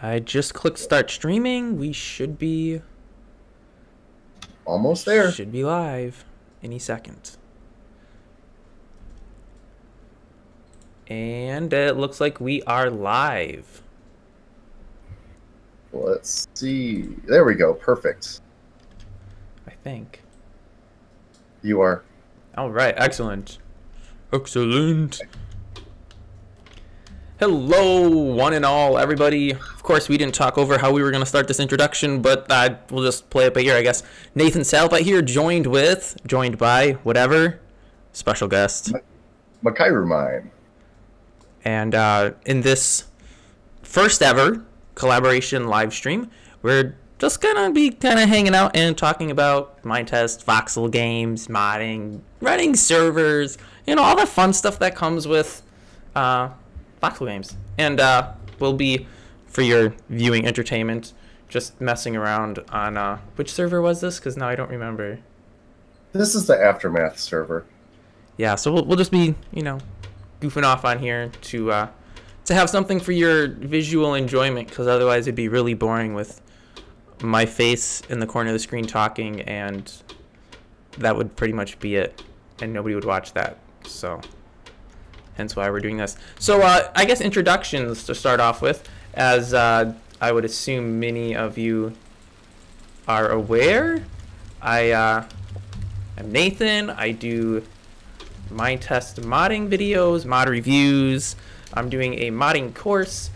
I just clicked start streaming. We should be Almost there. live any second. And it looks like we are live. Let's see. There we go. Perfect. I think. You are. All right, excellent. Excellent. Hello, one and all, everybody. Of course, we didn't talk over how we were going to start this introduction, but we'll just play it by ear, I guess. Nathan Salvat here, joined by, whatever, special guest. Maikerumine. And in this first ever collaboration live stream, we're just going to be kind of hanging out and talking about Minetest, voxel games, modding, running servers, all the fun stuff that comes with voxel games. And we'll be, for your viewing entertainment, just messing around on which server was this? Because now I don't remember. This is the Aftermath server. Yeah, so we'll just be, goofing off on here to have something for your visual enjoyment, because otherwise it'd be really boring with my face in the corner of the screen talking, and that would pretty much be it, and nobody would watch that. So hence why we're doing this. So I guess introductions to start off with, as I would assume many of you are aware. I'm Nathan. I do Minetest modding videos, mod reviews. I'm doing a modding course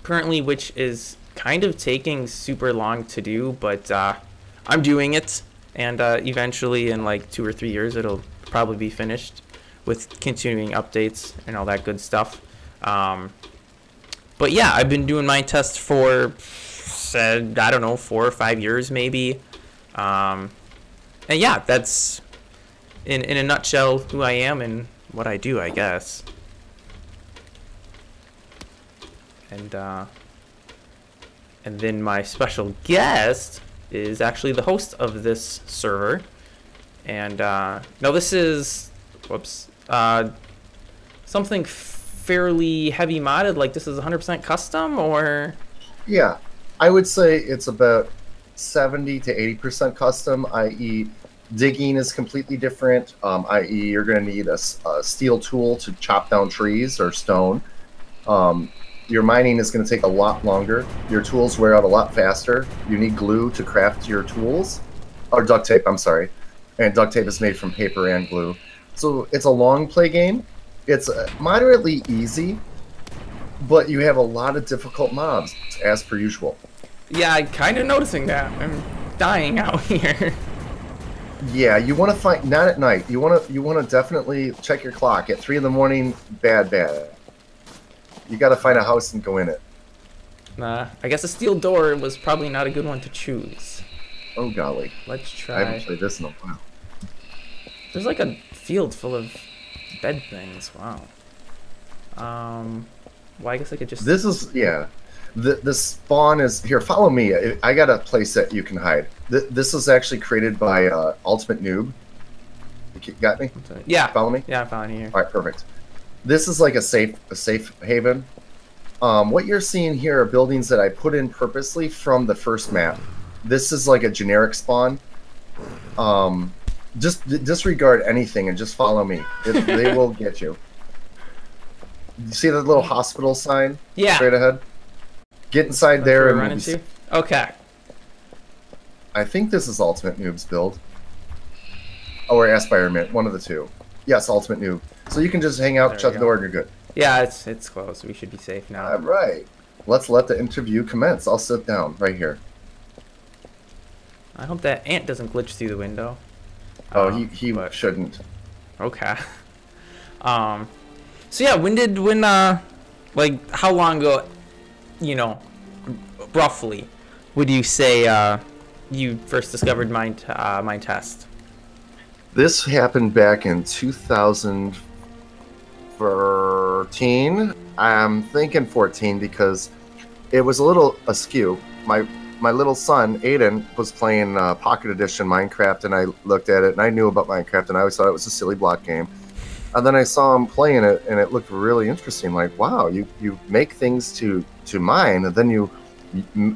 currently, which is kind of taking super long to do, but I'm doing it, and eventually in like 2 or 3 years it'll probably be finished with continuing updates and all that good stuff. But yeah, I've been doing Minetest for I don't know, 4 or 5 years maybe. And yeah, that's in a nutshell who I am and what I do, I guess. And then my special guest is actually the host of this server. And no, this is something fairly heavy modded. Like, this is 100% custom, or? Yeah, I would say it's about 70 to 80% custom, i.e. digging is completely different, i.e. you're going to need a steel tool to chop down trees or stone. Your mining is going to take a lot longer. Your tools wear out a lot faster. You need glue to craft your tools. Or duct tape, I'm sorry. And duct tape is made from paper and glue. So it's a long play game. It's moderately easy, but you have a lot of difficult mobs, as per usual. Yeah, I'm kind of noticing that. I'm dying out here. Yeah, you want to find, not at night. You want to definitely check your clock. At 3 in the morning, bad. You got to find a house and go in it. Nah, I guess a steel door was probably not a good one to choose. Oh golly. Let's try. I haven't played this in a while. There's like a field full of bed things. Wow. Well, I guess I could just. This is, yeah. The spawn is here. Follow me. I got a place that you can hide. This is actually created by Ultimate Noob. You got me? Yeah. Follow me. Yeah, I'm following you. All right, perfect. This is like a safe haven. What you're seeing here are buildings that I put in purposely from the first map. This is like a generic spawn. Just disregard anything and just follow me. They will get you. You see that little hospital sign? Yeah. Straight ahead. Get inside there and run into. Okay. I think this is Ultimate Noob's build. Or Aspirement, one of the two. Yes, Ultimate Noob. So you can just hang out, shut the door, and you're good. Yeah, it's closed. We should be safe now. All right. Let's let the interview commence. I'll sit down right here. I hope that ant doesn't glitch through the window. Oh, he shouldn't. Okay. So yeah, like, how long ago, roughly, would you say you first discovered Minetest? This happened back in 2013. I'm thinking 14 because it was a little askew. My little son, Aiden, was playing Pocket Edition Minecraft, and I looked at it, and I knew about Minecraft, and I always thought it was a silly block game. And then I saw him playing it, and it looked really interesting. Like, wow, you make things to mine, and then you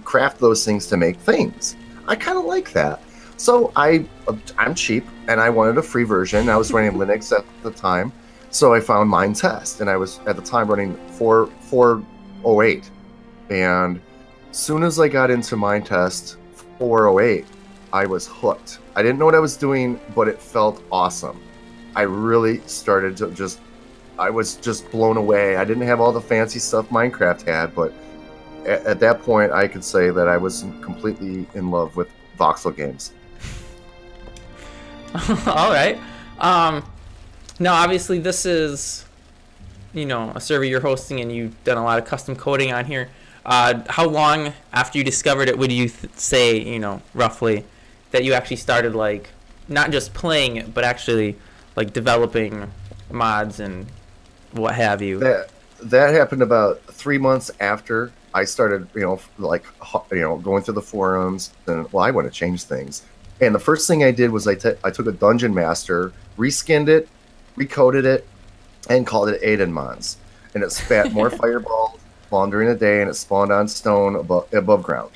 craft those things to make things. I kind of like that. So I'm cheap, and I wanted a free version. I was running Linux at the time, so I found Minetest, and I was at the time running 4.08. And soon as I got into Minetest 4.08, I was hooked. I didn't know what I was doing, but it felt awesome. I really started to I was just blown away. I didn't have all the fancy stuff Minecraft had, but at that point, I could say that I was completely in love with voxel games. All right. Now, obviously, this is, a server you're hosting, and you've done a lot of custom coding on here. How long after you discovered it would you say, roughly, that you actually started, like, not just playing it, but actually, like, developing mods and what have you? That happened about 3 months after I started, going through the forums, and, well, I want to change things. And the first thing I did was I took a Dungeon Master, reskinned it, recoded it, and called it Aiden Mons. And it spat more fireballs, spawned during the day, and it spawned on stone above ground.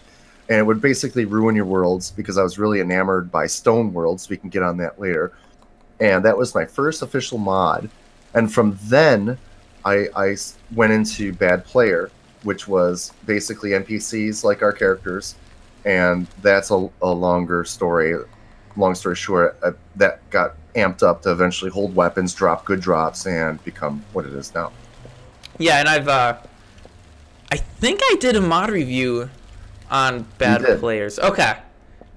And it would basically ruin your worlds, because I was really enamored by stone worlds. We can get on that later. And that was my first official mod. And from then, I went into Bad Player, which was basically NPCs like our characters. And that's a longer story. Long story short, that got amped up to eventually hold weapons, drop good drops, and become what it is now. Yeah, and I think I did a mod review on Bad Players. Okay.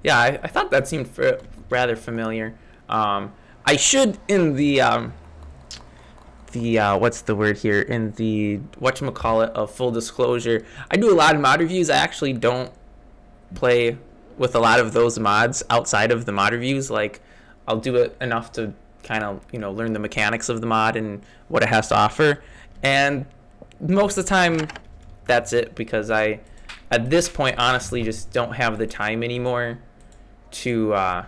Yeah, I thought that seemed rather familiar. I should, in the what's the word here? In the whatchamacallit of full disclosure, I do a lot of mod reviews. I actually don't play with a lot of those mods outside of the mod reviews. Like, I'll do it enough to kind of, learn the mechanics of the mod and what it has to offer. And most of the time, that's it, because I, at this point, honestly, just don't have the time anymore to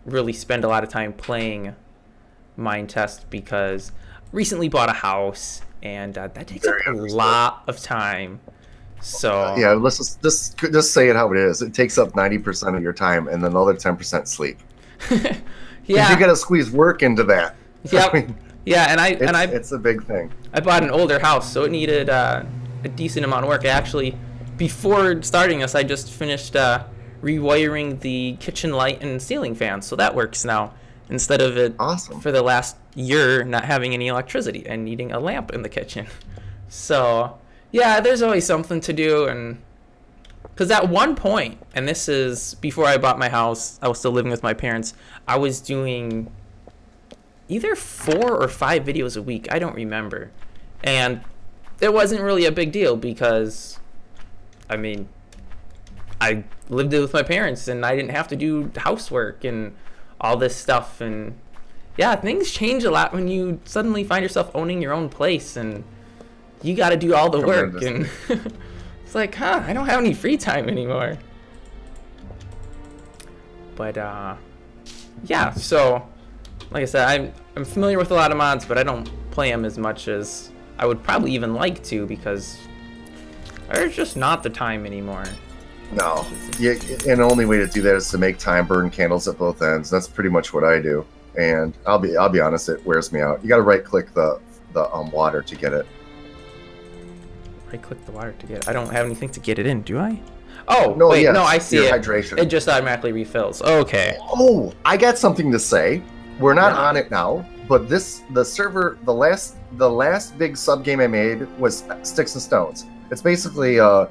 really spend a lot of time playing Minetest, because I recently bought a house, and that takes up a lot of time. So yeah, let's just say it how it is. It takes up 90% of your time, and then the other 10% sleep. Yeah, you got to squeeze work into that. Yep. I mean, yeah, it's a big thing. I bought an older house, so it needed a decent amount of work. Actually, before starting this, I just finished rewiring the kitchen light and ceiling fan, so that works now, instead of it for the last year not having any electricity and needing a lamp in the kitchen. So yeah, there's always something to do. And because at one point, and this is before I bought my house, I was still living with my parents, I was doing either 4 or 5 videos a week, I don't remember. And it wasn't really a big deal, because I mean, I lived with my parents and I didn't have to do housework and all this stuff. And yeah, things change a lot when you suddenly find yourself owning your own place and you got to do all the work. And it's like, I don't have any free time anymore. But yeah, so like I said, I'm familiar with a lot of mods, but I don't play them as much as I would probably even like to, because there's just not the time anymore. No, yeah, and the only way to do that is to make time, burn candles at both ends. That's pretty much what I do, and I'll be honest, it wears me out. You got to right-click the water to get it. Right-click the water to get it. I don't have anything to get it in, do I? Oh, no, wait, yes, no, I see it. Hydration. It just automatically refills. Okay. Oh, I got something to say. We're not on it now, but the server, the last big sub game I made was Sticks and Stones. It's basically the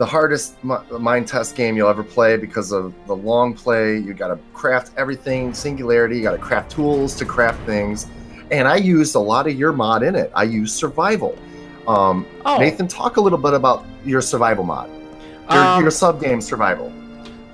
hardest Minetest game you'll ever play, because of the long play. You got to craft everything, singularity. You got to craft tools to craft things, and I used a lot of your mod in it. I used survival. Nathan, talk a little bit about your survival mod, your sub game survival.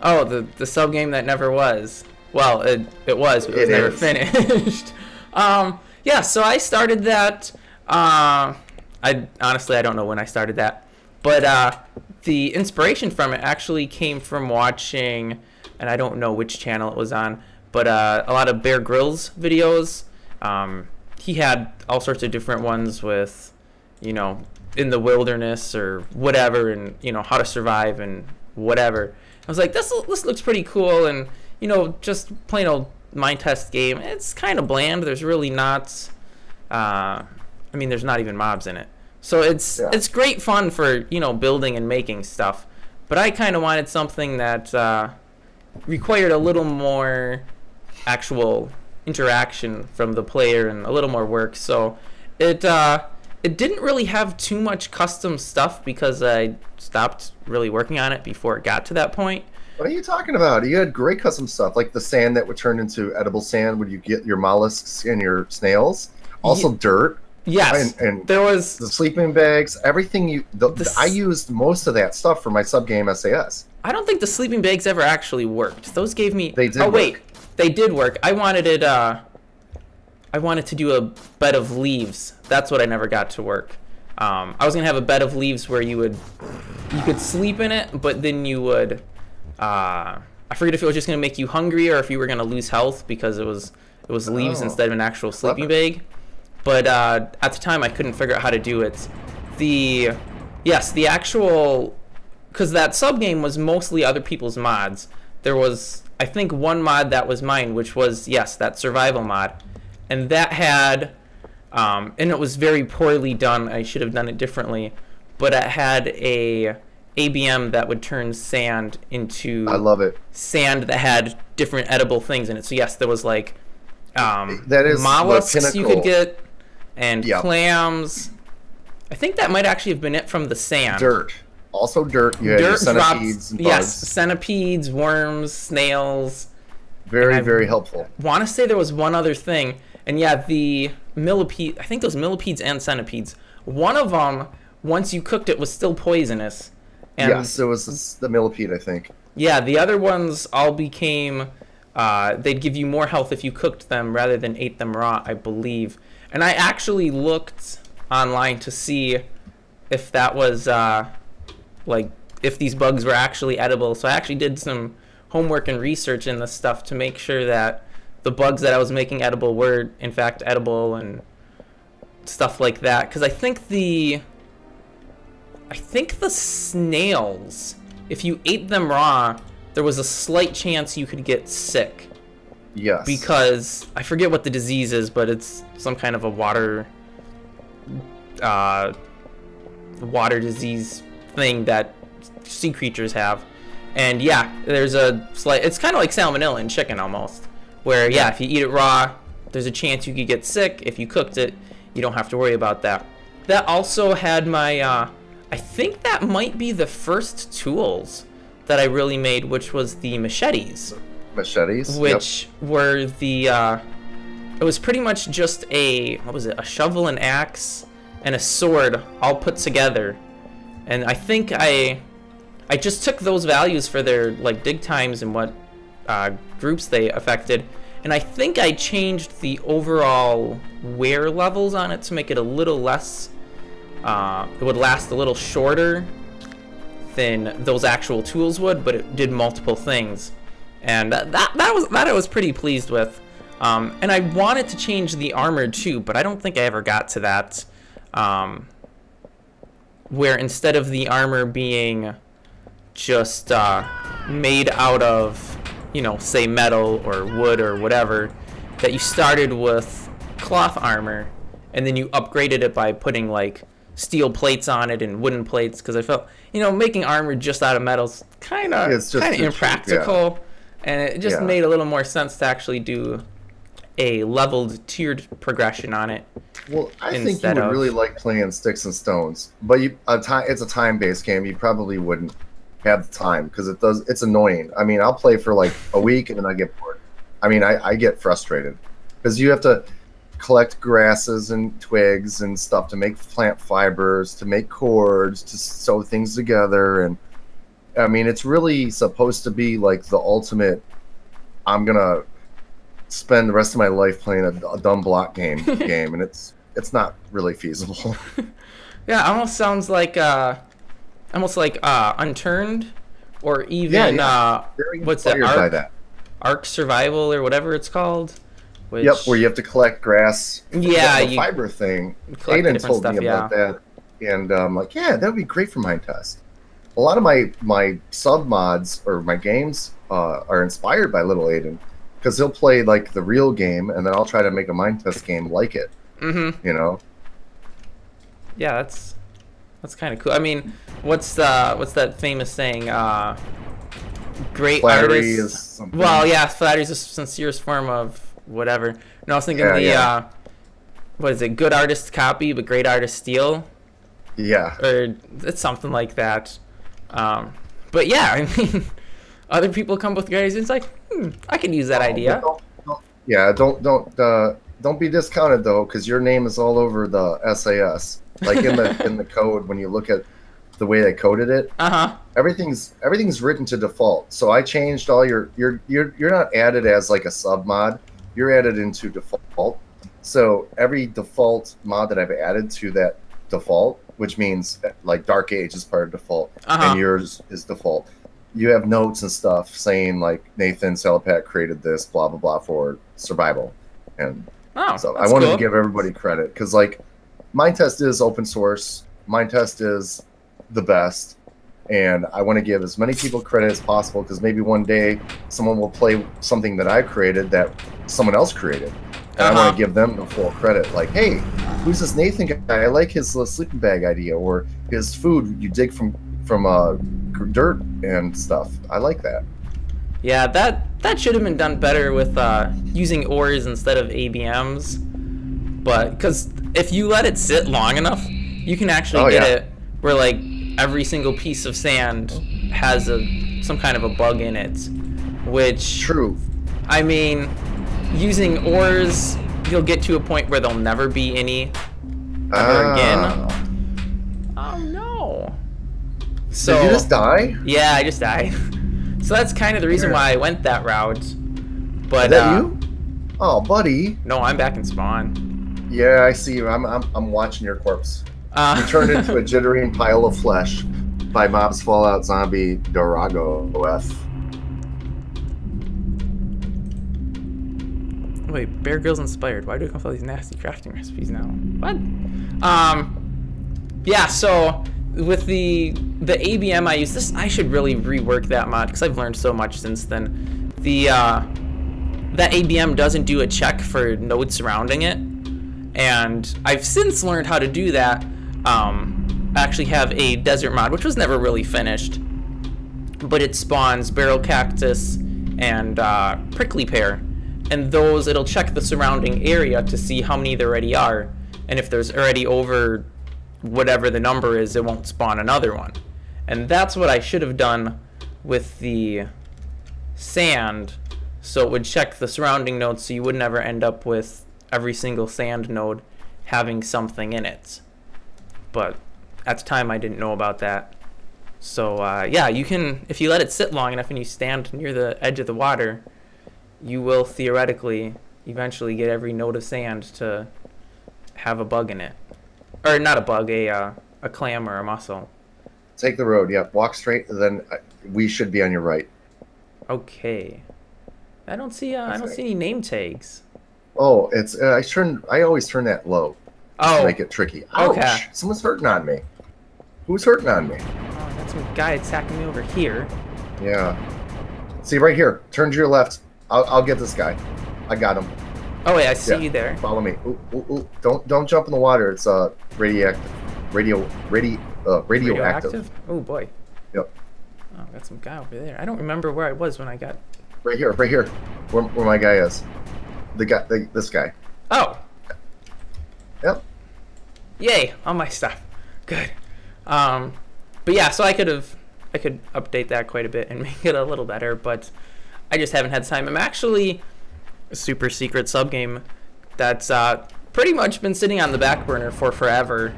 Oh, the sub game that never was. Well, it was, but it was never finished. Yeah, so I started that. I don't know when I started that, but the inspiration from it actually came from watching, and I don't know which channel it was on, but a lot of Bear Grylls videos. he had all sorts of different ones with, you know, in the wilderness or whatever, and you know how to survive and whatever. I was like, this looks pretty cool, and you know, just plain old Minetest game. It's kind of bland. There's really not. I mean, there's not even mobs in it, so it's great fun for, you know, building and making stuff. But I kind of wanted something that required a little more actual interaction from the player and a little more work. So it didn't really have too much custom stuff because I stopped really working on it before it got to that point. What are you talking about? You had great custom stuff, like the sand that would turn into edible sand when you get your mollusks and your snails. Also dirt. Yes, and there was the sleeping bags, everything. I used most of that stuff for my sub-game SAS. I don't think the sleeping bags ever actually worked. Those gave me... They did Oh, wait. work. They did work. I wanted it... I wanted to do a bed of leaves. That's what I never got to work. I was going to have a bed of leaves where you could sleep in it, but then you would... I forget if it was just going to make you hungry or if you were going to lose health because it was leaves instead of an actual sleeping bag. But at the time, I couldn't figure out how to do it. The actual... Because that sub-game was mostly other people's mods. There was, I think, one mod that was mine, which was, yes, that survival mod. And that had... and it was very poorly done. I should have done it differently. But it had a ABM that would turn sand into... I love it. Sand that had different edible things in it. So, yes, there was, like, that is mollusks you could get, and Yep. clams. I think that might actually have been it from the sand. Dirt. Also dirt. You had your centipedes and bugs. Yes, centipedes, worms, snails. Very, very helpful. Want to say there was one other thing. And yeah, the millipede, I think those millipedes and centipedes. One of them, once you cooked it, was still poisonous. And yes, it was the millipede, I think. yeah, the other ones all became... they'd give you more health if you cooked them rather than ate them raw, I believe. And I actually looked online to see if that was, like, if these bugs were actually edible. So I actually did some homework and research in this stuff to make sure that the bugs that I was making edible were, in fact, edible and stuff like that. Because I think the snails, if you ate them raw, there was a slight chance you could get sick. Yes. Because I forget what the disease is, but it's some kind of a water disease thing that sea creatures have. And yeah, there's a slight... It's kind of like salmonella in chicken almost. Where, yeah, if you eat it raw, there's a chance you could get sick. If you cooked it, you don't have to worry about that. That also had my... I think that might be the first tools that I really made, which was the machetes. Machetes? Which were the... it was pretty much just a... What was it? A shovel, an axe, and a sword all put together. And I think I just took those values for their, like, dig times and what groups they affected. And I think I changed the overall wear levels on it to make it a little less... it would last a little shorter than those actual tools would, but it did multiple things. And that I was pretty pleased with. And I wanted to change the armor too, but I don't think I ever got to that. Where instead of the armor being just made out of, you know, say metal or wood or whatever, that you started with cloth armor and then you upgraded it by putting like steel plates on it and wooden plates, because I felt, you know, making armor just out of metal's kind of impractical, and it just made a little more sense to actually do a leveled tiered progression on it. Well, I think you would really like playing sticks and stones, but it's a time-based game. You probably wouldn't have the time because it's annoying. I mean, I'll play for like a week and then I get bored. I mean, I get frustrated because you have to collect grasses and twigs and stuff to make plant fibers, to make cords, to sew things together. And I mean, it's really supposed to be like the ultimate, I'm gonna spend the rest of my life playing a dumb block game, and it's not really feasible. Yeah, almost sounds like Unturned, or even what's that, Ark Survival or whatever it's called. Yep, where which you have to collect grass. yeah, The you fiber thing. collect the Aiden different told stuff. me Yeah. about that, and like, yeah, that would be great for Minetest. A lot of my sub mods or my games are inspired by Little Aiden, because he'll play like the real game, and then I'll try to make a Minetest game like it. Mm-hmm. You know? Yeah, that's kind of cool. I mean, what's that famous saying? Great Flattery artists. is something. Well, yeah, flattery is the sincerest form of whatever. No, I was thinking what is it? Good artists copy, but great artists steal, Yeah. or it's something like that. But yeah, I mean, other people come up with great ideas. It's like, I can use that idea. Don't be discounted though, because your name is all over the SAS. Like in the code, when you look at the way they coded it, everything's written to default. So I changed all you're not added as like a sub mod. You're added into default. So every default mod that I've added to that default, which means like Dark Age is part of default, and yours is default. You have notes and stuff saying like Nathan Salapat created this, blah blah blah, for survival, and so I wanted to give everybody credit, because like Minetest is open source. Minetest is the best, and I want to give as many people credit as possible, because maybe one day someone will play something that I created that someone else created, and I want to give them the full credit. Like, hey, who's this Nathan guy? I like his sleeping bag idea, or his food you dig from dirt and stuff. I like that. Yeah, that should have been done better with using ores instead of ABMs. But because if you let it sit long enough, you can actually get it where like every single piece of sand has some kind of a bug in it, which true. I mean, using ores, you'll get to a point where there'll never be any ever again. Oh no! So did you just die? Yeah, I just died. So that's kind of the reason why I went that route. But is that you? Oh, buddy. No, I'm back in spawn. Yeah, I see you. I'm watching your corpse. You turned into a jittering pile of flesh by Mob's Fallout Zombie Dorago F. Wait, Bear Grylls inspired. Why do I come up with all these nasty crafting recipes now? What? Yeah, so with the ABM I use, this I should really rework that mod, because I've learned so much since then. That ABM doesn't do a check for nodes surrounding it, and I've since learned how to do that. I actually have a desert mod, which was never really finished, but it spawns barrel cactus and prickly pear, and those, it'll check the surrounding area to see how many there already are, and if there's already over whatever the number is, it won't spawn another one. And that's what I should have done with the sand, so it would check the surrounding nodes, so you would never end up with every single sand node having something in it. But at the time I didn't know about that. So yeah, you can, if you let it sit long enough and you stand near the edge of the water, you will theoretically eventually get every node of sand to have a bug in it. Or not a bug, a clam or a mussel. Take the road, yep. Walk straight, and then we should be on your right. Okay. I don't see any name tags. Oh, it's I always turn that low. Oh. To make it tricky. Ouch. Okay. Someone's hurting on me. Who's hurting on me? Oh, that's some guy attacking me over here. Yeah. See, right here. Turn to your left. I'll get this guy. I got him. Oh wait, I see you there. Follow me. Ooh, ooh, ooh. Don't jump in the water. It's radioactive. Radioactive. Oh boy. Yep. Oh, got some guy over there. I don't remember where I was when I got. Right here. Where my guy is. This guy. Oh. Yep. Yay! All my stuff. Good. But yeah, so I could update that quite a bit and make it a little better, but I just haven't had time. I'm actually a super secret subgame that's pretty much been sitting on the back burner for forever,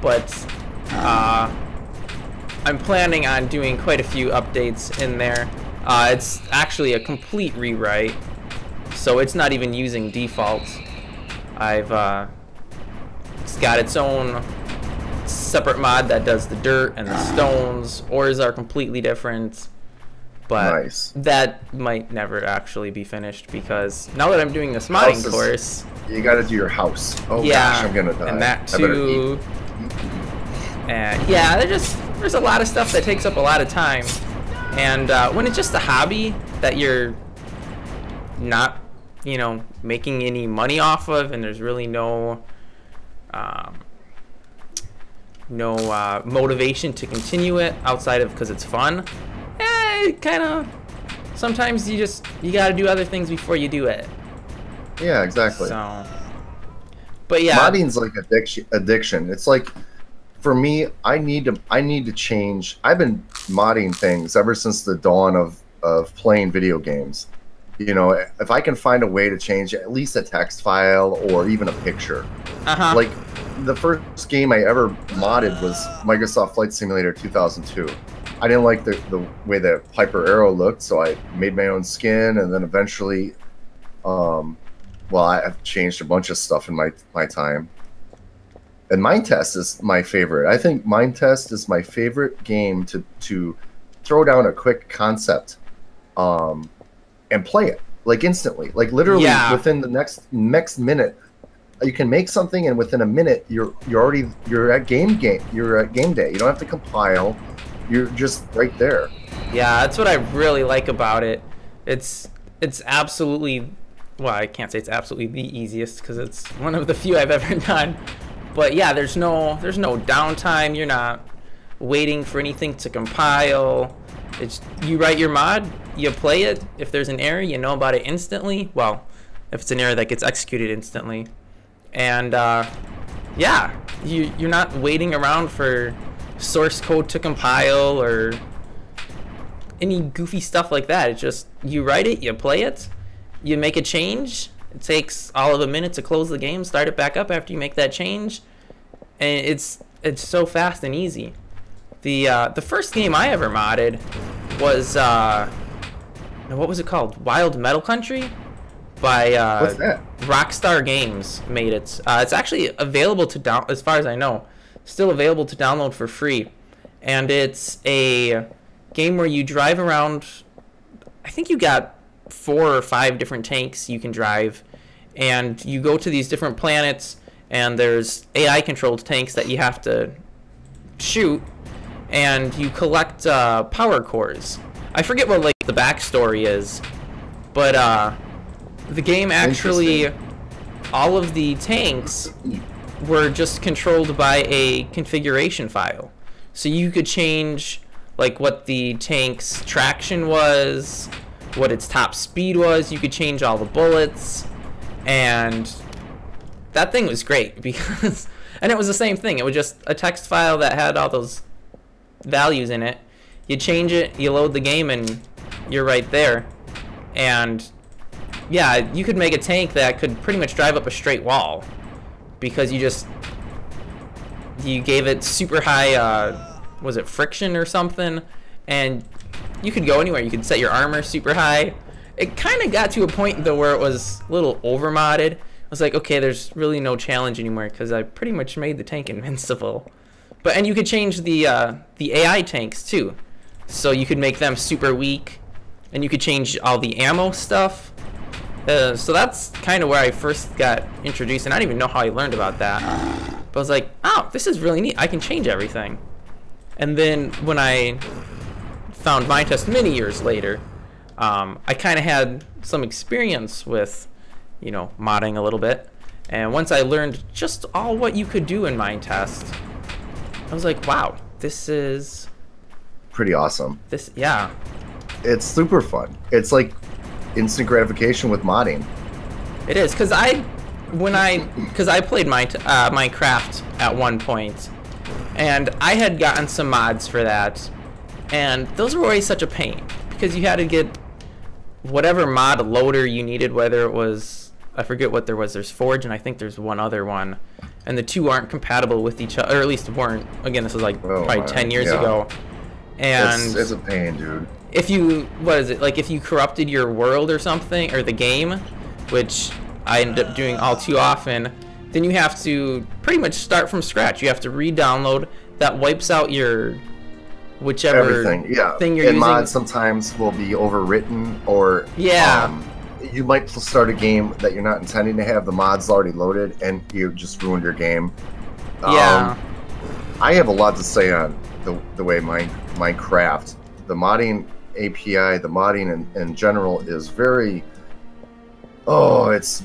but I'm planning on doing quite a few updates in there. It's actually a complete rewrite, so it's not even using defaults. It's got its own separate mod that does the dirt and the stones. Ores are completely different. But Nice. that might never actually be finished because now that I'm doing this modding course, you got to do your house. Oh yeah, gosh, I'm gonna die. and that too. And yeah, there's a lot of stuff that takes up a lot of time. And when it's just a hobby that you're not, you know, making any money off of, and there's really no motivation to continue it outside of because it's fun, kind of sometimes you got to do other things before you do it. Yeah, exactly. So, but yeah, modding's like addiction. It's like, for me, I need to change. I've been modding things ever since the dawn of playing video games. You know, if I can find a way to change at least a text file or even a picture. Like the first game I ever modded was Microsoft Flight Simulator 2002. I didn't like the way the Piper Arrow looked, so I made my own skin, and then eventually, well, I've changed a bunch of stuff in my time. And Minetest is my favorite. I think Minetest is my favorite game to throw down a quick concept, and play it like instantly, like literally within the next minute. You can make something, and within a minute, you're at game day. You don't have to compile. You're just right there. Yeah, that's what I really like about it. It's absolutely, well, I can't say it's absolutely the easiest because it's one of the few I've ever done. But yeah, there's no downtime. You're not waiting for anything to compile. It's you write your mod, you play it. If there's an error, you know about it instantly. Well, if it's an error that gets executed instantly. And yeah, you're not waiting around for source code to compile or any goofy stuff like that. It's just you write it, you play it, you make a change. It takes all of a minute to close the game, start it back up after you make that change, and it's so fast and easy. The first game I ever modded was what was it called? Wild Metal Country by What's that? Rockstar Games made it. It's actually available to as far as I know, still available to download for free, and it's a game where you drive around. I think you got 4 or 5 different tanks you can drive, and you go to these different planets, and there's AI controlled tanks that you have to shoot, and you collect power cores. I forget what like the backstory is, but the game actually, all of the tanks were just controlled by a configuration file, so you could change like what the tank's traction was, what its top speed was. You could change all the bullets, and that thing was great because and it was the same thing. It was just a text file that had all those values in it. You change it, you load the game, and you're right there. And yeah, you could make a tank that could pretty much drive up a straight wall because you gave it super high was it friction or something, and you could go anywhere. You could set your armor super high. It kind of got to a point though where it was a little over modded. I was like, okay, there's really no challenge anymore because I pretty much made the tank invincible. And you could change the AI tanks too, so you could make them super weak, and you could change all the ammo stuff. So that's kind of where I first got introduced, and I don't even know how I learned about that. But I was like, oh, this is really neat. I can change everything. And then when I found Minetest many years later, I kind of had some experience with, you know, modding a little bit. And once I learned just all what you could do in Minetest, I was like, wow, this is pretty awesome. Yeah. It's super fun. It's like instant gratification with modding. It is, because I played Minecraft at one point, and I had gotten some mods for that, and those were always such a pain because you had to get whatever mod loader you needed, whether it was, I forget what there was. There's Forge, and I think there's one other one, and the two aren't compatible with each other, or at least weren't. Again, this was like probably 10 years ago, and it's a pain, dude. If you, what is it, like if you corrupted your world or something, or the game, which I ended up doing all too often, then you have to pretty much start from scratch. You have to re-download. That wipes out your whichever everything. Yeah, thing you're and using. mods sometimes will be overwritten, or Yeah. you might start a game that you're not intending to have the mods already loaded, and you just ruined your game. Yeah. I have a lot to say on the way Minecraft, the modding API, the modding in general is very. Oh, it's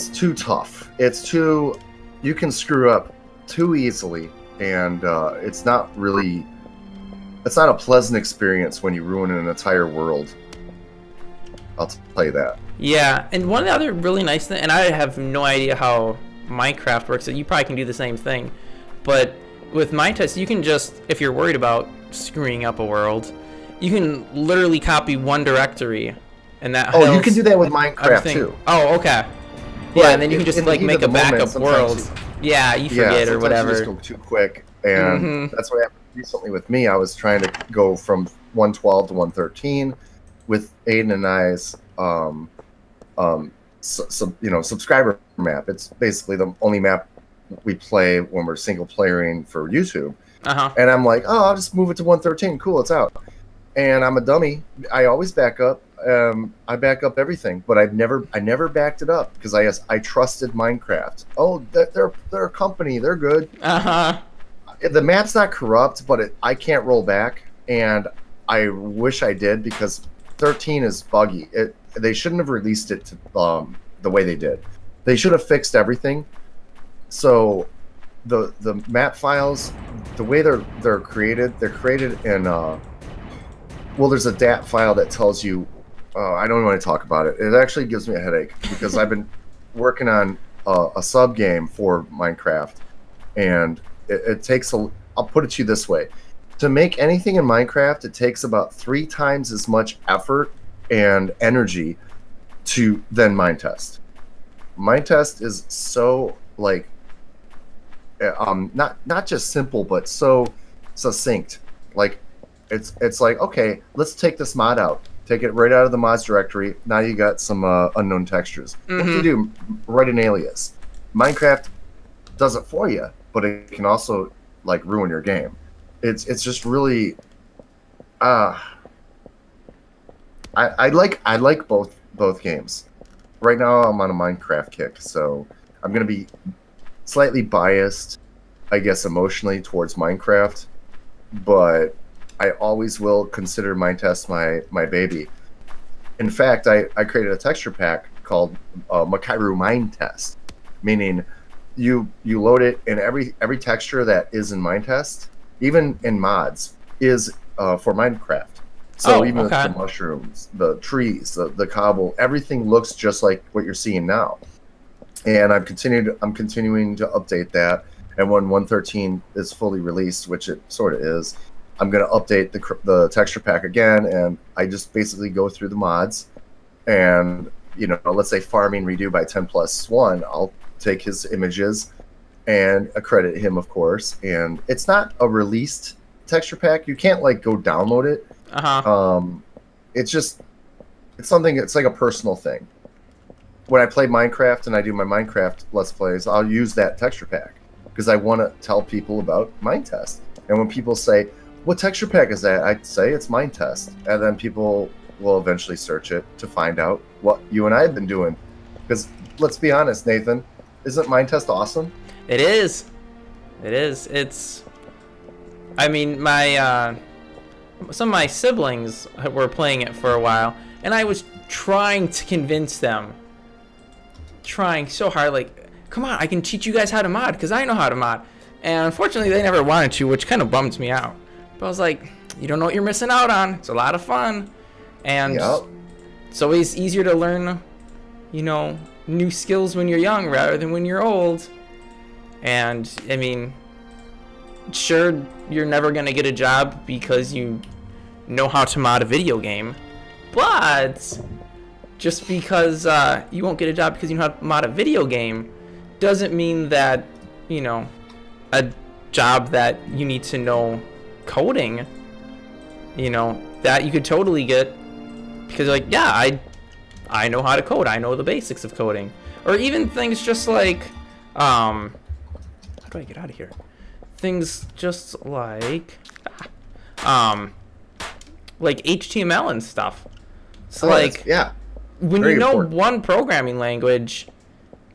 too tough. It's too. You can screw up too easily, and it's not really. It's not a pleasant experience when you ruin an entire world. I'll tell you that. Yeah, and one of the other really nice things, and I have no idea how Minecraft works, so you probably can do the same thing, but with Minetest, you can just, if you're worried about screwing up a world, you can literally copy one directory, and that Oh, you can do that with Minecraft everything. too. Oh, okay. But yeah, and then you can just like make a backup world. Yeah, you forget or whatever. You just go too quick, and that's what happened recently with me. I was trying to go from 112 to 113 with Aiden and I's subscriber map. It's basically the only map we play when we're single playering for YouTube. And I'm like, oh, I'll just move it to 113. Cool, it's out. And I'm a dummy. I always back up. I back up everything, but I never backed it up because I trusted Minecraft. Oh, they're a company. They're good. The map's not corrupt, but I can't roll back, and I wish I did because 13 is buggy. They shouldn't have released it to the way they did. They should have fixed everything. So the map files, the way they're created in well, there's a DAT file that tells you. I don't want to talk about it. It actually gives me a headache because I've been working on a sub game for Minecraft, and it takes a. I'll put it to you this way: to make anything in Minecraft, it takes about 3 times as much effort and energy than Minetest. Minetest is so like not just simple, but so succinct. Like it's like, okay, let's take this mod out. Take it right out of the mods directory. Now you got some unknown textures. What do you do? Write an alias. Minecraft does it for you, but it can also like ruin your game. It's just really I like both games. Right now I'm on a Minecraft kick, so I'm gonna be slightly biased, I guess, emotionally towards Minecraft, but I always will consider Minetest my baby. In fact, I created a texture pack called Maikerumine test, meaning you load it, and every texture that is in Minetest, even in mods, is for Minecraft. So even the mushrooms, the trees, the cobble, everything looks just like what you're seeing now. And I'm continuing to update that. And when 113 is fully released, which it sort of is, I'm going to update the texture pack again, and I just basically go through the mods, and let's say farming redo by 10+1. I'll take his images and accredit him, of course. And it's not a released texture pack. You can't like go download it. It's something. It's like a personal thing. When I play Minecraft and I do my Minecraft Let's Plays, I'll use that texture pack because I want to tell people about Minetest. And when people say, what texture pack is that? I say it's Minetest, and then people will eventually search it to find out what you and I have been doing. Because let's be honest, Nathan, isn't Minetest awesome? It is. It is. It's. I mean, some of my siblings were playing it for a while, and I was trying to convince them, trying so hard, like, come on, I can teach you guys how to mod because I know how to mod. And unfortunately, they never wanted to, which kind of bums me out. But I was like, you don't know what you're missing out on. It's a lot of fun. And it's always easier to learn, new skills when you're young rather than when you're old. And, I mean, sure, you're never going to get a job because you know how to mod a video game. But just because you won't get a job because you know how to mod a video game doesn't mean that, a job that you need to know coding, that you could totally get because you're like, yeah, I know how to code. I know the basics of coding. Or even things just like, how do I get out of here? Things just like, like HTML and stuff. So Oh, like, yeah, when very you know important. one programming language,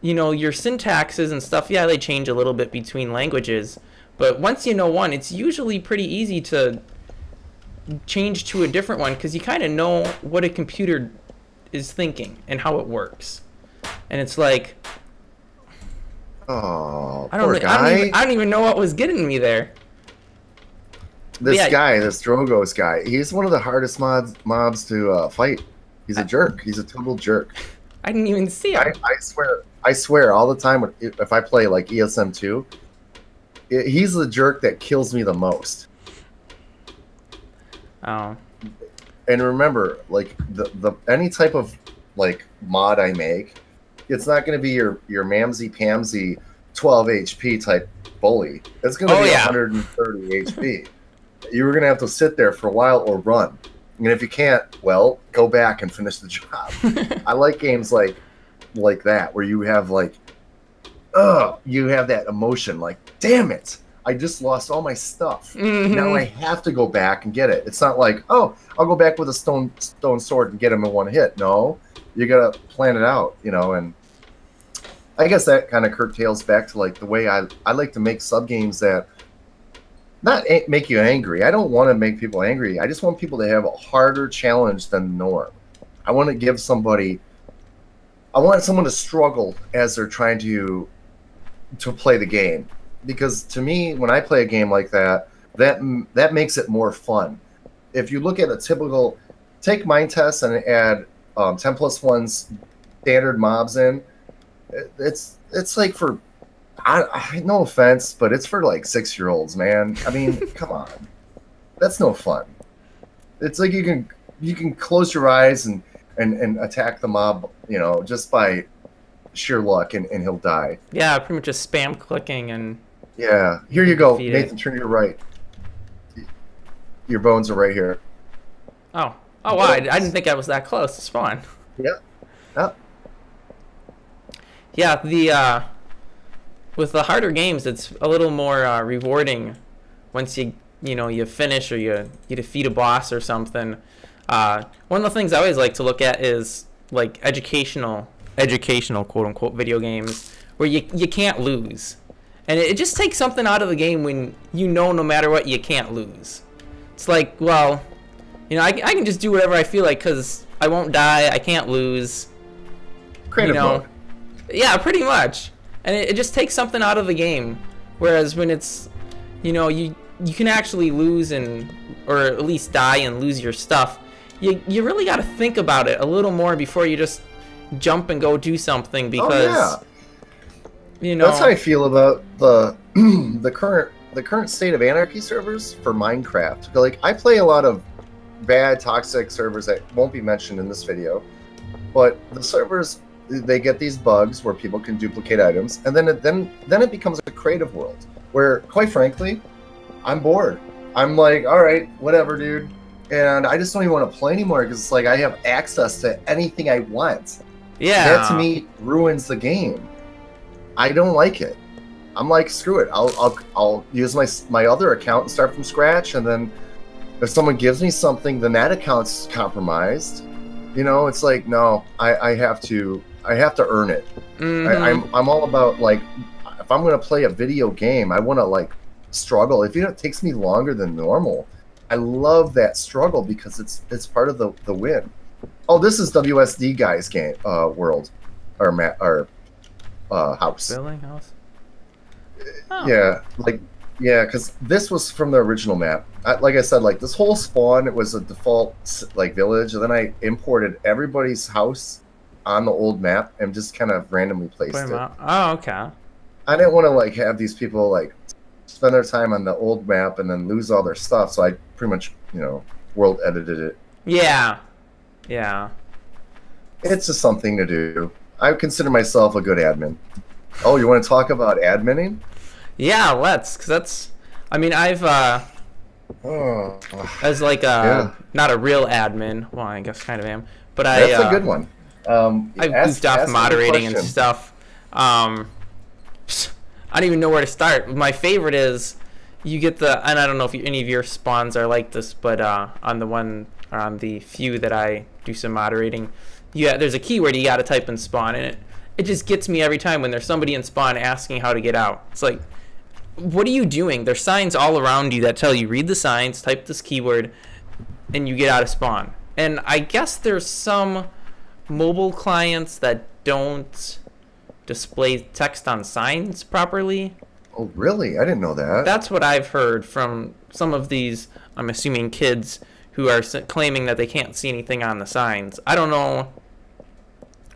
you know, your syntaxes and stuff, yeah, they change a little bit between languages. But once you know one, it's usually pretty easy to change to a different one because you kind of know what a computer is thinking and how it works. And it's like, Oh, I don't, poor I guy. I don't even know what was getting me there. This yeah. guy, this Drogos guy, he's one of the hardest mobs to fight. He's a jerk. He's a total jerk. I didn't even see him. I swear all the time if I play like ESM2, he's the jerk that kills me the most. Oh. And remember, like the any type of like mod I make, it's not going to be your mamsy pamsy 12 HP type bully. It's going to be 130 HP. You're going to have to sit there for a while or run. And if you can't, well, go back and finish the job. I like games like that where you have like, you have that emotion like, damn it, I just lost all my stuff. Mm-hmm. Now I have to go back and get it. It's not like, oh, I'll go back with a stone sword and get him in one hit. No, you got to plan it out, you know. And I guess that kind of curtails back to like the way I like to make sub games that not make you angry. I don't want to make people angry. I just want people to have a harder challenge than the norm. I want to give somebody, I want someone to struggle as they're trying to play the game. Because to me, when I play a game like that, that makes it more fun. If you look at a typical, take Minetest and add 10+1 standard mobs in, it's like for, I no offense, but it's for like 6-year-olds, man. I mean, come on, that's no fun. It's like you can close your eyes and attack the mob, you know, just by sheer luck, and he'll die. Yeah, pretty much just spam clicking and. Yeah, here you go, Defeat Nathan. it. Turn to your right. Your bones are right here. Oh, wow! I didn't think I was that close to spawn. Yep. Yep. Yeah, with the harder games, it's a little more rewarding once you finish or you defeat a boss or something. One of the things I always like to look at is like educational quote unquote video games where you can't lose. And it just takes something out of the game when you know no matter what you can't lose. It's like, well, you know, I can just do whatever I feel like because I won't die, I can't lose. Creative mode. Yeah, pretty much. And it just takes something out of the game. Whereas when it's, you know, you can actually lose or at least die and lose your stuff, you really got to think about it a little more before you just jump and go do something because... You know, that's how I feel about the the current state of anarchy servers for Minecraft. Like, I play a lot of bad toxic servers that won't be mentioned in this video, but the servers, they get these bugs where people can duplicate items, and then it becomes a creative world where, quite frankly, I'm bored. I'm like, all right, whatever, dude, and I just don't even want to play anymore because it's like I have access to anything I want. Yeah, that to me ruins the game. I don't like it. I'm like, screw it. I'll use my other account and start from scratch, and then if someone gives me something, then that account's compromised. You know, it's like, no, I have to earn it. Mm-hmm. I'm all about, like, if I'm gonna play a video game, I want to like struggle. If it takes me longer than normal, I love that struggle because it's part of the win. Oh, this is WSD guy's game world or house. Building house. Oh. Yeah, because this was from the original map. Like I said, like this whole spawn, it was a default like village, and then I imported everybody's house on the old map and just kind of randomly placed it. Oh, okay. I didn't want to like have these people like spend their time on the old map and then lose all their stuff, so I pretty much, you know, world edited it. Yeah. It's just something to do. I consider myself a good admin. Oh, you want to talk about adminning? Yeah, let's. Cause that's. I mean, I've as like not a real admin. Well, I guess kind of am, but that's a good one. I've goofed off moderating and stuff. I don't even know where to start. My favorite is, you get the, and I don't know if any of your spawns are like this, but on the one, or on the few that I do some moderating, there's a keyword you got to type in spawn, and it just gets me every time when there's somebody in spawn asking how to get out. It's like, what are you doing? There's signs all around you that tell you read the signs, type this keyword, and you get out of spawn. And I guess there's some mobile clients that don't display text on signs properly. Oh, really? I didn't know that. That's what I've heard from some of these, I'm assuming, kids who are claiming that they can't see anything on the signs. I don't know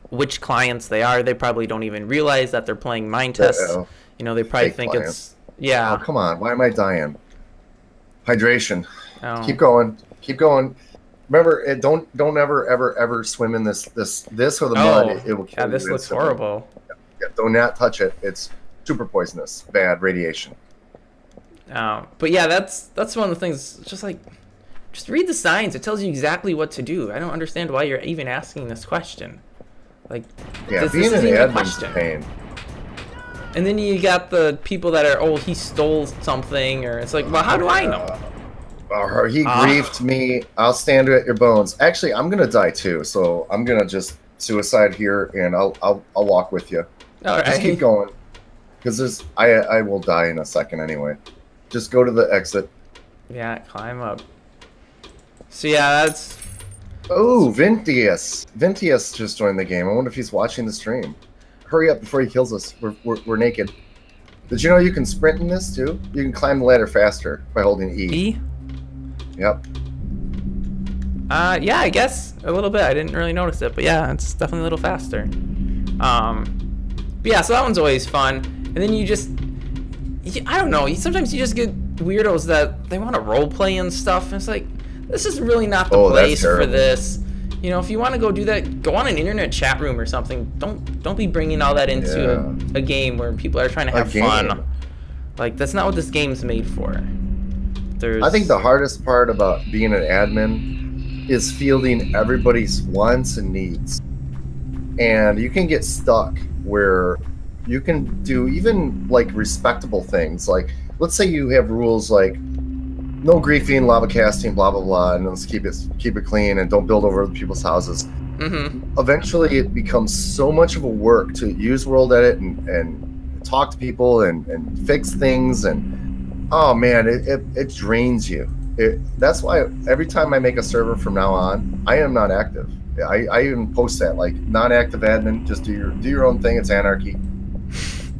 which clients they are. They probably don't even realize that they're playing Minetest. You know, they probably think client. It's, yeah. Oh, come on. Why am I dying? Hydration. Oh. Keep going. Keep going. Remember, don't ever swim in this or the mud. It will kill you. This looks horrible. Yeah, do not touch it. It's super poisonous. Bad radiation. But yeah, that's one of the things. Just read the signs. It tells you exactly what to do. I don't understand why you're even asking this question. Like, yeah, being an admin's a pain. And then you got the people that are, oh, he stole something, or it's like, well, how do I know? Or he griefed me. I'll stand at your bones. Actually, I'm gonna die too, so I'm gonna just suicide here, and I'll walk with you. All right. Just keep going, because I will die in a second anyway. Just go to the exit. Yeah, climb up. So yeah, that's. Oh, Vintius just joined the game. I wonder if he's watching the stream. Hurry up before he kills us. We're naked. Did you know you can sprint in this too? You can climb the ladder faster by holding E. E? Yep. Yeah, I guess a little bit. I didn't really notice it, but yeah, it's definitely a little faster. But yeah, so that one's always fun. And then I don't know. Sometimes you just get weirdos that they want to role play and stuff. And it's like, this is really not the place for this. You know, if you want to go do that, go on an internet chat room or something. Don't be bringing all that into a game where people are trying to have fun. Like, that's not what this game's made for. I think the hardest part about being an admin is fielding everybody's wants and needs. And you can get stuck where you can do even like respectable things. Like, let's say you have rules like no griefing, lava casting, blah blah blah, and let's keep it clean and don't build over other people's houses. Mm-hmm. Eventually, it becomes so much of a work to use World Edit and talk to people and fix things, and oh man, it drains you. That's why every time I make a server from now on, I am not active. I even post that, like, non-active admin, just do your own thing. It's anarchy.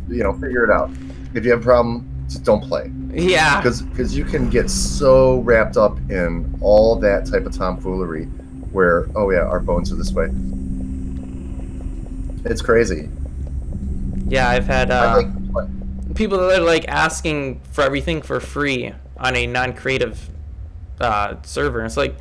You know, figure it out. If you have a problem, just don't play. Yeah. Because you can get so wrapped up in all that type of tomfoolery where, oh yeah, our bones are this way. It's crazy. Yeah, I've had people that are like asking for everything for free on a non-creative server. It's like,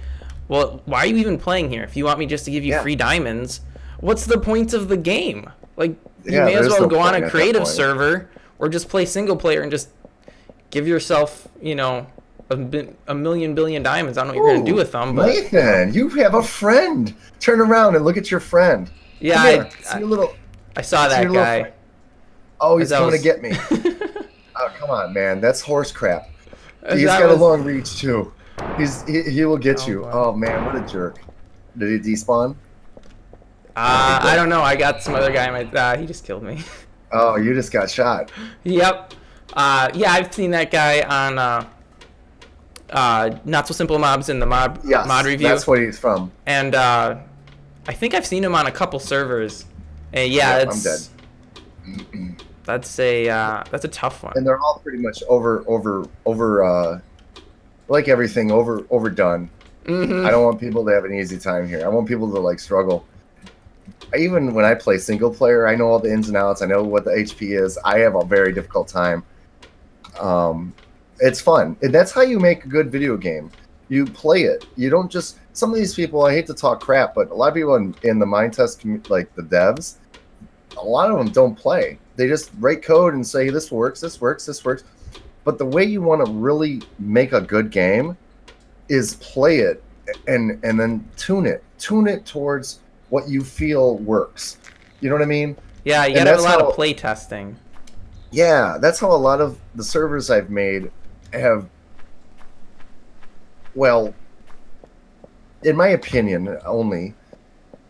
well, why are you even playing here? If you want me just to give you free diamonds, what's the point of the game? Like, you may as well go on a creative server or just play single player and just give yourself, you know, a million billion diamonds. I don't know what you're going to do with them. But Nathan, you have a friend. Turn around and look at your friend. Yeah, I saw that guy. Oh, he's coming to get me. Oh, come on, man. That's horse crap. He's got a long reach, too. He will get you. Boy. Oh, man, what a jerk. Did he despawn? I don't know. I got some other guy in my... he just killed me. Oh, you just got shot. Yep. Yeah, I've seen that guy on Not So Simple Mobs in the mod review. That's what he's from. And I think I've seen him on a couple servers. And yeah, I'm dead. That's a tough one. And they're all pretty much over like everything overdone. Mm-hmm. I don't want people to have an easy time here. I want people to like struggle. Even when I play single player, I know all the ins and outs. I know what the HP is. I have a very difficult time. It's fun. And that's how you make a good video game. You play it. You don't just... Some of these people, I hate to talk crap, but a lot of people in the Minetest, like the devs, a lot of them don't play. They just write code and say, this works, this works, this works. But the way you want to really make a good game is play it and then tune it. Tune it towards what you feel works. You know what I mean? Yeah, you gotta have a lot of play testing. Yeah, that's how a lot of the servers I've made have, well, in my opinion, only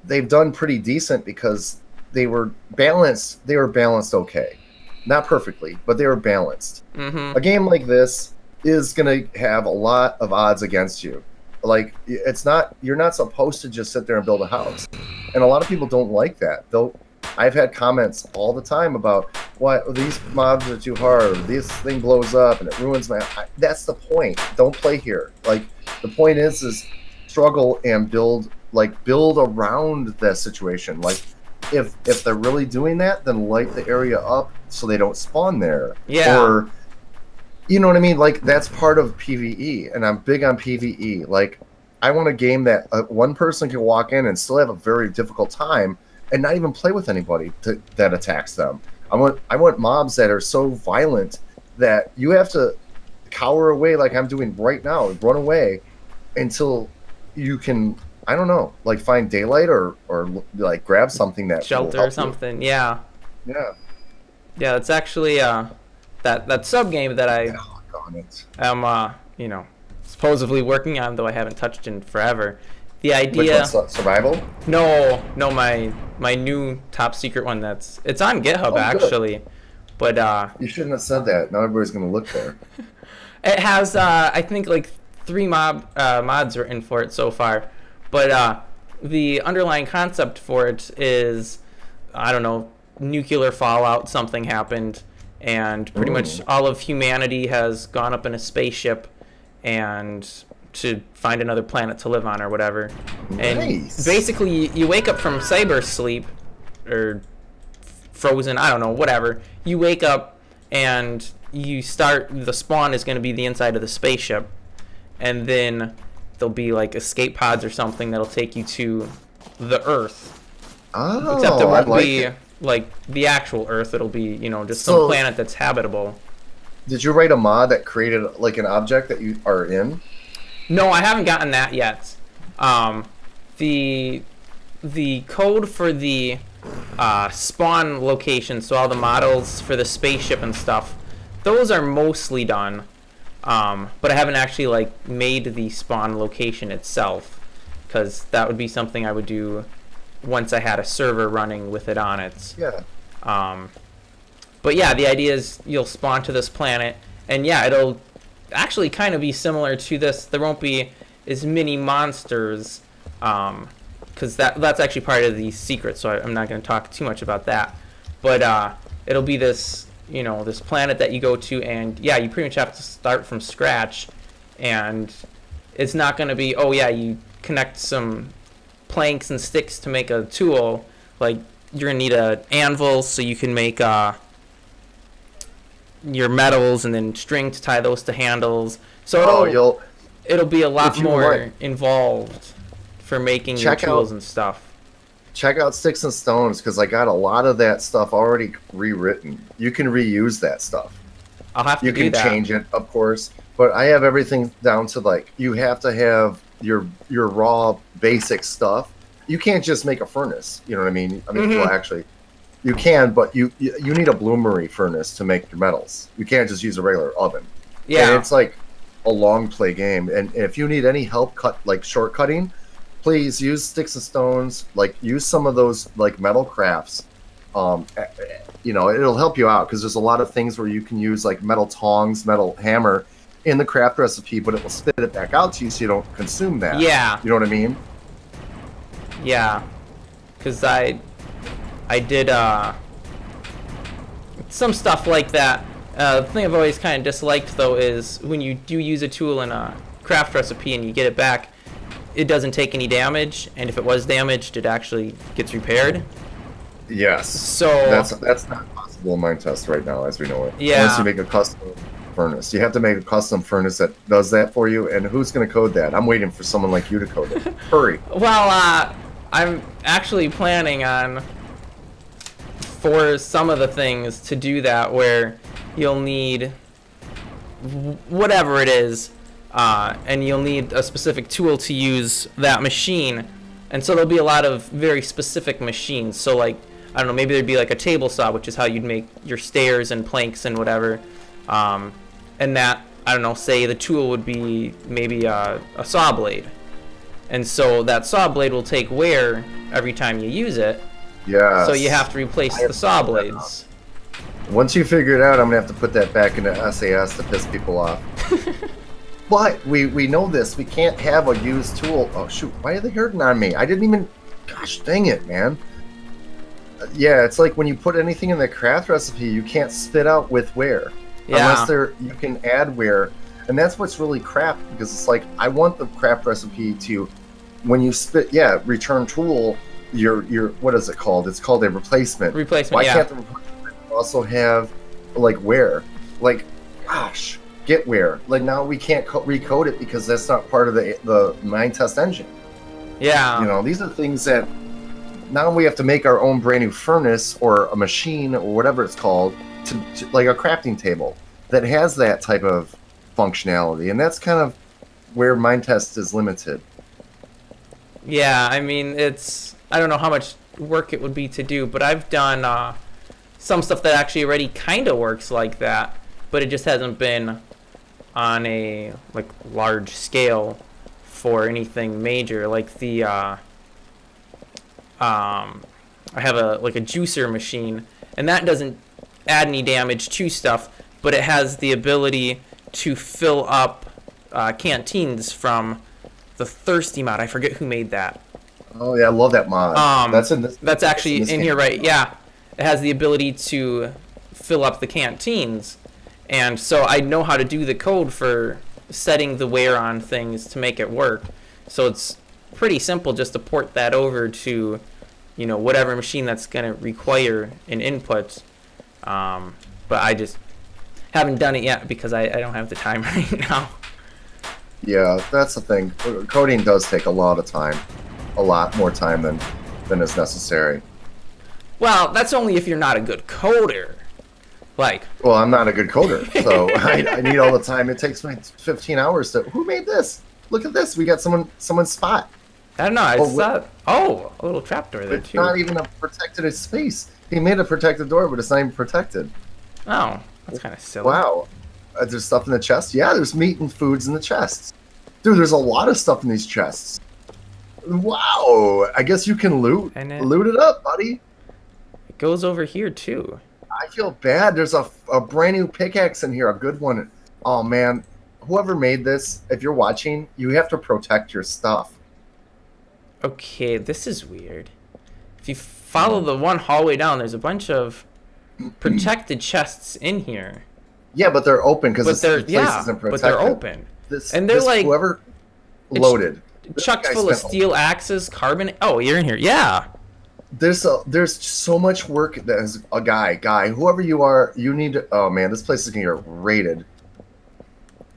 they've done pretty decent because they were balanced. They were balanced okay, not perfectly, but they were balanced. A game like this is gonna have a lot of odds against you. Like it's not you're not supposed to just sit there and build a house, and a lot of people don't like that. Though I've had comments all the time about what these mobs are too hard. This thing blows up and it ruins my. That's the point. Don't play here. Like the point is struggle and build around that situation. Like if they're really doing that, then light the area up so they don't spawn there. Yeah. Or you know what I mean? Like that's part of PvE, and I'm big on PvE. Like I want a game that one person can walk in and still have a very difficult time and not even play with anybody that attacks them. I want mobs that are so violent that you have to cower away like I'm doing right now, run away until you can, I don't know, like find daylight or like grab something that shelter or something. You. Yeah. Yeah. Yeah, it's actually that sub game that I am you know, supposedly working on, though I haven't touched in forever. The idea. Which one's survival? No, my new top secret one. It's on GitHub actually, but you shouldn't have said that. Now everybody's gonna look there. It has I think like 3 mods written for it so far, but the underlying concept for it is, I don't know, nuclear fallout. Something happened, and pretty much all of humanity has gone up in a spaceship and to find another planet to live on or whatever. And basically you wake up from cyber sleep or frozen, I don't know, whatever. You wake up and you start, the spawn is going to be the inside of the spaceship, and then there'll be like escape pods or something that'll take you to the Earth. Oh, except it won't be like the actual Earth. It'll be, you know, just some planet that's habitable. Did you write a mod that created like an object that you are in? No, I haven't gotten that yet. The code for the spawn location, so all the models for the spaceship and stuff, those are mostly done. But I haven't actually like made the spawn location itself, because that would be something I would do once I had a server running with it on it. Yeah. But yeah, the idea is you'll spawn to this planet, and yeah, it'll actually kind of be similar to this. There won't be as many monsters, because that's actually part of the secret, so I'm not going to talk too much about that. But it'll be this, you know, this planet that you go to, and yeah, you pretty much have to start from scratch, and it's not going to be, oh yeah, you connect some planks and sticks to make a tool. Like, you're going to need an anvil so you can make your metals, and then string to tie those to handles. So it'll be a lot more involved for making your tools and stuff. Check out Sticks and Stones, because I got a lot of that stuff already rewritten. You can reuse that stuff. I'll have to do that. You can change it, of course, but I have everything down to like, you have to have your raw basic stuff. You can't just make a furnace. You know what I mean? I mean, well, actually, you can, but you need a bloomery furnace to make your metals. You can't just use a regular oven. Yeah, and it's like a long play game. And if you need any help shortcutting, please use Sticks and Stones. Like, use some of those like metal crafts. You know, it'll help you out, because there's a lot of things where you can use like metal tongs, metal hammer in the craft recipe, but it will spit it back out to you so you don't consume that. Yeah, you know what I mean? Yeah, because I did some stuff like that. The thing I've always kind of disliked, though, is when you do use a tool in a craft recipe and you get it back, it doesn't take any damage, and if it was damaged, it actually gets repaired. Yes. So that's not possible in Minetest right now, as we know it. Yeah. Unless you make a custom furnace. You have to make a custom furnace that does that for you, and who's going to code that? I'm waiting for someone like you to code it. Hurry. Well, I'm actually planning on, for some of the things, to do that, where you'll need whatever it is, and you'll need a specific tool to use that machine. And so there'll be a lot of very specific machines. So like, I don't know, maybe there'd be like a table saw, which is how you'd make your stairs and planks and whatever. And that I don't know, say the tool would be maybe a saw blade. And so that saw blade will take wear every time you use it. Yeah. So you have to replace the saw blades. Once you figure it out, I'm gonna have to put that back into SAS to piss people off. But we know this. We can't have a used tool. Oh shoot! Why are they hurting on me? I didn't even. Gosh dang it, man. Yeah, it's like when you put anything in the craft recipe, you can't spit out with wear. Yeah. Unless you can add wear. And that's what's really crap, because it's like, I want the craft recipe to, when you spit, return tool, your what is it called? It's called a replacement. Replacement, Why can't the replacement also have, like, wear? Like, gosh, get wear. Like, now we can't recode it because that's not part of the Minetest engine. Yeah. You know, these are things that, now we have to make our own brand new furnace or a machine or whatever it's called, to like a crafting table that has that type of functionality, and that's kind of where Minetest is limited. Yeah, I mean, I don't know how much work it would be to do, but I've done some stuff that actually already kind of works like that, but it just hasn't been on a like large scale for anything major. Like the I have a juicer machine, and that doesn't add any damage to stuff, but it has the ability to fill up canteens from the Thirsty mod. I forget who made that. Oh yeah, I love that mod. That's actually in here, right? Yeah, it has the ability to fill up the canteens, and so I know how to do the code for setting the wear on things to make it work. So it's pretty simple just to port that over to, you know, whatever machine that's gonna require an input. But I just haven't done it yet because I don't have the time right now. Yeah, that's the thing. Coding does take a lot of time. A lot more time than is necessary. Well, that's only if you're not a good coder. Like, well, I'm not a good coder, so I need all the time. It takes me 15 hours to... Who made this? Look at this. We got someone's spot. I don't know. I saw... Oh, a little trapdoor there, it's too. It's not even a protected space. He made a protected door, but it's not even protected. Oh, that's kind of silly. Wow. There's stuff in the chest? Yeah, there's meat and foods in the chests. Dude, there's a lot of stuff in these chests. Wow. I guess you can loot. Loot it up, buddy. It goes over here, too. I feel bad. There's a brand new pickaxe in here, a good one. Oh, man. Whoever made this, if you're watching, you have to protect your stuff. Okay, this is weird. If you follow the one hallway down, there's a bunch of protected chests in here. Yeah, but they're open because this place isn't protected. But they're open. And they're like whoever loaded. Chucked full of steel axes, carbon. Oh, you're in here. Yeah. There's so much work that is a guy, whoever you are, you need to. Oh man, this place is gonna get raided.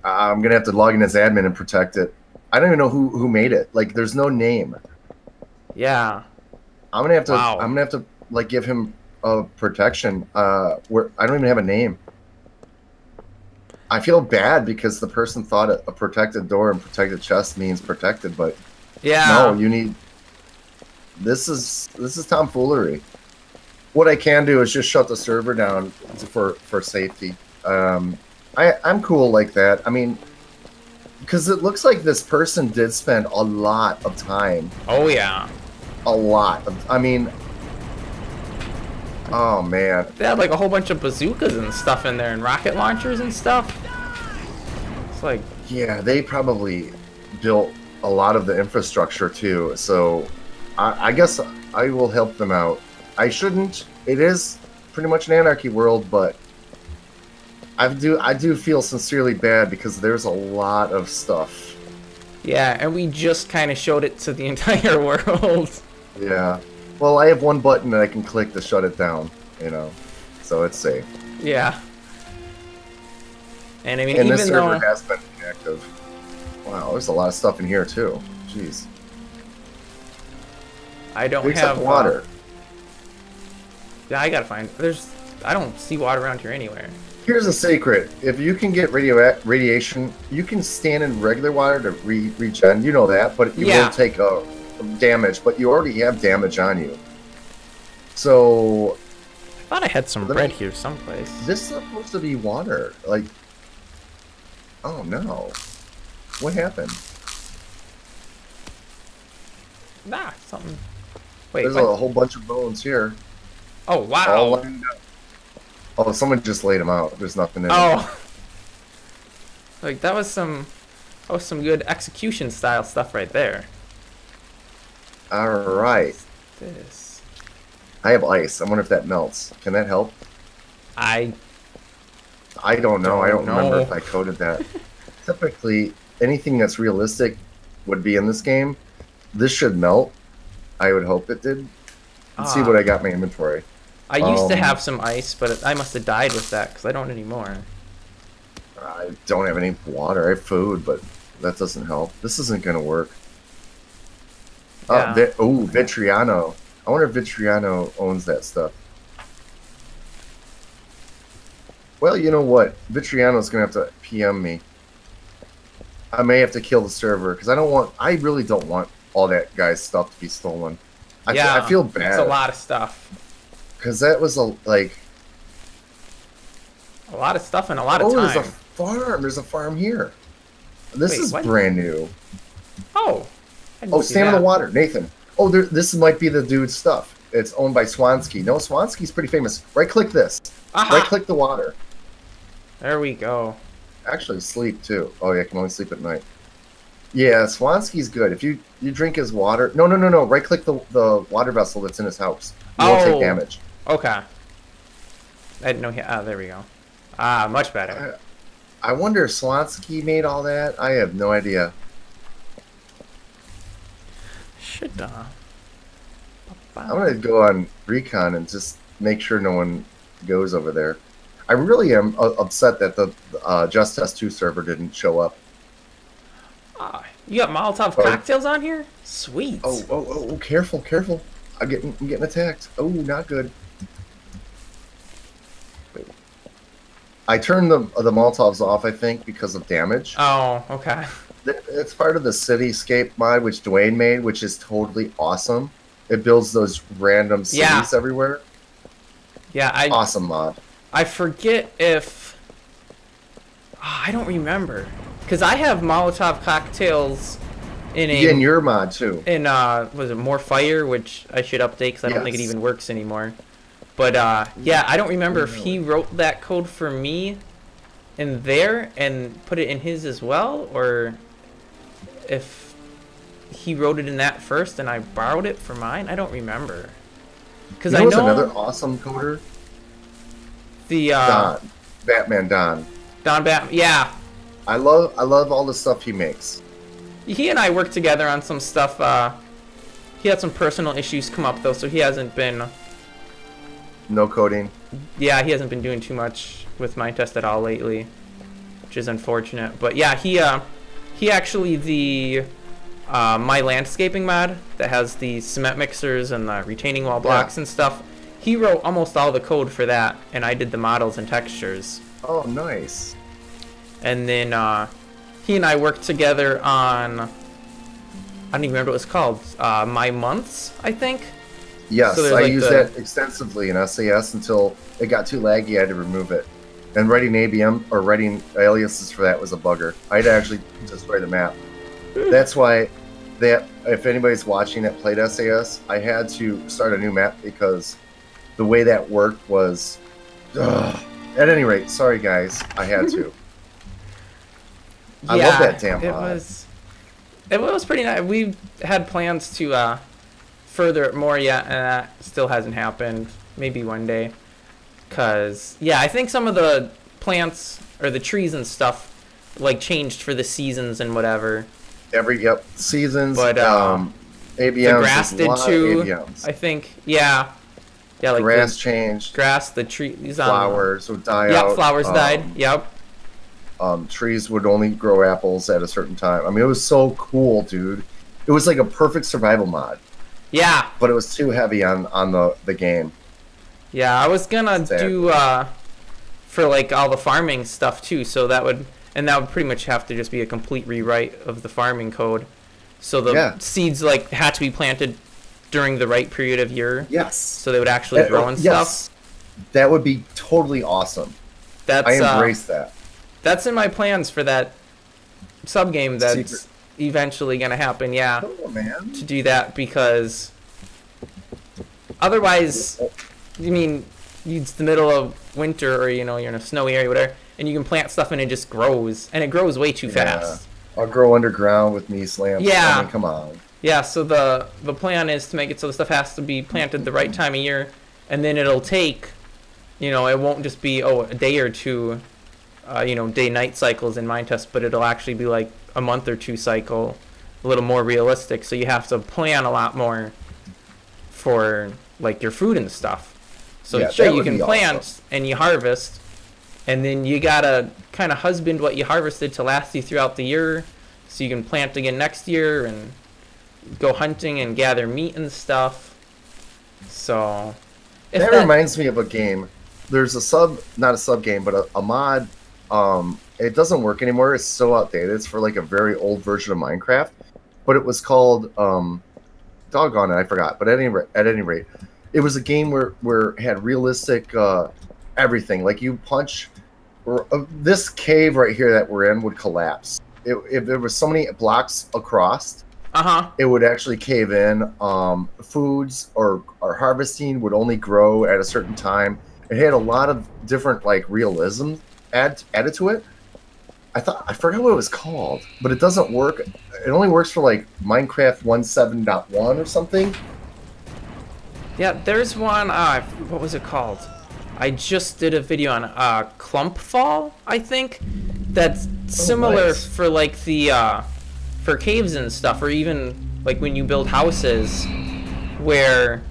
I'm gonna have to log in as admin and protect it. I don't even know who made it. Like, there's no name. Yeah. I'm gonna have to. Wow. I'm gonna have to like give him a protection. Where I don't even have a name. I feel bad because the person thought a protected door and protected chest means protected, but yeah, no, you need. This is tomfoolery. What I can do is just shut the server down for safety. I'm cool like that. I mean, because it looks like this person did spend a lot of time. Oh yeah, a lot of. I mean, oh man, they had like a whole bunch of bazookas and stuff in there and rocket launchers and stuff. It's like, yeah, they probably built a lot of the infrastructure too. So I guess I will help them out. I shouldn't. It is pretty much an anarchy world, but I do feel sincerely bad because there's a lot of stuff. Yeah, and we just kind of showed it to the entire world. Yeah. Well, I have one button that I can click to shut it down, you know, so it's safe. Yeah. And I mean, and even this server though... has been inactive. Wow, there's a lot of stuff in here too. Jeez. I don't Except have water. Yeah, I gotta find. I don't see water around here anywhere. Here's a secret: if you can get radiation, you can stand in regular water to regen. You know that, but you will take damage. But you already have damage on you. So I thought I had some bread here someplace. This is supposed to be water. Like, Oh no. What happened? Nah, something. Wait, There's what? a whole bunch of bones here. Oh, All wow. lined up. Oh, someone just laid them out. There's nothing in them. Oh. Like, that was some good execution style stuff right there. Alright. This. I have ice. I wonder if that melts. Can that help? I I don't know. I don't remember know. if I coded that. Typically, anything that's realistic would be in this game. This should melt. I would hope it did. Let's see what I got in my inventory. I used to have some ice, but I must have died with that because I don't anymore. I don't have any water. I have food, but that doesn't help. This isn't going to work. Yeah. Oh, Vitriano. I wonder if Vitriano owns that stuff. Well, you know what? Vitriano's going to have to PM me. I may have to kill the server because I really don't want all that guy's stuff to be stolen. I feel bad. It's a lot of stuff. Because that was a lot of stuff and a lot of time. there's a farm. There's a farm here. This is what? brand new. Oh. Stand in the water, Nathan. Oh, this might be the dude's stuff. It's owned by Swansky. No, Swansky's pretty famous. Right-click this. Aha! Right-click the water. There we go. Actually, sleep too. Oh, yeah, I can only sleep at night. Yeah, Swansky's good. If you drink his water... No. Right-click the water vessel that's in his house. You won't take damage. Okay. I didn't know he... Ah, there we go. Ah, much better. I wonder if Swansky made all that. I have no idea. Should, I'm going to go on recon and just make sure no one goes over there. I really am upset that the Just Test 2 server didn't show up. You got Molotov cocktails on here? Sweet. Oh, careful. I'm getting attacked. Oh, not good. I turned the Molotovs off, I think, because of damage. Oh, okay. It's part of the Cityscape mod, which Dwayne made, which is totally awesome. It builds those random cities everywhere. Yeah, awesome mod. I forget if... I don't remember. Because I have Molotov cocktails in your mod, too. In, was it More Fire, which I should update because I don't think it even works anymore. But, yeah, I don't remember if he wrote that code for me in there and put it in his as well, or if he wrote it in that first and I borrowed it for mine. I don't remember. Because I know another awesome coder. The Don, Batman Don. Don Batman, yeah. I love all the stuff he makes. He and I worked together on some stuff. He had some personal issues come up though, so he hasn't been. No coding. Yeah, he hasn't been doing too much with Minetest at all lately, which is unfortunate. But yeah, he actually the My Landscaping mod that has the cement mixers and the retaining wall blocks and stuff. He wrote almost all the code for that, and I did the models and textures. Oh, nice. And then he and I worked together on, I don't even remember what it was called, My Months, I think? Yes, so I used that extensively in SAS until it got too laggy, I had to remove it. And writing ABM, or writing aliases for that was a bugger. I had to actually destroy the map. That's why, if anybody's watching that played SAS, I had to start a new map because the way that worked was... At any rate, sorry guys, I had to. I love that damn mod. It was pretty nice. We had plans to further it more yet, and that still hasn't happened. Maybe one day. Because, yeah, I think some of the plants, or the trees and stuff, like, changed for the seasons and whatever. Seasons, but, ABMs. The grass did too, ABMs. I think. Yeah. Yeah, like grass changed. Grass, the trees flowers would die out. Yep, flowers died. Yep. Trees would only grow apples at a certain time. I mean, it was so cool, dude. It was like a perfect survival mod. Yeah. But it was too heavy on the game. Yeah, I was gonna do for like all the farming stuff too, so that would pretty much have to just be a complete rewrite of the farming code. So the seeds like had to be planted during the right period of year. Yes. So they would actually grow and stuff. That would be totally awesome. I embrace that. That's in my plans for that sub game that's Secret. eventually gonna happen. Yeah, Oh man. to do that because otherwise, I mean, it's the middle of winter or you're in a snowy area, whatever, and you can plant stuff and it just grows, and it grows way too fast. I'll grow underground with knee slams. Yeah. I mean, come on. Yeah, so the plan is to make it so the stuff has to be planted the right time of year, and then it'll take, it won't just be a day or two, day-night cycles in Minetest, but it'll actually be like a month or two cycle, a little more realistic. So you have to plan a lot more for like your food and stuff. So Yeah, sure, that you would can be plant awesome. and you harvest, and then you gotta kind of husband what you harvested to last you throughout the year, so you can plant again next year and go hunting and gather meat and stuff. So That reminds me of a game. There's not a sub game, but a mod. It doesn't work anymore. It's so outdated. It's for like a very old version of Minecraft, but it was called doggone it, I forgot. But at any rate, it was a game where it had realistic everything. Like you punch, this cave right here that we're in would collapse. If there was so many blocks across, it would actually cave in. Foods or harvesting would only grow at a certain time. It had a lot of different like realism added to it. I forgot what it was called, but it doesn't work. It only works for like Minecraft 1.7.1 or something. Yeah, there's one. What was it called? I just did a video on Clump Fall, I think. That's similar nice. for like the for caves and stuff, or even like when you build houses, where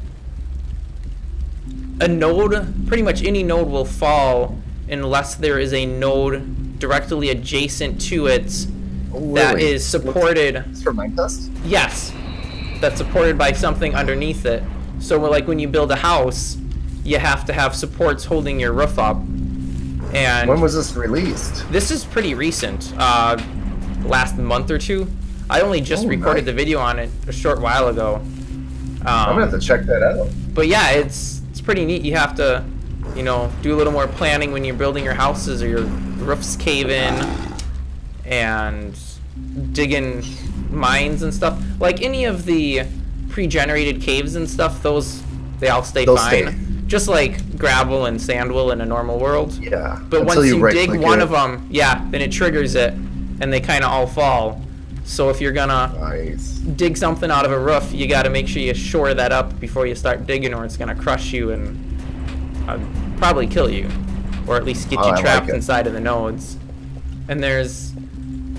a node, pretty much any node will fall unless there is a node directly adjacent to it that Really? is supported. It's for Minetest? Yes, that's supported by something underneath it. So like when you build a house, you have to have supports holding your roof up. And When was this released? this is pretty recent, last month or two. I only just recorded nice. the video on it a short while ago. I'm gonna have to check that out. But yeah, it's pretty neat. You have to, do a little more planning when you're building your houses or your roofs cave in, and digging mines and stuff. Like any of the pre-generated caves and stuff, they all stay Those fine. stay. Just like gravel and sand will in a normal world. Yeah. But Until once you dig right-click one it. of them, then it triggers it, and they kind of all fall. So if you're gonna Nice. dig something out of a roof, you got to make sure you shore that up before you start digging, or it's gonna crush you and probably kill you, or at least get Oh, you I like trapped it. inside of the nodes. And I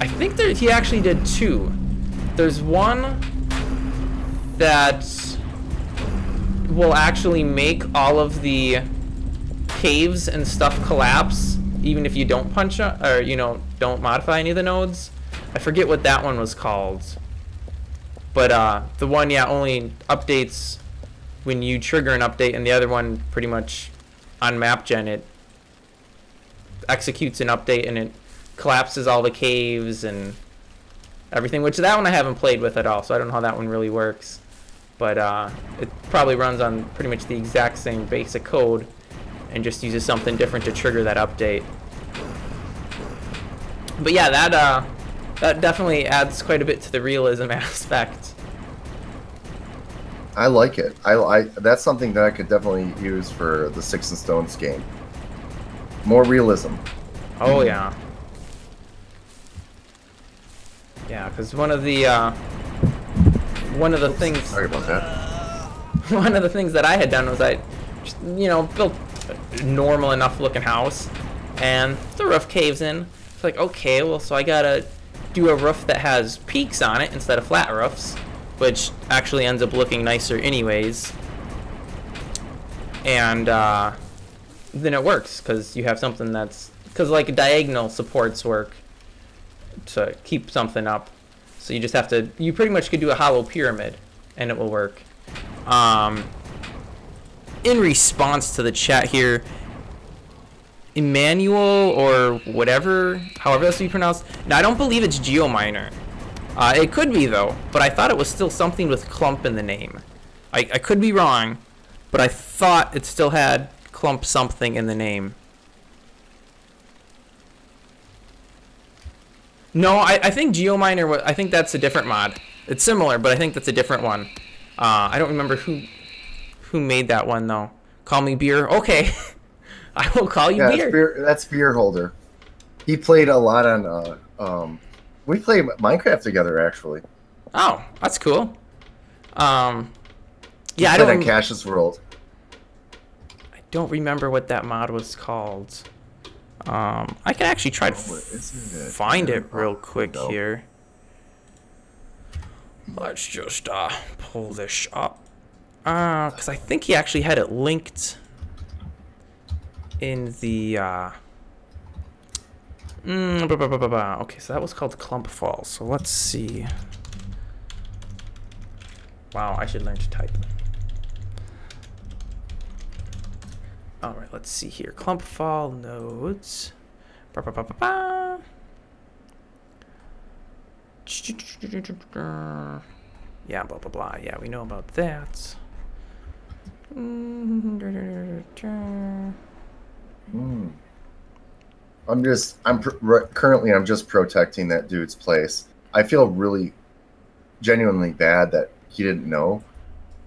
think he actually did two. There's one that will actually make all of the caves and stuff collapse, even if you don't punch or don't modify any of the nodes. I forget what that one was called, but the one only updates when you trigger an update, and the other one pretty much on map gen it executes an update and it collapses all the caves and everything, which that one I haven't played with at all, so I don't know how that one really works. But it probably runs on pretty much the exact same basic code and just uses something different to trigger that update. But yeah, that definitely adds quite a bit to the realism aspect. I like it. I that's something that I could definitely use for the Sticks and Stones game. More realism. Oh yeah. Yeah, because one of the things Sorry about that. one of the things that I had done was I just, built a normal enough looking house, and the roof caves in. It's like, okay, well, so I gotta do a roof that has peaks on it instead of flat roofs, which actually ends up looking nicer anyways. And then it works because you have something because like diagonal supports work to keep something up. So you pretty much could do a hollow pyramid and it will work. In response to the chat here, Emmanuel or whatever, however that's to be pronounced. Now, I don't believe it's GeoMiner. It could be though, but I thought it was still something with clump in the name. I could be wrong, but I thought it still had clump something in the name. No, I think GeoMiner. I think that's a different mod. It's similar, but I think that's a different one. I don't remember who made that one though. Call me beer. Okay, I will call you beer. That's beer holder. He played a lot on. We played Minecraft together actually. Oh, that's cool. Yeah, I don't. On Cash's World. I don't remember what that mod was called. I can actually try to find it real quick here. Let's just pull this up. Because I think he actually had it linked in the okay, so that was called Clump Fall. So let's see. Wow, I should learn to type. All right, let's see here. Clump Fall nodes. Yeah, blah blah blah. Yeah, we know about that. Currently I'm just protecting that dude's place. I feel really genuinely bad that he didn't know,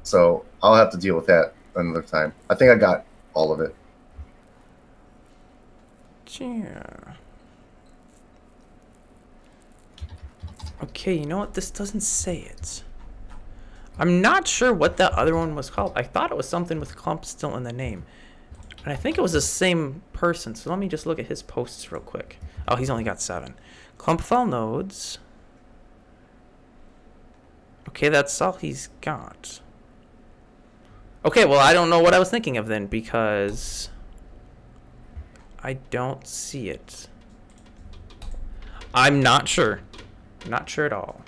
so I'll have to deal with that another time. I think I got all of it. Yeah. Okay, you know what? This doesn't say it. I'm not sure what that other one was called. I thought it was something with clump still in the name. And I think it was the same person. So let me just look at his posts real quick. Oh, he's only got 7. Clump file nodes. Okay, that's all he's got. Okay, well, I don't know what I was thinking of then, because I don't see it. I'm not sure. Not sure at all.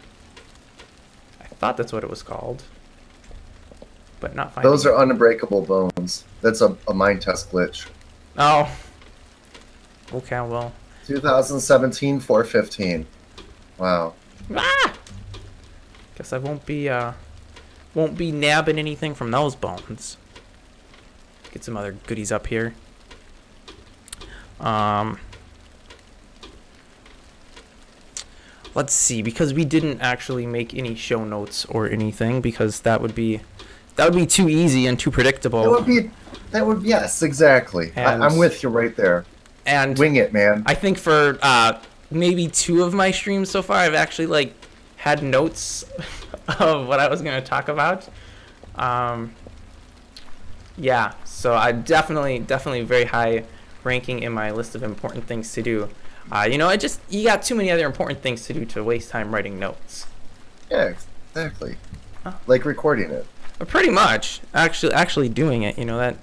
I thought that's what it was called, but not finding. Those are unbreakable bones. That's a Minetest glitch. Oh. Okay, well. 2017 415. Wow. Ah! Guess I won't be nabbing anything from those bones. Get some other goodies up here. Let's see, because we didn't actually make any show notes or anything, because that would be too easy and too predictable. That would yes, exactly. I'm with you right there. And wing it, man. I think for maybe 2 of my streams so far, I've actually had notes of what I was going to talk about. Yeah, so I definitely very high ranking in my list of important things to do. You know, you got too many other important things to do to waste time writing notes. Yeah, exactly. Like recording it. But pretty much, actually doing it. You know,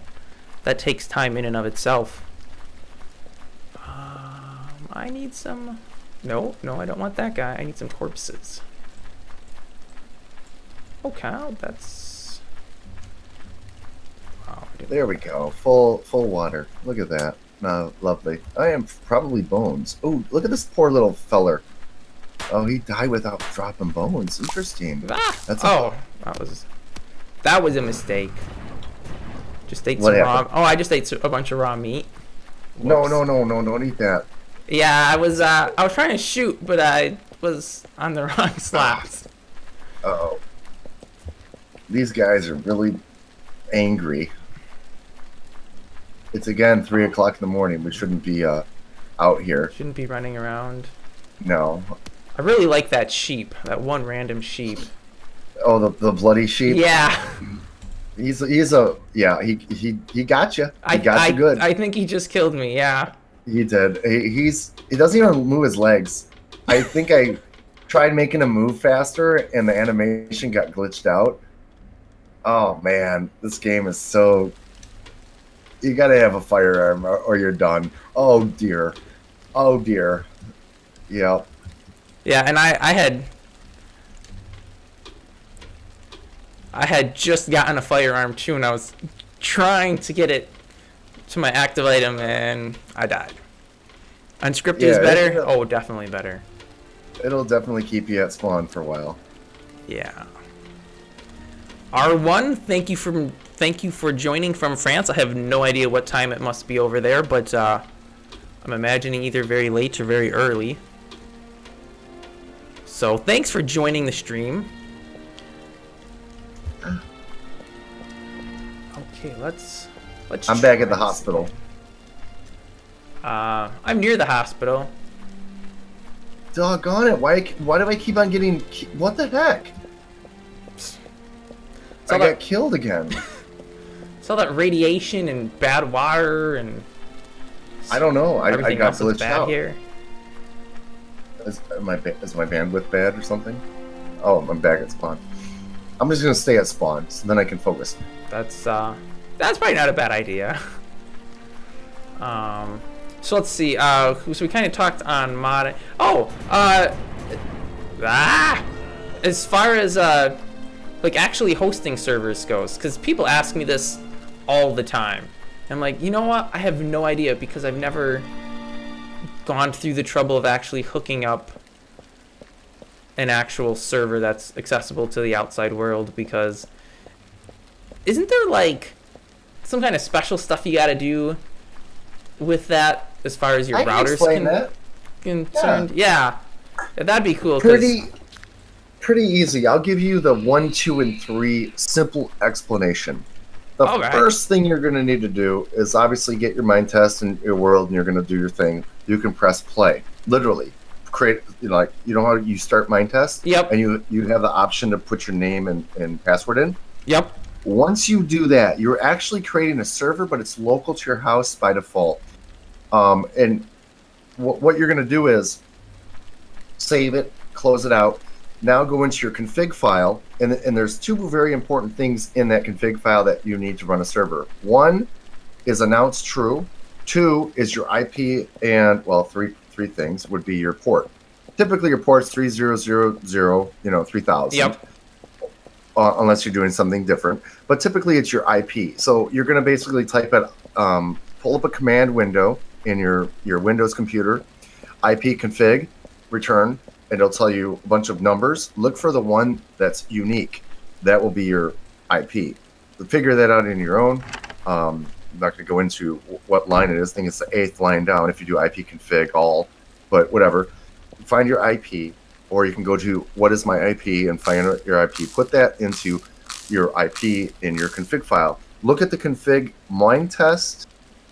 that takes time in and of itself. I need some. No, I don't want that guy. I need some corpses. Okay, that's. Wow. There we go. Full water. Look at that. Lovely. I am probably bones. Oh, look at this poor little feller. Oh, he died without dropping bones. Interesting. That was a mistake. Just ate some raw. Oh, I just ate a bunch of raw meat. Whoops. No, don't eat that. Yeah, I was trying to shoot, but I was on the wrong slots. Uh-oh. These guys are really angry. It's again 3 o'clock in the morning. We shouldn't be out here. Shouldn't be running around. No. I really like that sheep. That one random sheep. Oh, the bloody sheep. Yeah. He got you. He got you good. I think he just killed me. Yeah. He did. He doesn't even move his legs. I think I tried making him move faster, and the animation got glitched out. Oh man, this game is so. You gotta have a firearm, or you're done. Oh dear. Oh dear. Yep. Yeah, and I had just gotten a firearm too, and I was trying to get it to my active item, and I died. Unscripted is better? Oh, definitely better. It'll definitely keep you at spawn for a while. Yeah. R1, thank you for joining from France. I have no idea what time it must be over there, but I'm imagining either very late or very early. So thanks for joining the stream. Okay, let's. I'm back at the hospital. I'm near the hospital. Doggone it! Why do I keep on getting? What the heck? I got killed again. It's all that radiation and bad water and. I don't know. I got glitched out. Here. Is my bandwidth bad or something? Oh, I'm back at spawn. I'm just gonna stay at spawn, so then I can focus. That's probably not a bad idea. So let's see. So we kind of talked on mod. Oh, as far as like actually hosting servers goes, because people ask me this all the time. I'm like, you know what? I have no idea because I've never gone through the trouble of actually hooking up an actual server that's accessible to the outside world. Because isn't there like some kind of special stuff you got to do with that as far as your routers concerned? Yeah, that'd be cool. Pretty easy. I'll give you the 1, 2, and 3 simple explanation. The first thing you're going to need to do is obviously get your Minetest in your world, and you're going to do your thing. You can press play. Literally, create like you know how you start Minetest. Yep. And you have the option to put your name and password in. Yep. Once you do that, you're actually creating a server, but it's local to your house by default. And what you're going to do is save it, close it out. Now go into your config file, and there's 2 very important things in that config file that you need to run a server. 1 is announce true. 2 is your IP, and well, three things would be your port. Typically, your port's 3000, 3000. Yep. Unless you're doing something different, but typically it's your IP. So you're going to basically type it, pull up a command window in your Windows computer, IP config, return. And it'll tell you a bunch of numbers. Look for the one that's unique. That will be your IP. So figure that out in your own. I'm not going to go into what line it is. I think it's the 8th line down if you do IP config all, but whatever. Find your IP, or you can go to what is my IP and find your IP. Put that into your IP in your config file. Look at the config Minetest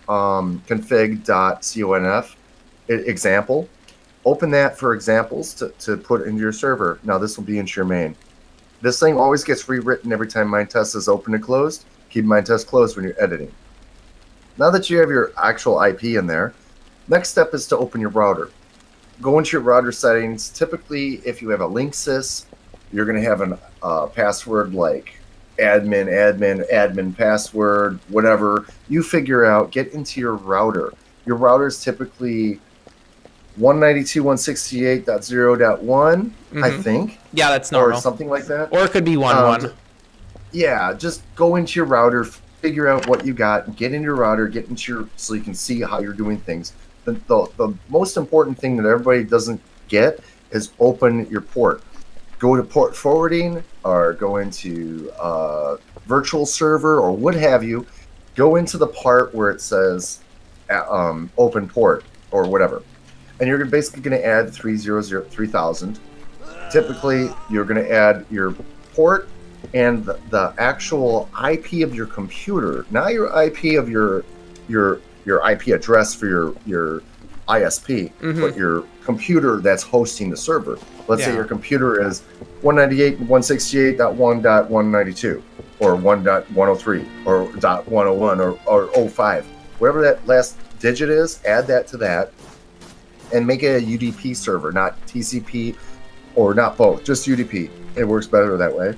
config.conf example. Open that for examples to put into your server. Now this will be into your main. This thing always gets rewritten every time Minetest is open and closed. Keep Minetest closed when you're editing. Now that you have your actual IP in there, next step is to open your router. Go into your router settings. Typically, if you have a Linksys, you're going to have a password like admin password, whatever. You figure out, get into your router. Your router is typically 192.168.0.1, I think. Yeah, that's normal. Or something like that. Or it could be 1.1. Yeah, just go into your router, figure out what you got, get into your router, get into your so you can see how you're doing things. The most important thing that everybody doesn't get is open your port. Go to port forwarding or go into virtual server or what have you. Go into the part where it says open port or whatever. And you're basically going to add 3000. Typically, you're going to add your port and the actual IP of your computer. Not your IP of your IP address for your ISP, but your computer that's hosting the server. Let's say your computer is 198.168.1.192 or 1.103 or .101 or 05. Whatever that last digit is, add that to that. And make it a UDP server, not TCP or not both, just UDP. It works better that way.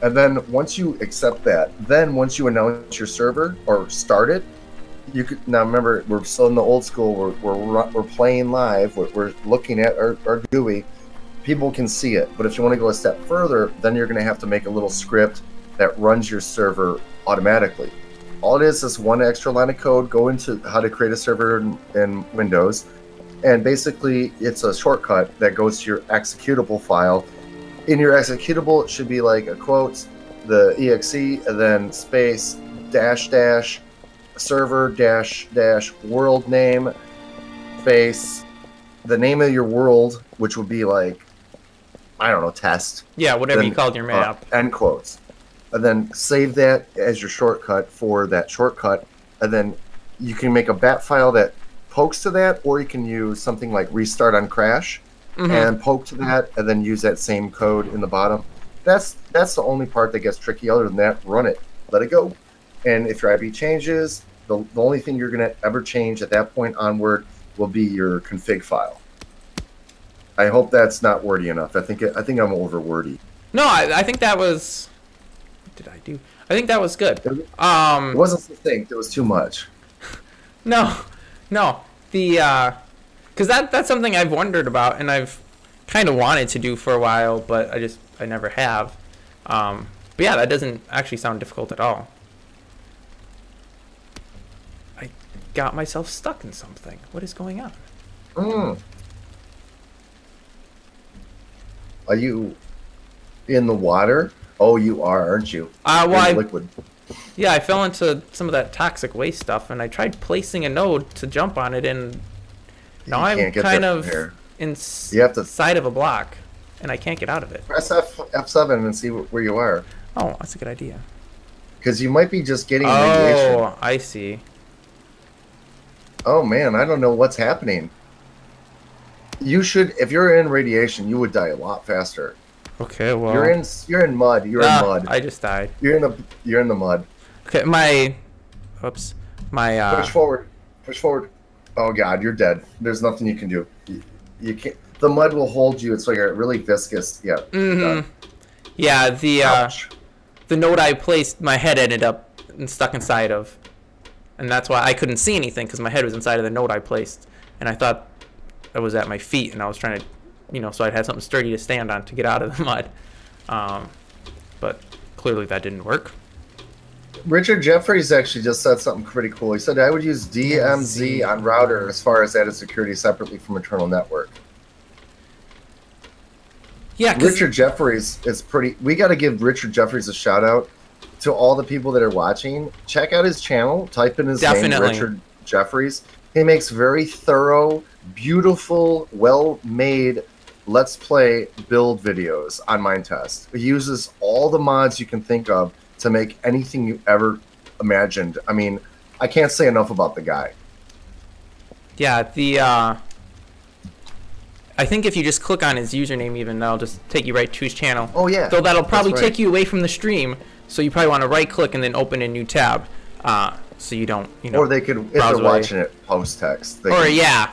And then once you accept that, then once you announce your server or start it, you could now remember we're still in the old school. We're playing live. We're looking at our GUI. People can see it. But if you want to go a step further, then you're going to have to make a little script that runs your server automatically. All it is one extra line of code. Go into how to create a server in Windows. And basically, it's a shortcut that goes to your executable file. In your executable, it should be like a quote, the exe, and then space, dash, server, dash, world name, space, the name of your world, which would be like I don't know, test. Yeah, whatever Then, you called your map. End quotes. And then save that as your shortcut for that shortcut. And then you can make a bat file that pokes to that, or you can use something like restart on crash and poke to that, and then use that same code in the bottom. That's the only part that gets tricky. Other than that, run it, let it go. And if your IP changes, the only thing you're going to ever change at that point onward will be your config file. I hope that's not wordy enough. I think I'm over wordy. No, I think that was. What did I do? I think that was good. It wasn't succinct. It was too much. No. The because that's something I've wondered about, and I've kind of wanted to do for a while, but I never have. But yeah, that doesn't actually sound difficult at all. I got myself stuck in something. What is going on? Are you in the water? Oh, you are, aren't you? Well, liquid. Yeah, I fell into some of that toxic waste stuff, and I tried placing a node to jump on it, and now I'm kind of inside of a block, and I can't get out of it. Press F7 and see where you are. Oh, that's a good idea. Because you might be just getting radiation. Oh, I see. Oh man, I don't know what's happening. You should, if you're in radiation, you would die a lot faster. Okay, well. You're in mud. You're in mud. I just died. You're in the mud. Okay, my push forward. Push forward. Oh god, you're dead. There's nothing you can do. You can't. The mud will hold you. It's like a really viscous. Yeah. Yeah. The node I placed, my head ended up stuck inside of, and that's why I couldn't see anything because my head was inside of the node I placed, and I thought it was at my feet, and I was trying to, so I'd have something sturdy to stand on to get out of the mud. But clearly that didn't work. Richard Jeffries actually just said something pretty cool. He said, I would use DMZ on router as far as added security separately from internal network. Yeah, Richard Jeffries is pretty... We got to give Richard Jeffries a shout out to all the people that are watching. Check out his channel. Type in his name, Richard Jeffries. He makes very thorough, beautiful, well-made Let's Play build videos on Minetest. He uses all the mods you can think of to make anything you ever imagined. I mean, I can't say enough about the guy. Yeah, I think if you just click on his username even, that'll just take you right to his channel. Oh, yeah. So that'll probably take you away from the stream, so you probably want to right-click and then open a new tab, so you don't, Or they could, if they're watching it post-text. Yeah,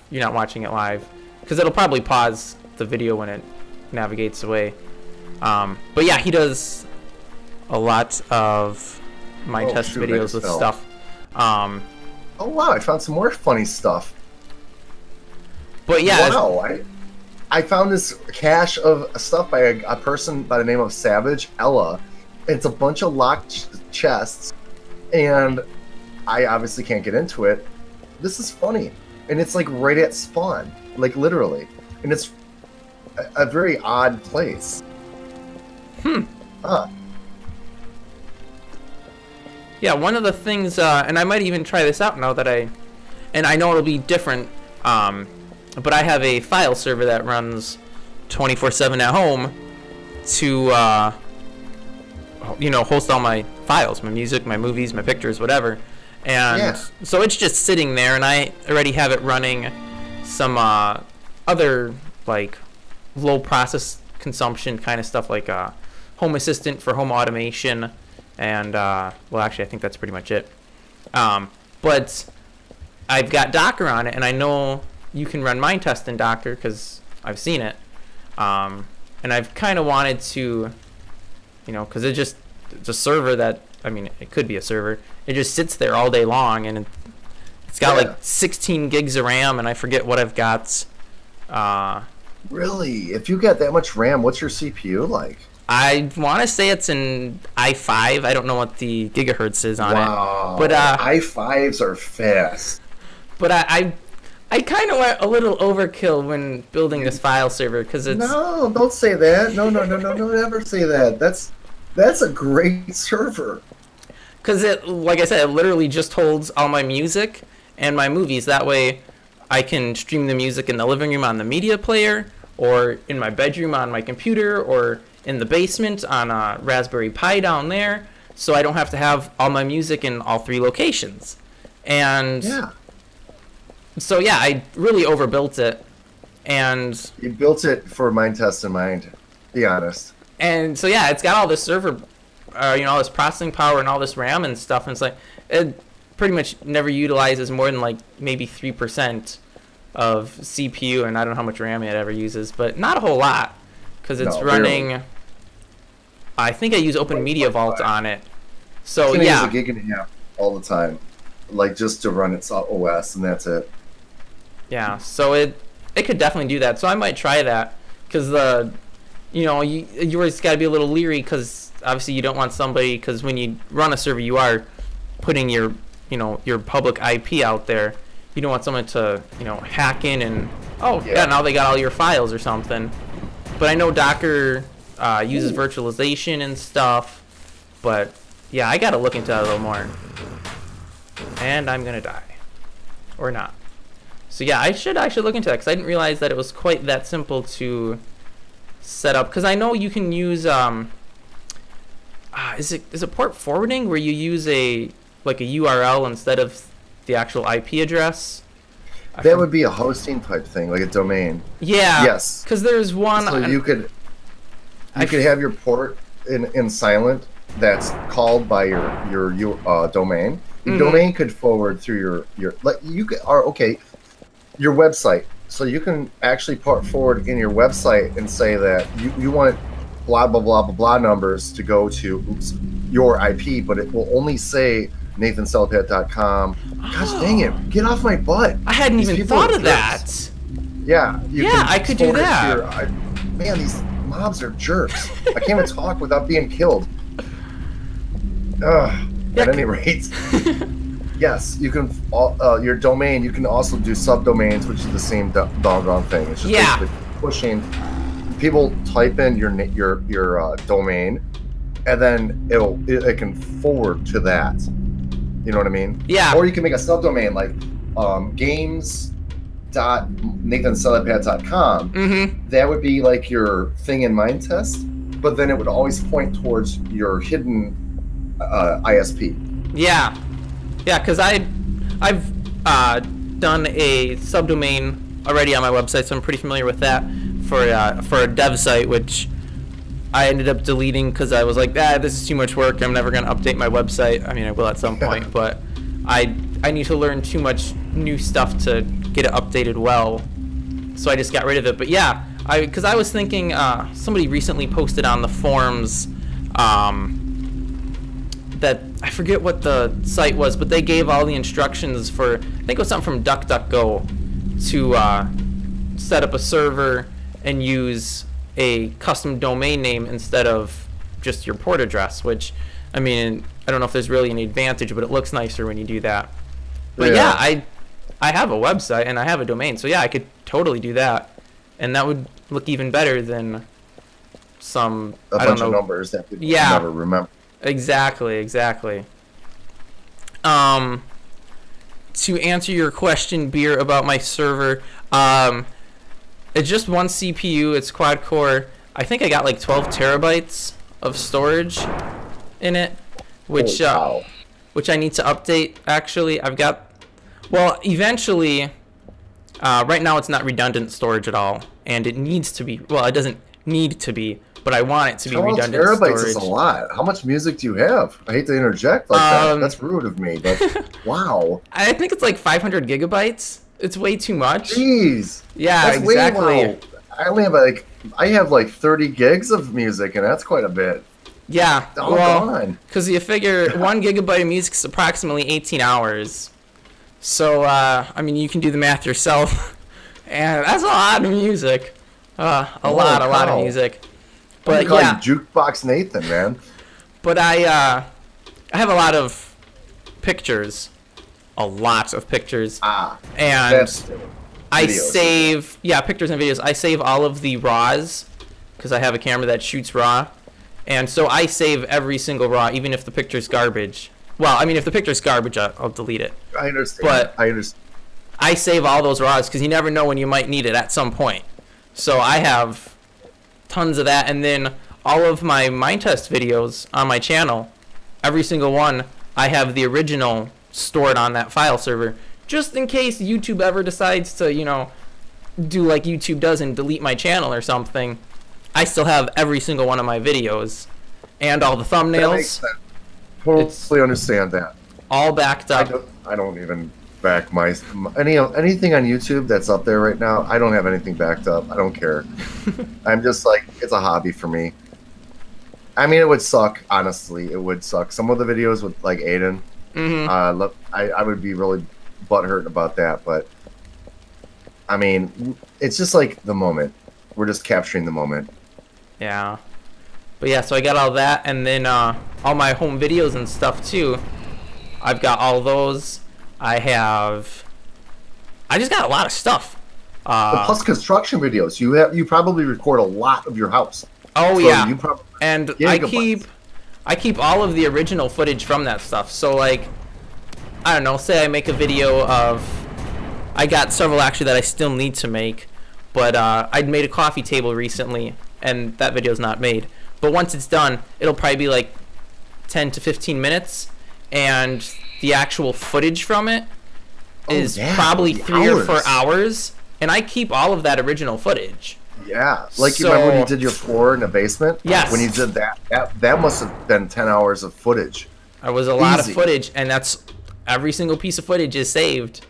you're not watching it live. Because it'll probably pause the video when it navigates away. But yeah, he does a lot of Minetest videos with stuff. Oh wow, I found some more funny stuff. But yeah, wow, I found this cache of stuff by a person by the name of Savage Ella. It's a bunch of locked chests, and I obviously can't get into it. This is funny, and it's like right at spawn, like literally, and it's a very odd place. Yeah, one of the things, and I might even try this out now that I know it'll be different, but I have a file server that runs 24/7 at home to, host all my files, my music, my movies, my pictures, whatever. And so it's just sitting there, and I already have it running some other, like, low process consumption kind of stuff, like Home Assistant for home automation. And, well, actually, I think that's pretty much it. But I've got Docker on it, and I know you can run Minetest in Docker because I've seen it. And I've kind of wanted to, because it's a server that, I mean, it could be a server. It just sits there all day long, and it's got like 16 gigs of RAM, and I forget what I've got. Really? If you got that much RAM, what's your CPU like? I want to say it's an i5. I don't know what the gigahertz is on it. But i5s are fast. But I kind of went a little overkill when building this file server because it's... No, don't say that. No, never say that. That's a great server. Because it, like I said, it literally just holds all my music and my movies. That way I can stream the music in the living room on the media player, or in my bedroom on my computer, or in the basement on a Raspberry Pi down there, so I don't have to have all my music in all 3 locations. And so yeah, I really overbuilt it. And you built it for Minetest in mind, be honest. And so yeah, it's got all this server, all this processing power and all this RAM and stuff, and it's like it pretty much never utilizes more than like maybe 3% of CPU, and I don't know how much RAM it ever uses, but not a whole lot, because it's running. Barely. I think I use Open Media Vault on it. So yeah, use a gig and a half all the time, like just to run its OS, and that's it. Yeah, so it could definitely do that. So I might try that, because you always got to be a little leery, because obviously you don't want somebody, because when you run a server, you are putting your public IP out there. You don't want someone to hack in and now they got all your files or something. But I know Docker uses virtualization and stuff, but yeah, I gotta look into that a little more. And I'm gonna die, or not. So yeah, I should actually look into that, because I didn't realize that it was quite that simple to set up. Because I know you can use is it port forwarding, where you use a URL instead of the actual IP address? That would be a hosting type thing, like a domain. Yeah. Yes. Because there's one. So you could have your port in silent that's called by your domain. Your domain could forward through your your website. So you can actually port forward in your website and say that you want blah blah blah blah blah numbers to go to your IP, but it will only say NathanCellPad.com. Gosh dang it! Get off my butt! I hadn't even thought of that. Yeah, I could do that. Man, these mobs are jerks. I can't even talk without being killed. At any rate, yes, you can. Your domain. You can also do subdomains, which is the same doggone thing. It's just basically pushing. People type in your domain, and then it can forward to that. You know what I mean? Yeah. Or you can make a subdomain like games.nathancelladpad.com. That would be like your thing in Minetest, but then it would always point towards your hidden ISP. Yeah, because I've done a subdomain already on my website, so I'm pretty familiar with that for a dev site, which I ended up deleting because I was like, this is too much work. I'm never going to update my website. I mean, I will at some point, but I need to learn too much new stuff to get it updated well. So I just got rid of it. But yeah, because I was thinking, somebody recently posted on the forums that I forget what the site was, but they gave all the instructions for, I think it was something from DuckDuckGo, to set up a server and use a custom domain name instead of just your port address, which, I mean, I don't know if there's really any advantage, but it looks nicer when you do that. But yeah, I have a website and I have a domain, so yeah, I could totally do that, and that would look even better than a bunch of numbers that people never remember. Exactly. To answer your question, Beer, about my server, it's just one CPU. It's quad core. I think I got like 12 terabytes of storage in it, which I need to update. Actually, eventually. Right now, it's not redundant storage at all, and it needs to be. Well, it doesn't need to be, but I want it to be redundant storage. 12 terabytes is a lot. How much music do you have? I hate to interject like that. That's rude of me, but wow. I think it's like 500 gigabytes. It's way too much. Jeez. Yeah, that's exactly. I only have like 30 gigs of music, and that's quite a bit. Yeah. Well, because you figure 1 gigabyte of music is approximately 18 hours. So, I mean, you can do the math yourself, and that's a lot of music. A lot of music. But I'm gonna call you Jukebox Nathan, man. But I have a lot of pictures. And I save pictures and videos. I save all of the RAWs because I have a camera that shoots RAW, and so I save every single RAW, even if the picture's garbage. Well, I mean, if the picture's garbage, I'll delete it. I understand. But I save all those RAWs because you never know when you might need it at some point. So I have tons of that, and then all of my Minetest videos on my channel, every single one, I have the original stored on that file server, just in case YouTube ever decides to, you know, do like YouTube does and delete my channel or something. I still have every single one of my videos and all the thumbnails. That makes sense. Totally understand that. All backed up. I don't even back anything on YouTube that's up there right now. I don't have anything backed up. I don't care. I'm just like, it's a hobby for me. I mean, it would suck, honestly. It would suck. Some of the videos with like Aiden, I would be really butthurt about that. But I mean, it's just like the moment. We're just capturing the moment. Yeah. But yeah, so I got all that, and then all my home videos and stuff too. I've got all those. I just got a lot of stuff. Plus construction videos. You probably record a lot of your house. Oh so yeah. You probably, and I keep all of the original footage from that stuff. So like, I don't know, say I make a video of, I got several actually that I still need to make, but I'd made a coffee table recently, and that video's not made. But once it's done, it'll probably be like 10 to 15 minutes, and the actual footage from it is probably 3 or 4 hours, and I keep all of that original footage. Yeah, like you remember when you did your floor in the basement? Yes. When you did that must have been 10 hours of footage. It was a lot of footage, and that's every single piece of footage is saved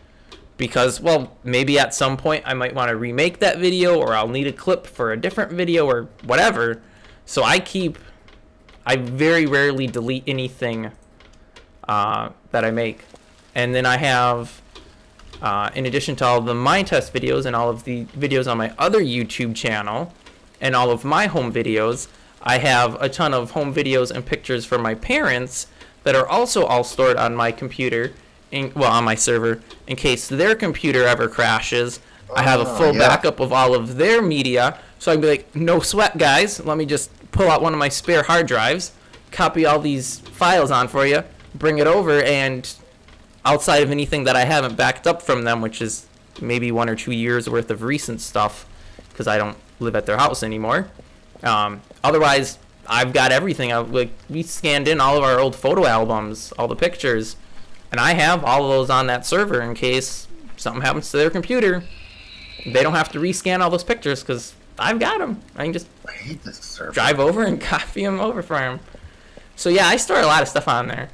because, well, maybe at some point I might want to remake that video, or I'll need a clip for a different video or whatever. So I very rarely delete anything that I make. And then I have, in addition to all the Minetest videos and all of the videos on my other YouTube channel and all of my home videos, I have a ton of home videos and pictures from my parents that are also all stored on my computer, on my server, in case their computer ever crashes. I have a full backup of all of their media, so I can be like, no sweat, guys. Let me just pull out one of my spare hard drives, copy all these files on for you, bring it over, and outside of anything that I haven't backed up from them, which is maybe 1 or 2 years worth of recent stuff, because I don't live at their house anymore. Otherwise, I've got everything. We scanned in all of our old photo albums, all the pictures, and I have all of those on that server in case something happens to their computer. They don't have to rescan all those pictures because I've got them. I can just drive over and copy them over for them. So yeah, I store a lot of stuff on there.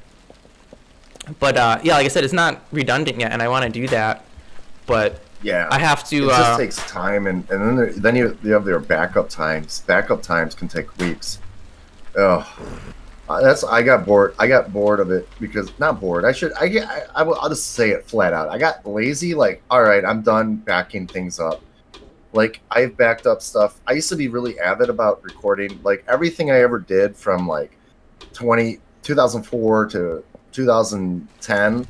But yeah, like I said, it's not redundant yet, and I want to do that. But yeah, I have to. It just takes time, and then you have their backup times. Backup times can take weeks. Oh, I got bored. I got bored of it because not bored. I'll just say it flat out. I got lazy. Like, all right, I'm done backing things up. Like, I've backed up stuff. I used to be really avid about recording. Like, everything I ever did from like 2004 to 2010,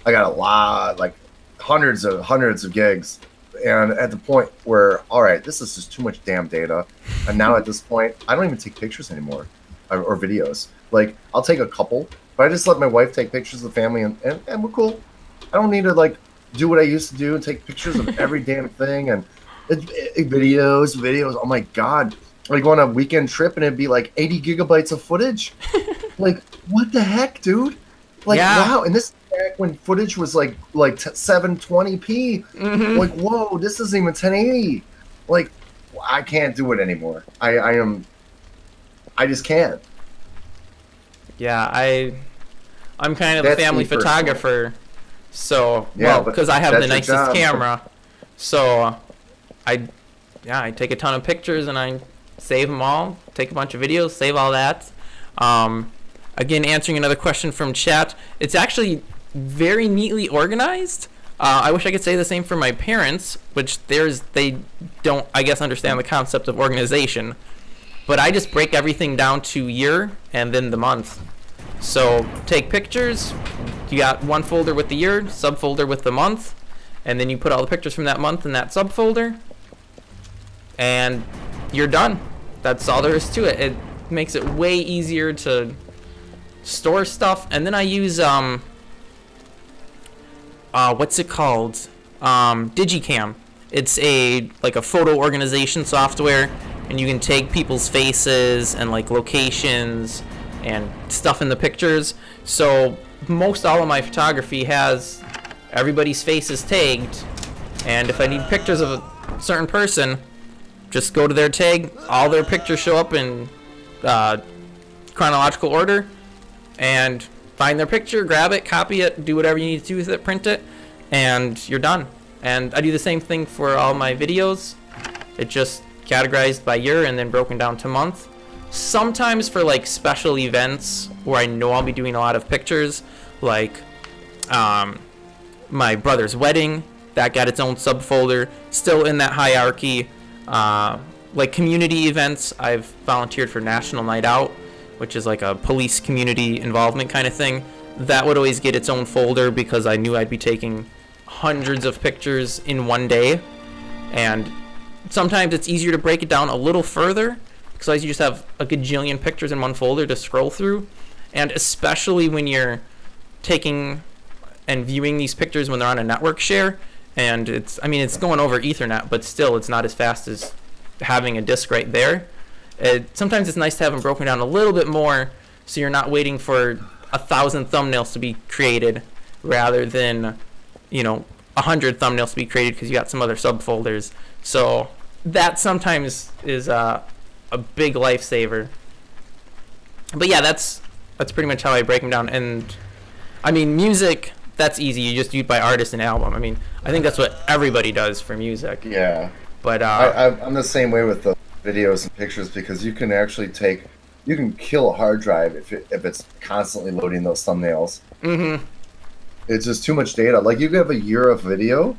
I got a lot, like hundreds of gigs. And at the point where, all right, this is just too much damn data. And now at this point, I don't even take pictures anymore or videos. Like, I'll take a couple, but I just let my wife take pictures of the family, and we're cool. I don't need to like do what I used to do and take pictures of every damn thing and videos. Oh my God. Like, go on a weekend trip and it'd be like 80 gigabytes of footage. Like, what the heck, dude? Like, wow. And this is back when footage was like 720p. Mm-hmm. Like, whoa, this isn't even 1080. Like, I can't do it anymore. I just can't. Yeah, I'm kind of a family photographer, so because I have the nicest camera, so I take a ton of pictures and I save them all, take a bunch of videos, save all that. Again, answering another question from chat, it's actually very neatly organized. I wish I could say the same for my parents, which they don't, I guess, understand the concept of organization. But I just break everything down to year and then the month. So take pictures, you got one folder with the year, subfolder with the month, and then you put all the pictures from that month in that subfolder, and you're done. That's all there is to it. It makes it way easier to store stuff. And then I use what's it called? Digicam. It's like a photo organization software, and you can take people's faces and like locations and stuff in the pictures. So most all of my photography has everybody's faces tagged, and if I need pictures of a certain person, just go to their tag, all their pictures show up in chronological order, and find their picture, grab it, copy it, do whatever you need to do with it, print it, and you're done. And I do the same thing for all my videos. It's just categorized by year and then broken down to month. Sometimes for like special events where I know I'll be doing a lot of pictures, like my brother's wedding, that got its own subfolder, still in that hierarchy. Like community events, I've volunteered for National Night Out, which is like a police community involvement kind of thing. That would always get its own folder because I knew I'd be taking hundreds of pictures in one day. And sometimes it's easier to break it down a little further because you just have a gajillion pictures in one folder to scroll through. And especially when you're taking and viewing these pictures when they're on a network share, and it's going over Ethernet, but still it's not as fast as having a disk right there. Sometimes it's nice to have them broken down a little bit more so you're not waiting for 1,000 thumbnails to be created rather than 100 thumbnails to be created because you got some other subfolders. So that sometimes is a big lifesaver. But yeah, that's pretty much how I break them down. And I mean, music, that's easy. You just do it by artist and album. I mean, I think that's what everybody does for music. Yeah. But I'm the same way with the videos and pictures because you can actually you can kill a hard drive if it's constantly loading those thumbnails. Mm-hmm. It's just too much data. Like you could have a year of video,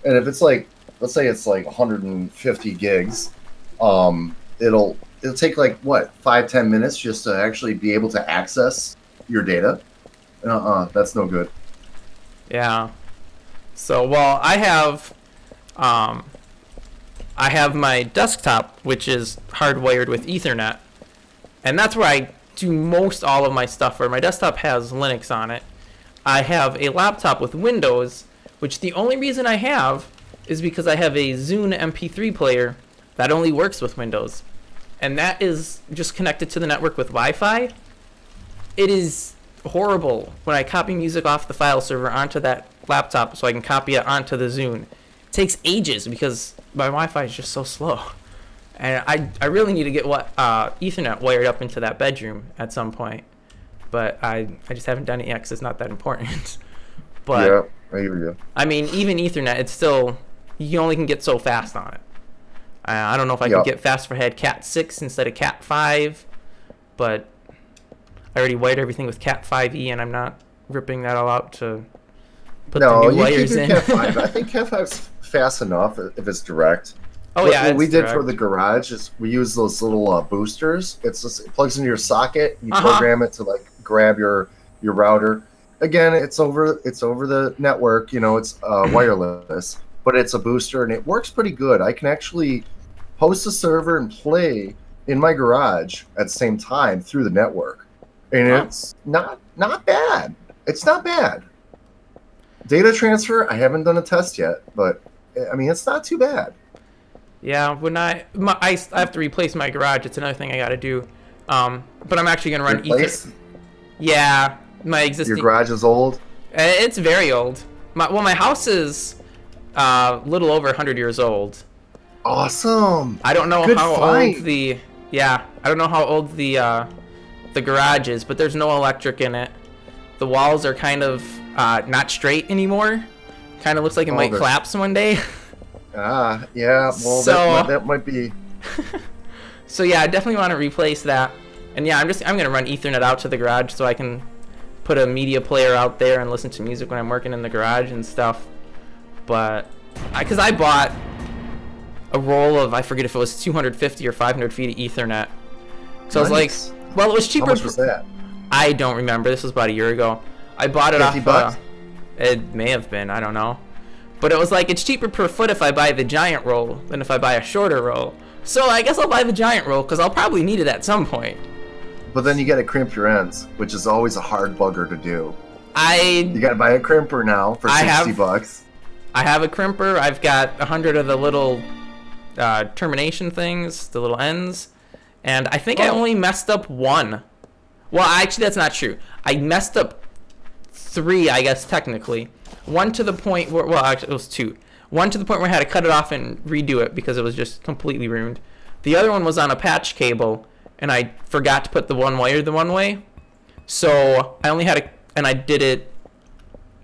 and if it's like, let's say it's like 150 gigs, it'll take like what 5-10 minutes just to actually be able to access your data. That's no good. Yeah. So well, I have my desktop, which is hardwired with Ethernet, and that's where I do most all of my stuff. Where my desktop has Linux on it. I have a laptop with Windows, which the only reason I have is because I have a Zune MP3 player that only works with Windows, and that is just connected to the network with Wi-Fi. It is horrible when I copy music off the file server onto that laptop so I can copy it onto the Zune. It takes ages because my Wi-Fi is just so slow, and I really need to get Ethernet wired up into that bedroom at some point. But I just haven't done it yet because it's not that important. But yeah, I hear you. I mean, even Ethernet, it's still, you only can get so fast on it. I don't know if I could get faster if I had Cat 6 instead of Cat 5, but I already wired everything with Cat 5e, and I'm not ripping that all out to put the new wires in. Cat 5. I think Cat 5's fast enough if it's direct. Oh yeah, what we did for the garage is we use those little boosters. It plugs into your socket. You program it to like grab your router. Again, it's over the network. It's wireless, but it's a booster and it works pretty good. I can actually host a server and play in my garage at the same time through the network, and it's not bad. It's not bad. Data transfer, I haven't done a test yet, but I mean it's not too bad. Yeah, when I have to replace my garage. It's another thing I got to do. But I'm actually gonna run Ethernet. Yeah, my existing. Your garage is old. It's very old. My house is a little over 100 years old. Awesome. I don't know how old the garage is, but there's no electric in it. The walls are kind of not straight anymore. Kind of looks like it might collapse one day. Yeah. Well, that might be. So yeah, I definitely want to replace that. And yeah, I'm gonna run Ethernet out to the garage so I can put a media player out there and listen to music when I'm working in the garage and stuff. But because I bought a roll of, I forget if it was 250 or 500 feet of Ethernet. So I was like, well, it was cheaper. How much was that? I don't remember. This was about a year ago. I bought it $50 off. It may have been. I don't know. But it was like, it's cheaper per foot if I buy the giant roll than if I buy a shorter roll. So I guess I'll buy the giant roll because I'll probably need it at some point. But then you got to crimp your ends, which is always a hard bugger to do. You got to buy a crimper now for $60. I have a crimper. I've got 100 of the little termination things, the little ends, and I think I only messed up one. Well, actually, that's not true. I messed up 3, I guess, technically. One to the point where, well, actually, it was 2. One to the point where I had to cut it off and redo it because it was just completely ruined. The other one was on a patch cable, and I forgot to put the one wire the one way. So I only had to, and I did it,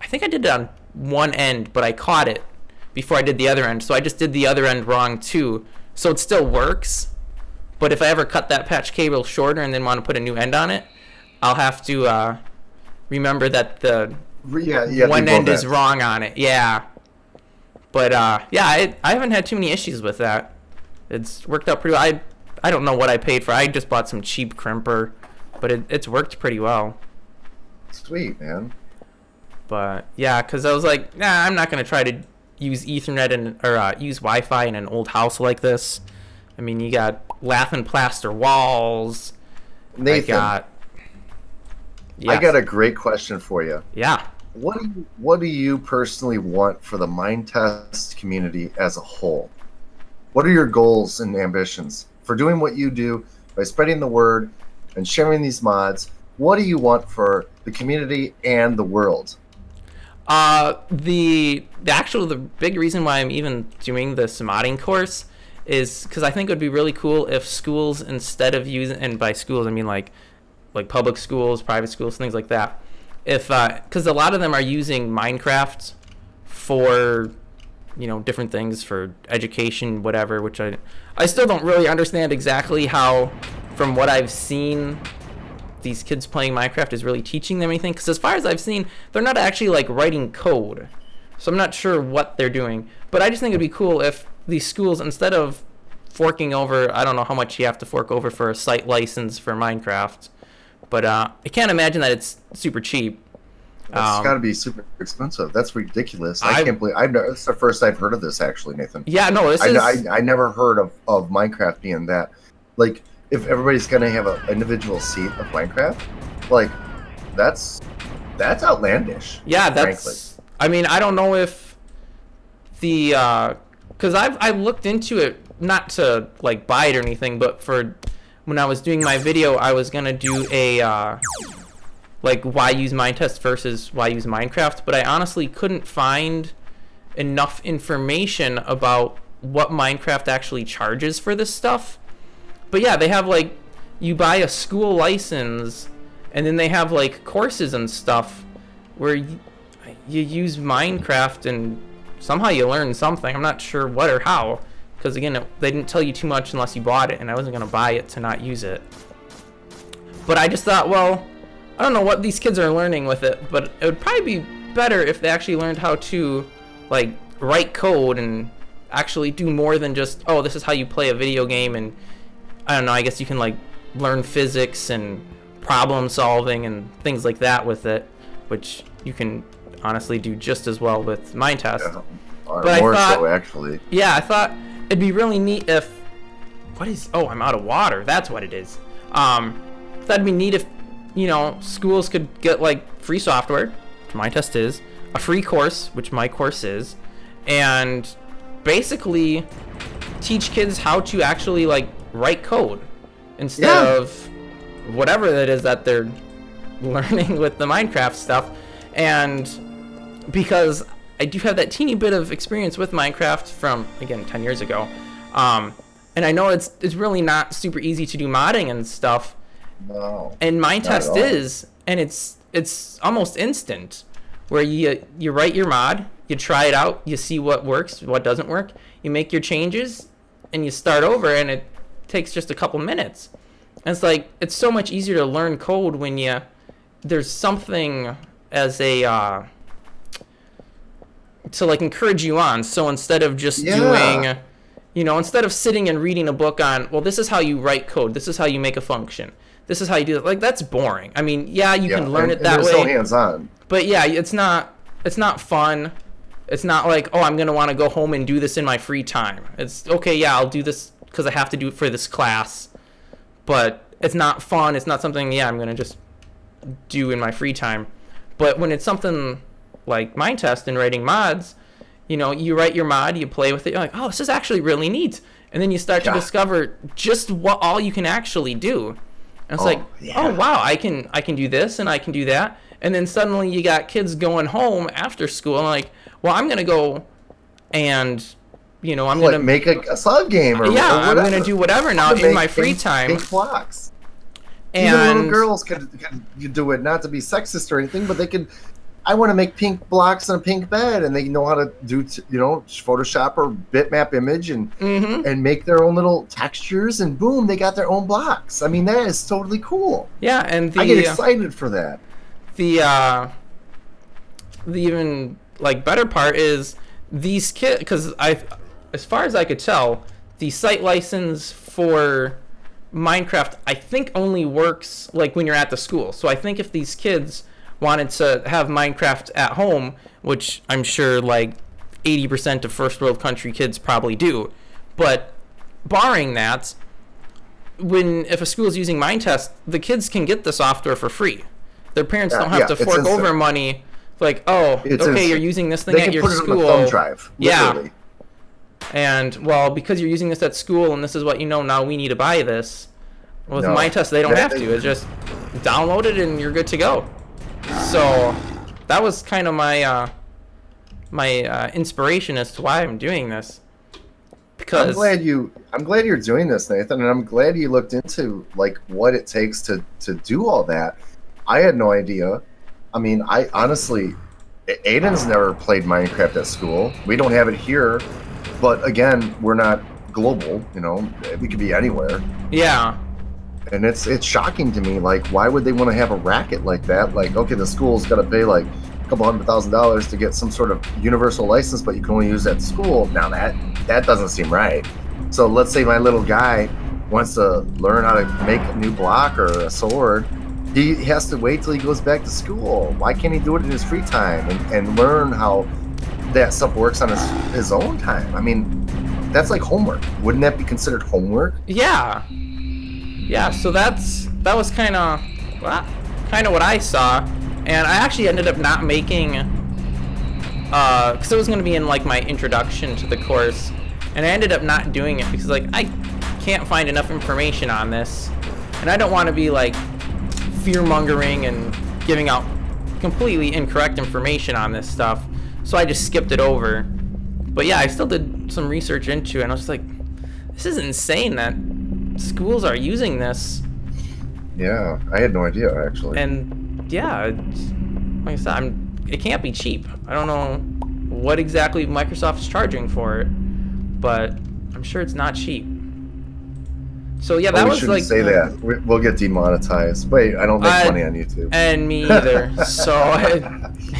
I think I did it on one end, but I caught it before I did the other end. So I just did the other end wrong too. So it still works. But if I ever cut that patch cable shorter and then want to put a new end on it, I'll have to remember that the one end is wrong on it. Yeah. But yeah, I haven't had too many issues with that. It's worked out pretty well. I don't know what I paid for. I just bought some cheap crimper, but it's worked pretty well. Sweet, man. But yeah, because I was like, nah, I'm not gonna try to use Ethernet or use Wi-Fi in an old house like this. I mean, you got lath and plaster walls. Nathan, I got a great question for you. Yeah. What do you personally want for the Minetest community as a whole? What are your goals and ambitions for doing what you do by spreading the word and sharing these mods? What do you want for the community and the world? The big reason why I'm even doing this modding course is because I think it would be really cool if schools, instead of using, and by schools I mean like public schools, private schools, things like that, if because a lot of them are using Minecraft for, you know, different things for education, whatever, which I still don't really understand exactly how, from what I've seen, these kids playing Minecraft is really teaching them anything, because as far as I've seen, they're not actually like writing code, so I'm not sure what they're doing. But I just think it'd be cool if these schools, instead of forking over, I don't know how much you have to fork over for a site license for Minecraft, but I can't imagine that it's super cheap. It's got to be super expensive. That's ridiculous. I can't believe it's the first I've heard of this, actually, Nathan. Yeah, no, I never heard of Minecraft being that. Like, if everybody's gonna have an individual seat of Minecraft, like, that's outlandish. Yeah, that's. Frankly. I mean, I don't know if the because I looked into it, not to like buy it or anything, but for when I was doing my video, I was gonna do a like why use Minetest versus why use Minecraft, but I honestly couldn't find enough information about what Minecraft actually charges for this stuff. But yeah, they have like, you buy a school license, and then they have like courses and stuff where you use Minecraft and somehow you learn something. I'm not sure what or how, because again, they didn't tell you too much unless you bought it, and I wasn't gonna buy it to not use it. But I just thought, well, I don't know what these kids are learning with it, but it would probably be better if they actually learned how to like write code and actually do more than just, oh, this is how you play a video game, and I don't know, I guess you can like learn physics and problem solving and things like that with it, which you can honestly do just as well with Minetest. Yeah, but more so, actually. Yeah, I thought it'd be really neat if, oh, I'm out of water. That's what it is. That'd be neat if, you know, schools could get like free software, which Minetest is, a free course, which my course is, and basically teach kids how to actually like write code instead of whatever that is that they're learning with the Minecraft stuff. And because I do have that teeny bit of experience with Minecraft from, again, 10 years ago, and I know it's really not super easy to do modding and stuff. No, and Minetest is, and it's almost instant, where you write your mod, you try it out, you see what works, what doesn't work, you make your changes, and you start over, and it takes just a couple minutes. And it's like, it's so much easier to learn code when there's something as a to like encourage you on. So instead of just doing, you know, instead of sitting and reading a book on, well, this is how you write code, this is how you make a function, this is how you do it, like, that's boring. I mean, yeah, you can learn it that way. So hands-on. But yeah, it's not fun. It's not like, oh, I'm gonna want to go home and do this in my free time. It's okay, yeah, I'll do this because I have to do it for this class, but it's not fun. It's not something, yeah, I'm gonna just do in my free time. But when it's something like Minetest and writing mods, you know, you write your mod, you play with it, you're like, oh, this is actually really neat. And then you start to discover just what all you can actually do. And it's oh wow, I can do this and I can do that. And then suddenly you got kids going home after school and like, well, I'm gonna go and, you know, I'm gonna make a sub game or I'm gonna do whatever now in my free time. Make blocks. And even little girls could do it, not to be sexist or anything, but they could. I want to make pink blocks and a pink bed, and they know how to do, you know, Photoshop or bitmap image and make their own little textures, and boom, they got their own blocks. I mean, that is totally cool. Yeah, and I get excited for that. The even like better part is these kids, because as far as I could tell, the site license for Minecraft I think only works like when you're at the school. So I think if these kids wanted to have Minecraft at home, which I'm sure like 80% of first world country kids probably do, but barring that, if a school is using Minetest, the kids can get the software for free. Their parents don't have to fork over money. Like, oh, okay, you're using this thing at your school. They can put it on a thumb drive, literally. And, well, because you're using this at school and this is what you know now, we need to buy this. With Minetest, they don't have to. It's just download it and you're good to go. So that was kind of my inspiration as to why I'm doing this. Because I'm glad you're doing this, Nathan, and I'm glad you looked into like what it takes to do all that. I had no idea. I mean, I honestly, Aiden's never played Minecraft at school. We don't have it here, but again, we're not global. You know, we could be anywhere. Yeah. And it's shocking to me, like, why would they want to have a racket like that? Like, okay, the school's got to pay like a couple $100,000 to get some sort of universal license, but you can only use that at school. Now that doesn't seem right. So let's say my little guy wants to learn how to make a new block or a sword. He has to wait till he goes back to school. Why can't he do it in his free time and learn how that stuff works on his own time? I mean, that's like homework. Wouldn't that be considered homework? Yeah. Yeah, so that was kind of what I saw, and I actually ended up not making, because it was going to be in like my introduction to the course, and I ended up not doing it because like I can't find enough information on this, and I don't want to be like fear-mongering and giving out completely incorrect information on this stuff, so I just skipped it over. But yeah, I still did some research into it, and I was like, this is insane that schools are using this. Yeah, I had no idea actually. And yeah, like I said, it can't be cheap. I don't know what exactly Microsoft is charging for it, but I'm sure it's not cheap. So yeah, that was like. Say that. We'll get demonetized. Wait, I don't make money on YouTube. And me either. So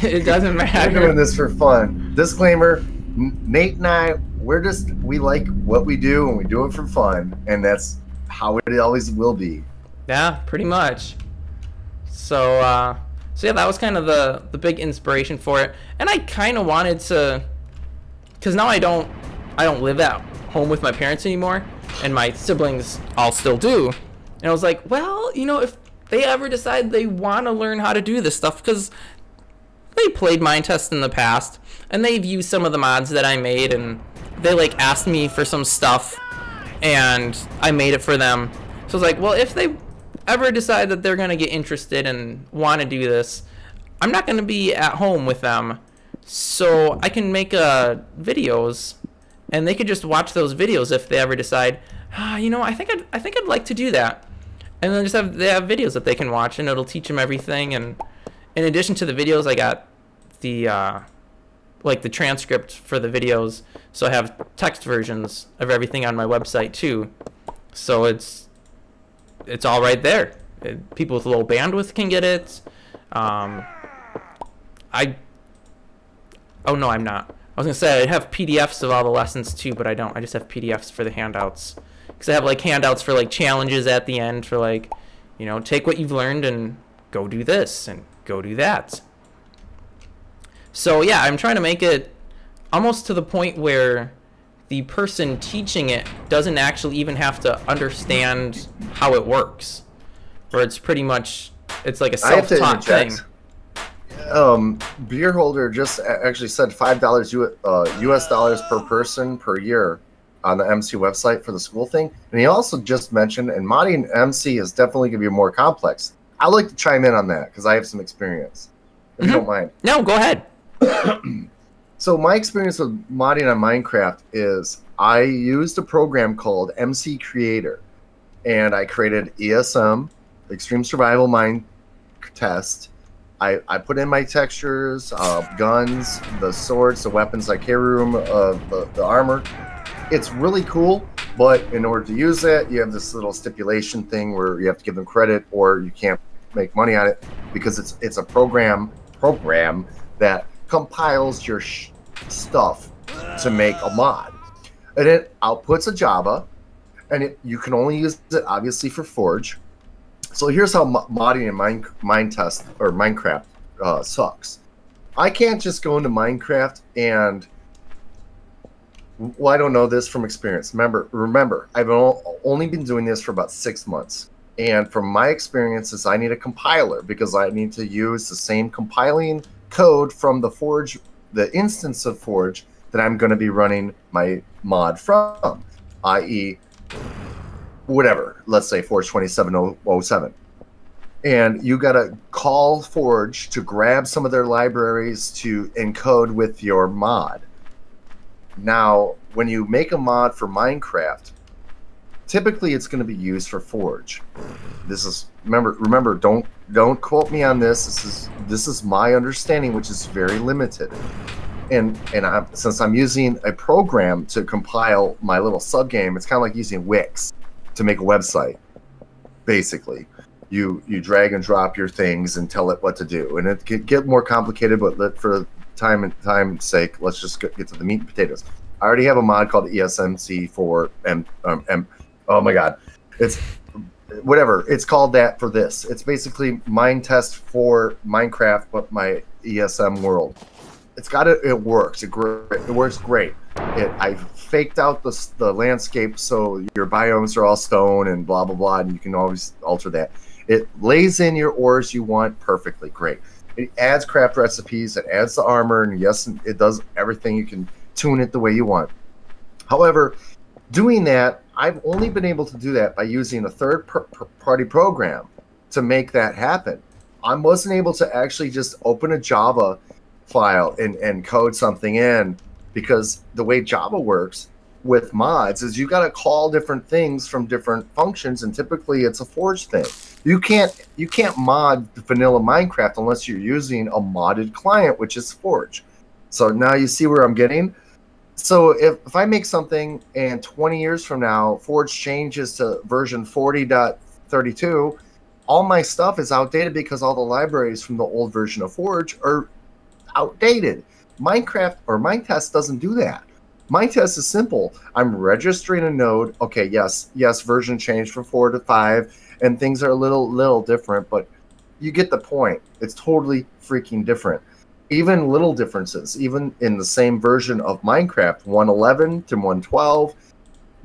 it doesn't matter. We're doing this for fun. Disclaimer: Nate and I, we like what we do and we do it for fun, and that's how it always will be. Yeah, pretty much. So yeah, that was kind of the big inspiration for it, and I kind of wanted to, because now I don't live at home with my parents anymore, and my siblings all still do, and I was like, well, you know, if they ever decide they want to learn how to do this stuff, because they played Minetest in the past, and they've used some of the mods that I made, and they like asked me for some stuff, and I made it for them. So I was like, well, if they ever decide that they're gonna get interested and want to do this, I'm not gonna be at home with them, so I can make videos, and they could just watch those videos if they ever decide, you know, I think I'd like to do that, and then they have videos that they can watch, and it'll teach them everything. And in addition to the videos, I got the like the transcript for the videos, so I have text versions of everything on my website too. So it's all right there. People with low bandwidth can get it. Oh no, I'm not. I was gonna say I have PDFs of all the lessons too, but I don't. I just have PDFs for the handouts, because I have like handouts for like challenges at the end for like, you know, take what you've learned and go do this and go do that. So yeah, I'm trying to make it almost to the point where the person teaching it doesn't actually even have to understand how it works, or it's pretty much, it's like a self-taught thing. Beer Holder just actually said $5 US dollars per person per year on the MC website for the school thing. And he also just mentioned, and modding MC is definitely going to be more complex. I'd like to chime in on that because I have some experience, if you don't mind. No, go ahead. So my experience with modding on Minecraft is I used a program called MC Creator, and I created ESM, Extreme Survival Minetest. I put in my textures, guns, the swords, the weapons, like Maikerumine, the armor. It's really cool, but in order to use it, you have this little stipulation thing where you have to give them credit, or you can't make money on it because it's a program that compiles your stuff to make a mod, and it outputs a Java, and you can only use it obviously for Forge. So here's how modding in Minetest or Minecraft sucks. I can't just go into Minecraft and, well, I don't know this from experience. Remember, I've only been doing this for about 6 months. And from my experiences, I need a compiler because I need to use the same compiling code from the Forge, the instance of Forge that I'm going to be running my mod from, i.e., whatever, let's say Forge 27007. And you got to call Forge to grab some of their libraries to encode with your mod. Now, when you make a mod for Minecraft, typically it's going to be used for Forge. This is, remember, don't quote me on this. This is my understanding, which is very limited. And since I'm using a program to compile my little sub game, it's kind of like using Wix to make a website. Basically, you drag and drop your things and tell it what to do, and it could get more complicated. But for time's sake, let's just get to the meat and potatoes. I already have a mod called ESMC for oh my god, it's whatever it's called that for this. It's basically Minetest for Minecraft, but my ESM world. It's got it. It works. It works great. I faked out the landscape so your biomes are all stone and blah blah blah, and you can always alter that. It lays in your ores you want perfectly. Great. It adds craft recipes. It adds the armor, and yes, it does everything. You can tune it the way you want. However, doing that, I've only been able to do that by using a third-party program to make that happen. I wasn't able to actually just open a Java file and code something in, because the way Java works with mods is you got to call different things from different functions, and typically it's a Forge thing. You can't mod vanilla Minecraft unless you're using a modded client, which is Forge. So now you see where I'm getting. So if I make something and 20 years from now Forge changes to version 40.32, all my stuff is outdated because all the libraries from the old version of Forge are outdated. Minecraft or Minetest doesn't do that. Minetest is simple. I'm registering a node. Okay, yes, version changed from 4 to 5, and things are a little different, but you get the point. It's totally freaking different. Even little differences, even in the same version of Minecraft, 1.11 to 1.12,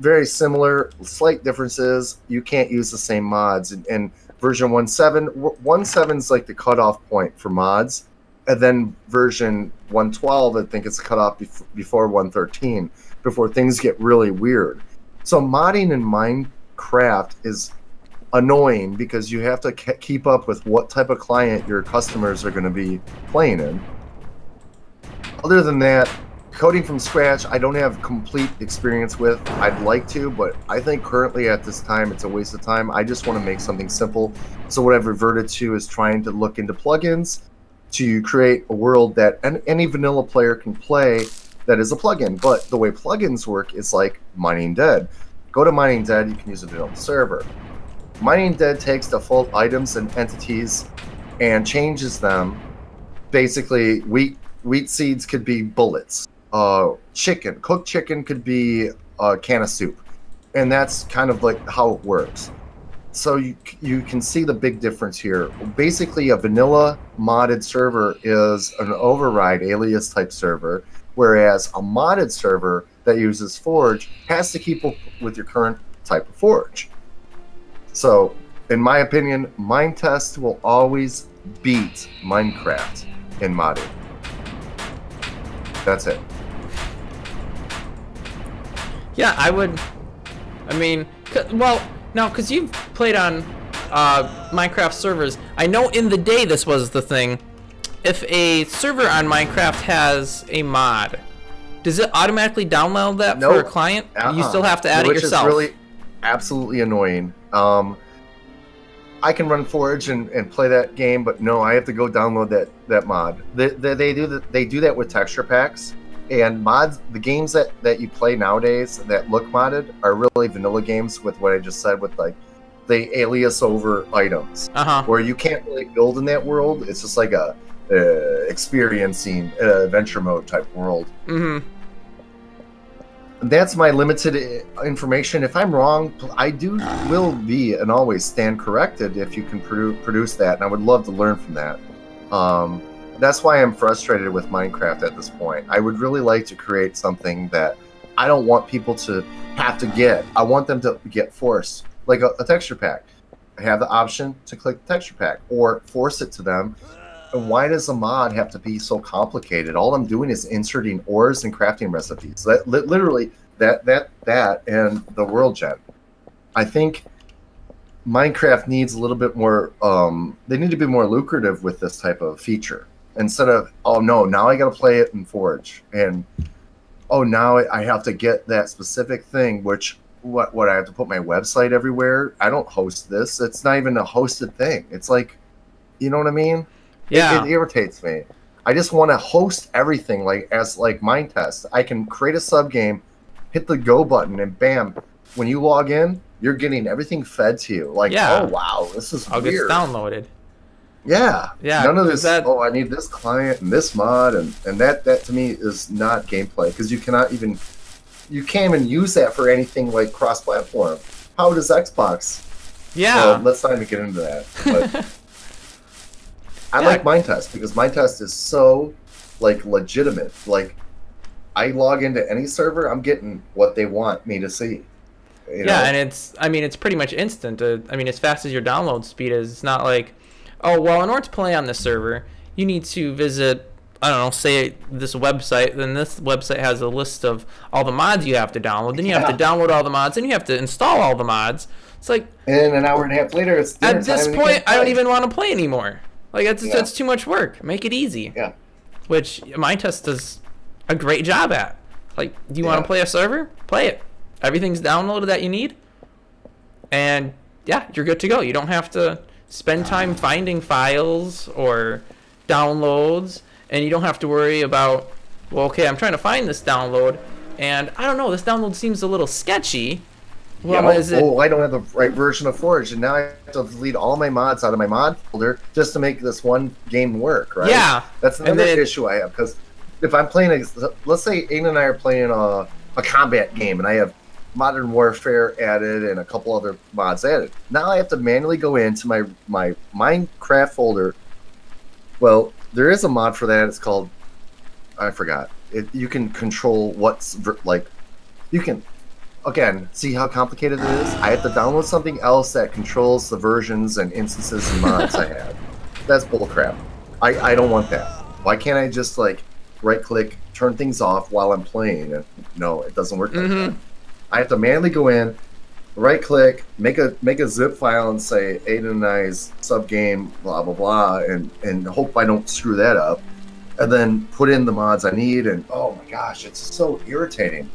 very similar, slight differences. You can't use the same mods. And version 1.7 is like the cutoff point for mods. And then version 1.12, I think it's cut off before 1.13, before things get really weird. So modding in Minecraft is annoying because you have to keep up with what type of client your customers are going to be playing in. Other than that, coding from scratch, I don't have complete experience with. I'd like to, but I think currently at this time it's a waste of time. I just want to make something simple. So what I've reverted to is trying to look into plugins to create a world that any vanilla player can play that is a plugin. But the way plugins work is like Mining Dead. Go to Mining Dead, you can use a vanilla server. Mining Dead takes default items and entities and changes them. Basically, wheat seeds could be bullets. Cooked chicken could be a can of soup. And that's kind of like how it works. So you can see the big difference here. Basically, a vanilla modded server is an override alias type server, whereas a modded server that uses Forge has to keep up with your current type of Forge. So, in my opinion, Minetest will always beat Minecraft. in modding. That's it. Yeah, I would. I mean, well, now because you've played on Minecraft servers, I know in the day this was the thing. If a server on Minecraft has a mod, does it automatically download that for a client? You still have to add it yourself. Which is really absolutely annoying. I can run Forge and play that game, but no, I have to go download that mod. They do that with texture packs and mods. The games that you play nowadays that look modded are really vanilla games with what I just said, with like they alias over items, where you can't really build in that world. It's just like a experiencing adventure mode type world. That's my limited information. If I'm wrong, I will be and always stand corrected if you can produce that, and I would love to learn from that. That's why I'm frustrated with Minecraft at this point. I would really like to create something that I don't want people to have to get. I want them to get forced, like a texture pack. I have the option to click the texture pack or force it to them. And why does a mod have to be so complicated? All I'm doing is inserting ores and crafting recipes. Literally, that and the world gen. I think Minecraft needs a little bit more. They need to be more lucrative with this type of feature instead of, oh no, now I got to play it in Forge, and oh now I have to get that specific thing. Which what I have to put my website everywhere. I don't host this. It's not even a hosted thing. It's like, you know what I mean? Yeah, it irritates me. I just want to host everything like Minetest. I can create a sub game, hit the go button, and bam, when you log in, you're getting everything fed to you. Like, oh wow, this is weird. It's downloaded. Yeah. None of this. Oh, I need this client and this mod, and that to me is not gameplay, because you can't even use that for anything like cross-platform. How does Xbox? Yeah. Well, let's not even get into that. But I like Minetest because Minetest is so like legitimate. Like, I log into any server, I'm getting what they want me to see. You know? And it's pretty much instant. As fast as your download speed is. It's not like, oh well, in order to play on this server, you need to visit, I don't know, say this website. Then this website has a list of all the mods you have to download. Then you have to download all the mods. Then you have to install all the mods. It's like, and an hour and a half later, it's at this point, I don't even want to play anymore. Like, that's too much work. Make it easy. Yeah. Which Minetest does a great job at. Like, do you want to play a server? Play it. Everything's downloaded that you need. And, yeah, you're good to go. You don't have to spend time finding files or downloads. And you don't have to worry about, well, okay, I'm trying to find this download. And, I don't know, this download seems a little sketchy. Well, I don't have the right version of Forge, and now I have to delete all my mods out of my mod folder just to make this one game work, right? Yeah. That's another issue I have, because if I'm playing, let's say Aiden and I are playing a combat game, and I have Modern Warfare added and a couple other mods added. Now I have to manually go into my Minecraft folder. Well, there is a mod for that. It's called, I forgot. You can control what's, like, you can... Again, see how complicated it is? I have to download something else that controls the versions and instances and mods I have. That's bullcrap. I don't want that. Why can't I just, like, right-click, turn things off while I'm playing? No, it doesn't work like that. I have to manually go in, right-click, make a zip file and say Aiden and I's sub-game, blah, blah, blah, and hope I don't screw that up. And then put in the mods I need, and oh my gosh, it's so irritating.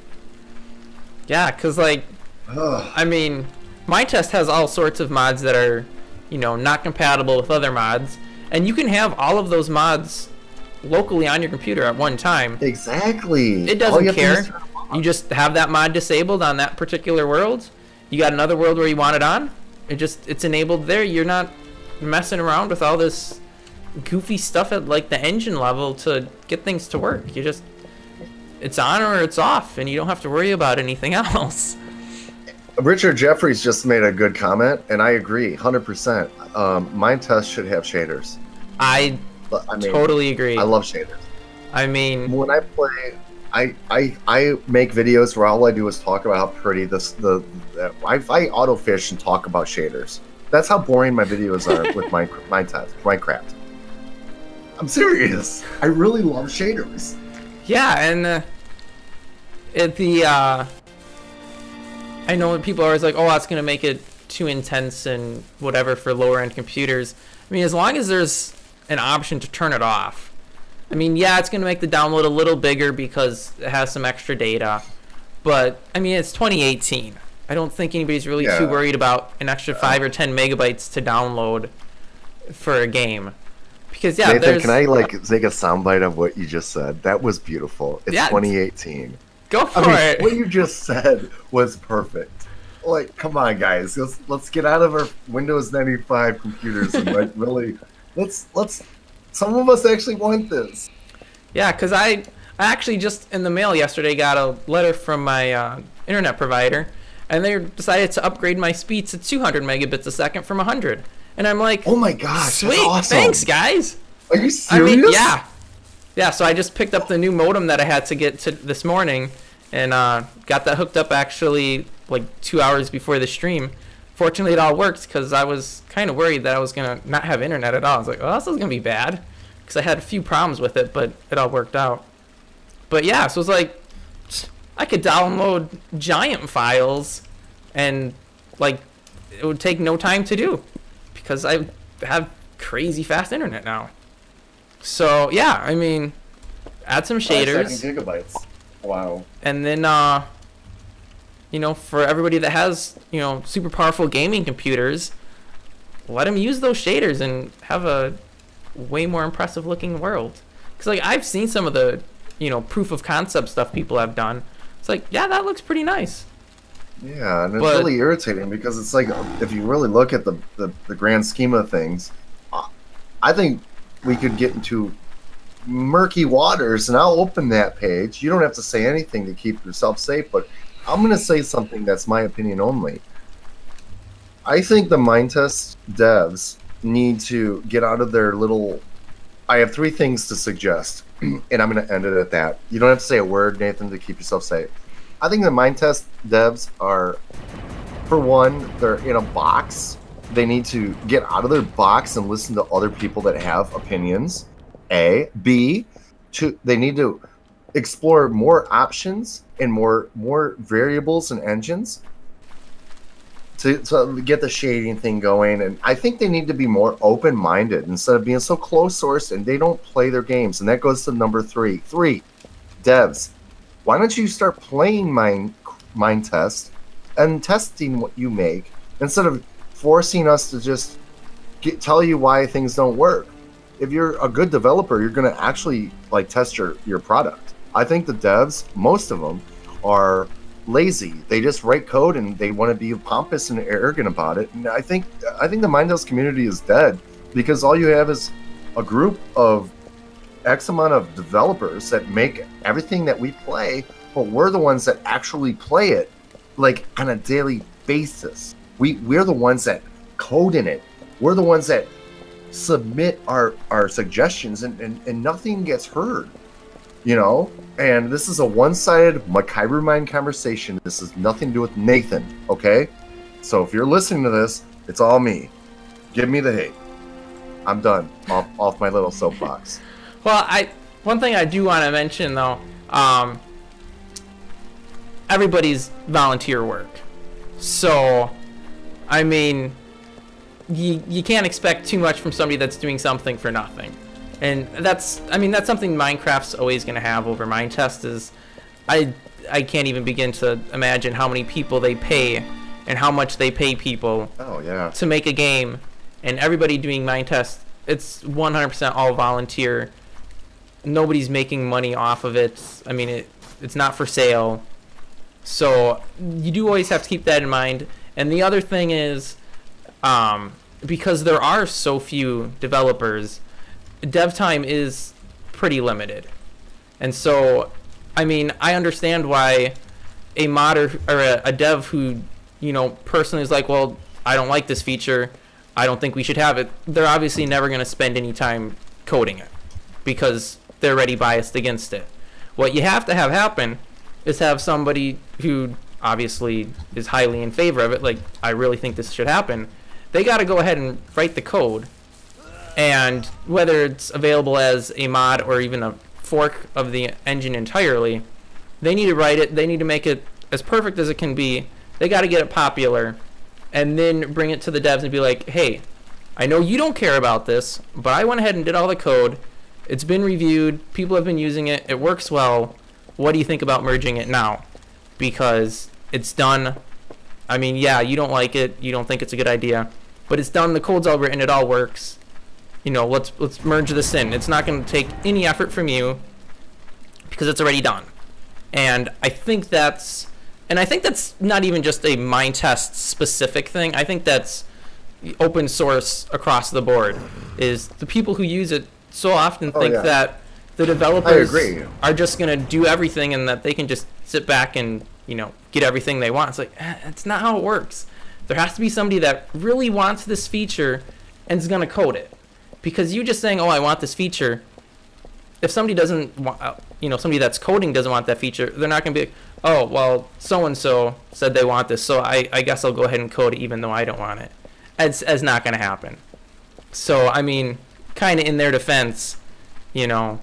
Yeah, because, like, Minetest has all sorts of mods that are, not compatible with other mods. And you can have all of those mods locally on your computer at one time. Exactly. It doesn't care. You just have that mod disabled on that particular world. You got another world where you want it on. It's enabled there. You're not messing around with all this goofy stuff at, like, the engine level to get things to work. It's on or it's off, and you don't have to worry about anything else. Richard Jeffries just made a good comment, and I agree 100%. Minetest should have shaders. I totally agree. I love shaders. When I play, I make videos where all I do is talk about how pretty I auto fish and talk about shaders. That's how boring my videos are with Minecraft. I'm serious. I really love shaders. Yeah, and I know people are always like, oh, that's gonna make it too intense and whatever for lower end computers. I mean, as long as there's an option to turn it off. I mean, yeah, it's gonna make the download a little bigger because it has some extra data, but I mean, it's 2018. I don't think anybody's really too worried about an extra 5 or 10 megabytes to download for a game. Because Nathan, can I like take a soundbite of what you just said? That was beautiful. It's 2018. Go for it. What you just said was perfect. Like, come on, guys, let's get out of our Windows 95 computers and like really, let's. Some of us actually want this. Yeah, because I actually just in the mail yesterday got a letter from my internet provider, and they decided to upgrade my speed to 200 megabits a second from 100. And I'm like, oh my gosh, sweet, that's awesome. Thanks, guys. Are you serious? I mean, yeah. So I just picked up the new modem that I had to get to this morning, and got that hooked up actually like 2 hours before the stream. Fortunately, it all worked because I was kind of worried that I was gonna not have internet at all. I was like, oh, this is gonna be bad, because I had a few problems with it, but it all worked out. But yeah, so it's like I could download giant files, and like it would take no time to do, because I have crazy fast internet now. So yeah, I mean, add some shaders. 5 gigabytes. Wow. And then you know, for everybody that has, you know, super powerful gaming computers, let them use those shaders and have a way more impressive looking world. Because like I've seen some of the, you know, proof of concept stuff people have done. It's like, yeah, that looks pretty nice. Yeah, and it's really irritating because it's like, if you really look at the grand scheme of things, I think we could get into murky waters, and I'll open that page. You don't have to say anything to keep yourself safe, but I'm going to say something that's my opinion only. I think the Minetest devs need to get out of their little... I have 3 things to suggest, and I'm going to end it at that. You don't have to say a word, Nathan, to keep yourself safe. I think the Minetest devs are, for one, they're in a box. They need to get out of their box and listen to other people that have opinions. A. B. They need to explore more options and more variables and engines to get the shading thing going. And I think they need to be more open-minded instead of being so close-sourced, and they don't play their games. And that goes to number 3. 3, devs. Why don't you start playing Minetest and testing what you make instead of forcing us to just tell you why things don't work? If you're a good developer, you're going to actually like test your product. I think the devs, most of them, are lazy. They just write code and they want to be pompous and arrogant about it. And I think the Minetest community is dead because all you have is a group of X amount of developers that make everything that we play, but we're the ones that actually play it like on a daily basis. We're the ones that code in it. We're the ones that submit our suggestions, and nothing gets heard, you know. And this is a one-sided Maikerumine conversation. This has nothing to do with Nathan, okay? So if you're listening to this, it's all me. Give me the hate. I'm done off my little soapbox. Well, one thing I do want to mention though, everybody's volunteer work, so I mean, you can't expect too much from somebody that's doing something for nothing. And that's something Minecraft's always going to have over Minetest. Is I can't even begin to imagine how many people they pay and how much they pay people to make a game. And everybody doing Minetest, it's 100% all volunteer. Nobody's making money off of it. I mean, it's not for sale. So you do always have to keep that in mind. And the other thing is, because there are so few developers, dev time is pretty limited. And so, I mean, I understand why a modder or a dev who, you know, personally is like, well, I don't like this feature, I don't think we should have it. They're obviously never going to spend any time coding it because they're already biased against it. What you have to have happen is have somebody who obviously is highly in favor of it, like, I really think this should happen. They got to go ahead and write the code And whether it's available as a mod or even a fork of the engine entirely, they need to write it. They need to make it as perfect as it can be. They got to get it popular, and then bring it to the devs and be like, hey, I know you don't care about this, but I went ahead and did all the code. It's been reviewed. People have been using it. It works well. What do you think about merging it now? Because it's done. I mean, yeah, you don't like it. You don't think it's a good idea, but it's done. The code's all written. It all works. You know, let's merge this in. It's not going to take any effort from you because it's already done. And I think that's not even just a Minetest specific thing. I think that's open source across the board. Is the people who use it so often think that the developers are just going to do everything and that they can just sit back and, you know, get everything they want. It's like, that's not how it works. There has to be somebody that really wants this feature and is going to code it. Because you just saying, oh, I want this feature, if somebody doesn't want, you know, somebody that's coding doesn't want that feature, they're not going to be like, oh, well, so-and-so said they want this, so I guess I'll go ahead and code it even though I don't want it. It's not going to happen. So, I mean, kind of in their defense, you know,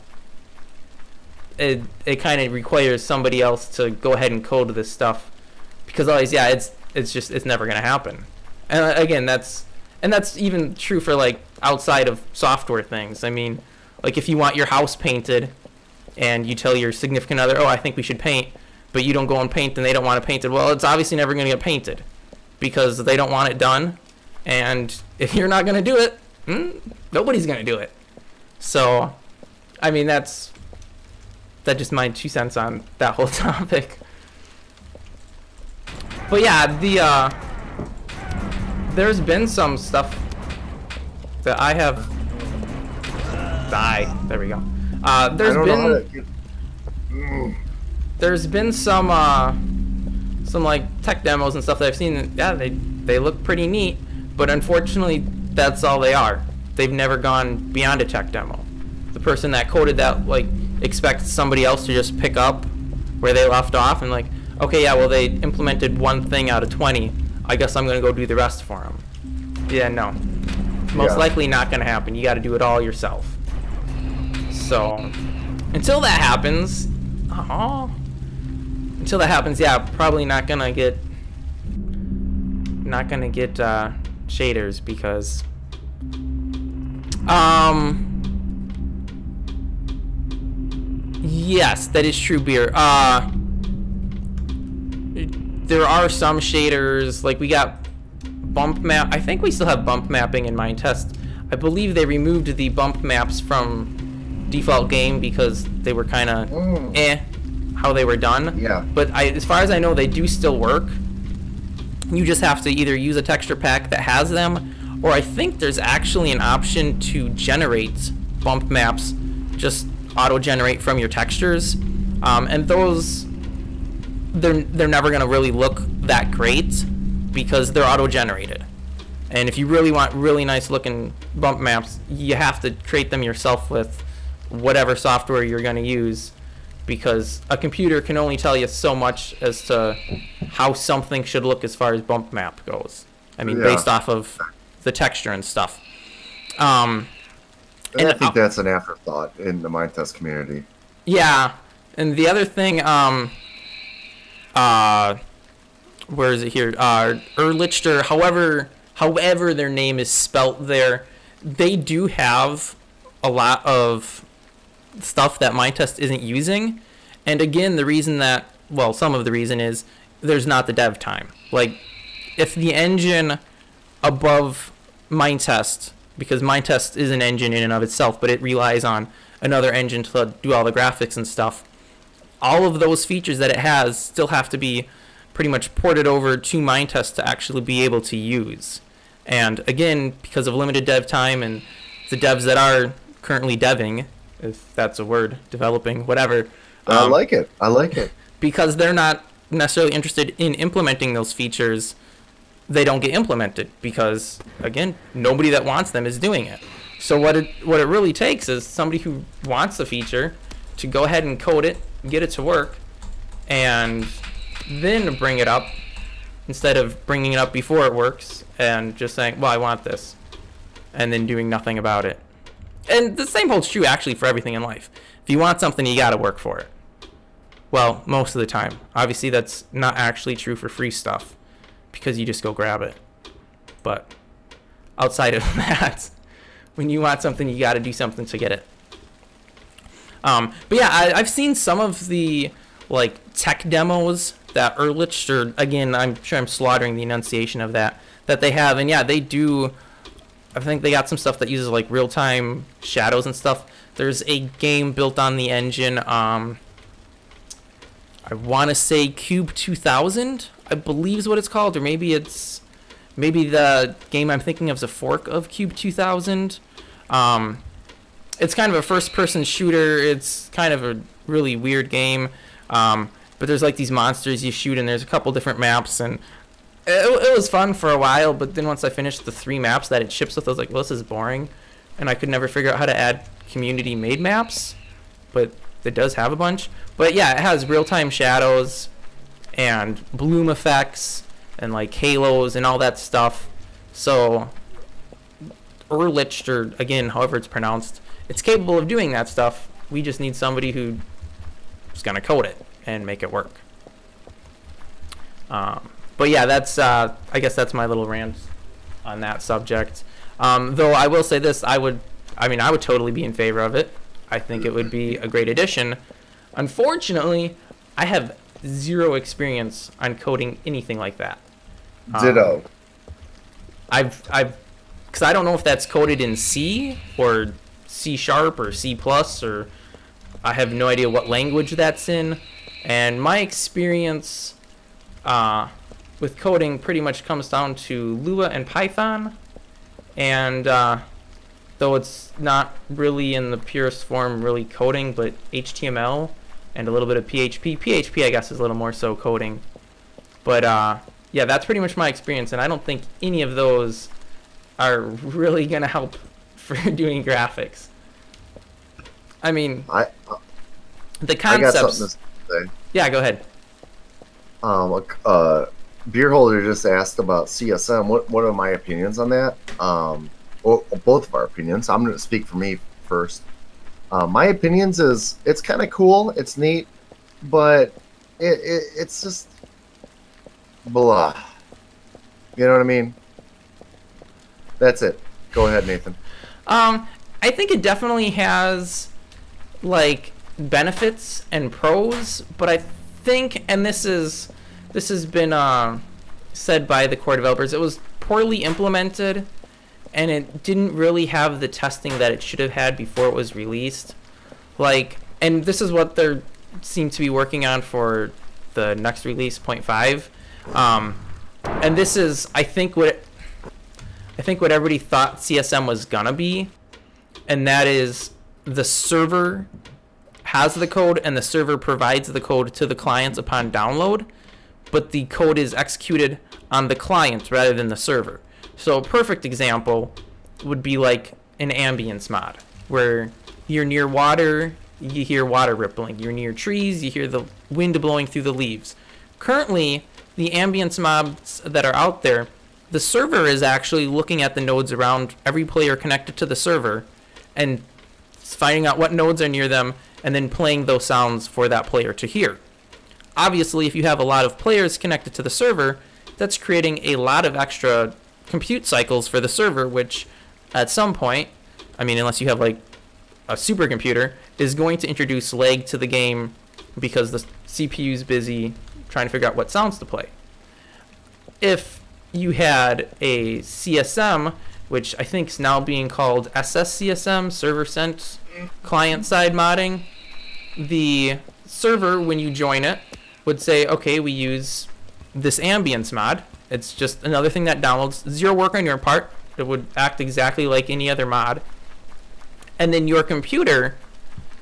it kind of requires somebody else to go ahead and code this stuff. Because otherwise, yeah, it's never going to happen. And again, that's even true for, like, outside of software things. I mean, like if you want your house painted and you tell your significant other, oh, I think we should paint, but you don't go and paint and they don't want to paint it, well, it's obviously never going to get painted because they don't want it done. And if you're not going to do it, nobody's going to do it. So, I mean, that's just my 2 cents on that whole topic. But yeah, there's been some stuff that I have there we go. There's been some like tech demos and stuff that I've seen. Yeah, they look pretty neat, but unfortunately that's all they are. They've never gone beyond a tech demo. The person that coded that like expects somebody else to just pick up where they left off and like, okay, yeah, well they implemented one thing out of 20. I guess I'm gonna go do the rest for them. Yeah, no. Most likely not going to happen. You got to do it all yourself. So, until that happens, yeah, probably not gonna get shaders because, yes, that is true, Beer. There are some shaders, like we got bump map. I think we still have bump mapping in Minetest. I believe they removed the bump maps from default game because they were kind of how they were done. Yeah. But as far as I know, they do still work. You just have to either use a texture pack that has them, or I think there's actually an option to generate bump maps, just auto-generate from your textures, and those they're never gonna really look that great because they're auto-generated. And if you really want really nice looking bump maps, you have to create them yourself with whatever software you're going to use, because a computer can only tell you so much as to how something should look as far as bump map goes. I mean, based off of the texture and stuff. And I think that's an afterthought in the Minetest community. Yeah. And the other thing, where is it here? Erlichter, however their name is spelt there, they do have a lot of stuff that Minetest isn't using. And again, the reason that, well, some of the reason is there's not the dev time. Like, if the engine above Minetest, because Minetest is an engine in and of itself, but it relies on another engine to do all the graphics and stuff, all of those features that it has still have to be pretty much ported over to Minetest to actually be able to use. And again, because of limited dev time and the devs that are currently deving, if that's a word, developing, whatever. I like it. Because they're not necessarily interested in implementing those features, they don't get implemented because, again, nobody that wants them is doing it. So what it really takes is somebody who wants a feature to go ahead and code it, get it to work, and then bring it up instead of bringing it up before it works and just saying, well, I want this. and then doing nothing about it. And the same holds true actually for everything in life. If you want something, you gotta work for it. Well, most of the time. Obviously, that's not actually true for free stuff, because you just go grab it. But outside of that, when you want something, you gotta do something to get it. But yeah, I've seen some of the like tech demos that Ehrlich, or again, I'm sure I'm slaughtering the enunciation of that they have, and yeah, they do. I think they got some stuff that uses like real-time shadows and stuff. There's a game built on the engine. I want to say Cube 2000, I believe is what it's called, or maybe the game I'm thinking of is a fork of Cube 2000. It's kind of a first-person shooter. It's kind of a really weird game, but there's like these monsters you shoot, and there's a couple different maps, and it was fun for a while, but then once I finished the 3 maps that it ships with, I was like, well, this is boring, and I could never figure out how to add community-made maps, but it does have a bunch. But yeah, it has real-time shadows and bloom effects and like halos and all that stuff. So Ehrlich, or again, however it's pronounced, it's capable of doing that stuff. We just need somebody who's gonna code it and make it work. But yeah, that's I guess that's my little rant on that subject. Though I will say this, I would totally be in favor of it. I think it would be a great addition. Unfortunately, I have zero experience on coding anything like that. Ditto. Because I don't know if that's coded in C or C# or C+, or I have no idea what language that's in. And my experience with coding pretty much comes down to Lua and Python. And though it's not really in the purest form really coding, but HTML and a little bit of PHP. PHP, I guess, is a little more so coding. But yeah, that's pretty much my experience, and I don't think any of those are really going to help for doing graphics. I mean, the concepts... I got something to say. Yeah, go ahead. Beerholder just asked about CSM. What are my opinions on that? Well, both of our opinions. I'm going to speak for me first. My opinions is it's kind of cool, it's neat, but it's just blah. You know what I mean? That's it. Go ahead, Nathan. I think it definitely has like benefits and pros, but I think, and this has been said by the core developers, it was poorly implemented, and it didn't really have the testing that it should have had before it was released. Like, and this is what they seem to be working on for the next release, 0.5. And this is, I think what everybody thought CSM was gonna be, and that is the server has the code and the server provides the code to the clients upon download, but the code is executed on the client rather than the server. So a perfect example would be like an ambience mod, where you're near water, you hear water rippling. You're near trees, you hear the wind blowing through the leaves. Currently, the ambience mods that are out there, the server is actually looking at the nodes around every player connected to the server and finding out what nodes are near them and then playing those sounds for that player to hear. Obviously, if you have a lot of players connected to the server, that's creating a lot of extra compute cycles for the server, which at some point, I mean, unless you have like a supercomputer, is going to introduce lag to the game because the CPU is busy trying to figure out what sounds to play. If you had a CSM, which I think is now being called SSCSM, server sent client side modding, the server, when you join it, would say, okay, we use this ambience mod. It's just another thing that downloads. Zero work on your part. It would act exactly like any other mod. And then your computer,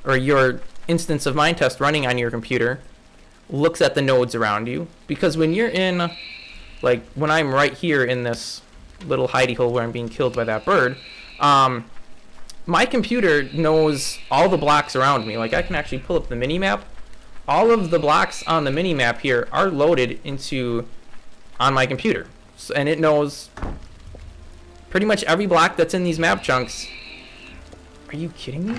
or your instance of Minetest running on your computer, looks at the nodes around you. Because when you're in, like when I'm right here in this little hidey hole where I'm being killed by that bird, my computer knows all the blocks around me. Like I can actually pull up the mini-map. All of the blocks on the mini-map here are loaded on my computer. And it knows pretty much every block that's in these map chunks. Are you kidding me?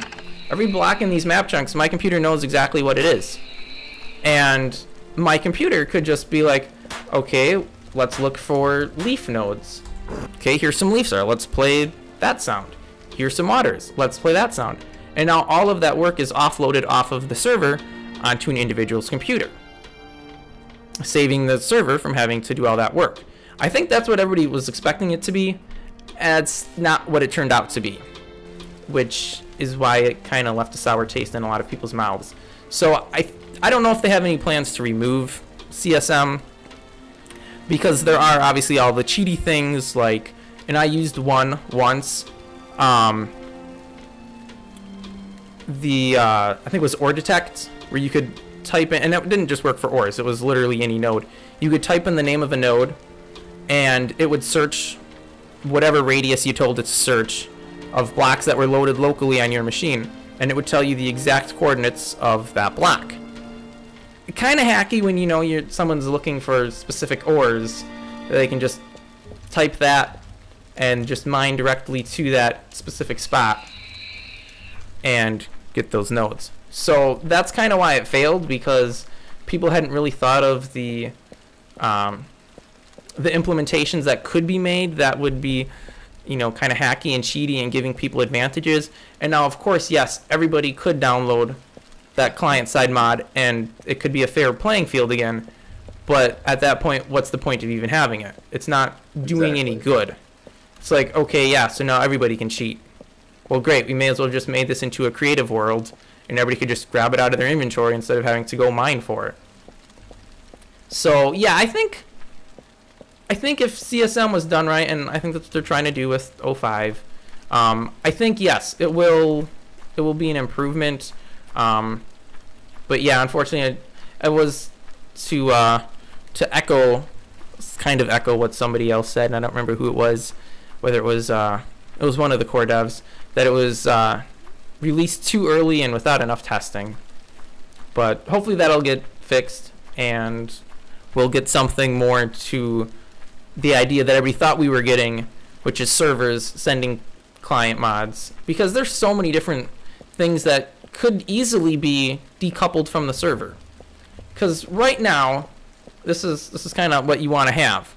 Every block in these map chunks, my computer knows exactly what it is. And my computer could just be like, okay, let's look for leaf nodes. Okay, here's some leaves there. Let's play that sound. Here's some waters. Let's play that sound. And now all of that work is offloaded off of the server onto an individual's computer, saving the server from having to do all that work. I think that's what everybody was expecting it to be. And it's not what it turned out to be, which is why it kind of left a sour taste in a lot of people's mouths. So I don't know if they have any plans to remove CSM, because there are obviously all the cheaty things, like, and I used one once, I think it was ore detect, where you could type in, and it didn't just work for ores, it was literally any node. You could type in the name of a node, and it would search whatever radius you told it to search of blocks that were loaded locally on your machine, and it would tell you the exact coordinates of that block. Kind of hacky when, you know, someone's looking for specific ores. They can just type that and just mine directly to that specific spot and get those nodes. So that's kind of why it failed, because people hadn't really thought of the implementations that could be made that would be, you know, kind of hacky and cheaty and giving people advantages. And now, of course, yes, everybody could download that client-side mod, and it could be a fair playing field again. But at that point, what's the point of even having it? It's not doing any good. It's like, okay, yeah, so now everybody can cheat. Well, great, we may as well just make this into a creative world, and everybody could just grab it out of their inventory instead of having to go mine for it. So, yeah, I think if CSM was done right, and I think that's what they're trying to do with 05, I think, yes, it will be an improvement. But yeah, unfortunately, it was to echo what somebody else said, and I don't remember who it was, whether it was one of the core devs, that it was released too early and without enough testing. But hopefully that'll get fixed, and we'll get something more to the idea that everybody thought we were getting, which is servers sending client mods, because there's so many different things that could easily be decoupled from the server. Because right now, this is kind of what you want to have.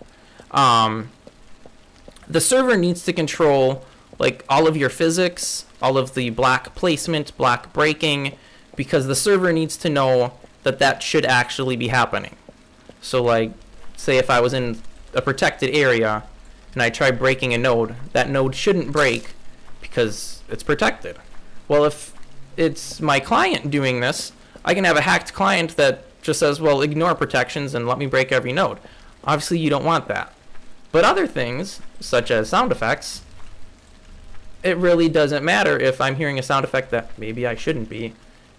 The server needs to control like all of your physics, all of the block placement, block breaking, because the server needs to know that that should actually be happening. So like, say if I was in a protected area and I try breaking a node, that node shouldn't break because it's protected. Well, if it's my client doing this, I can have a hacked client that just says, well, ignore protections and let me break every node. Obviously, you don't want that. But other things, such as sound effects, it really doesn't matter if I'm hearing a sound effect that maybe I shouldn't be,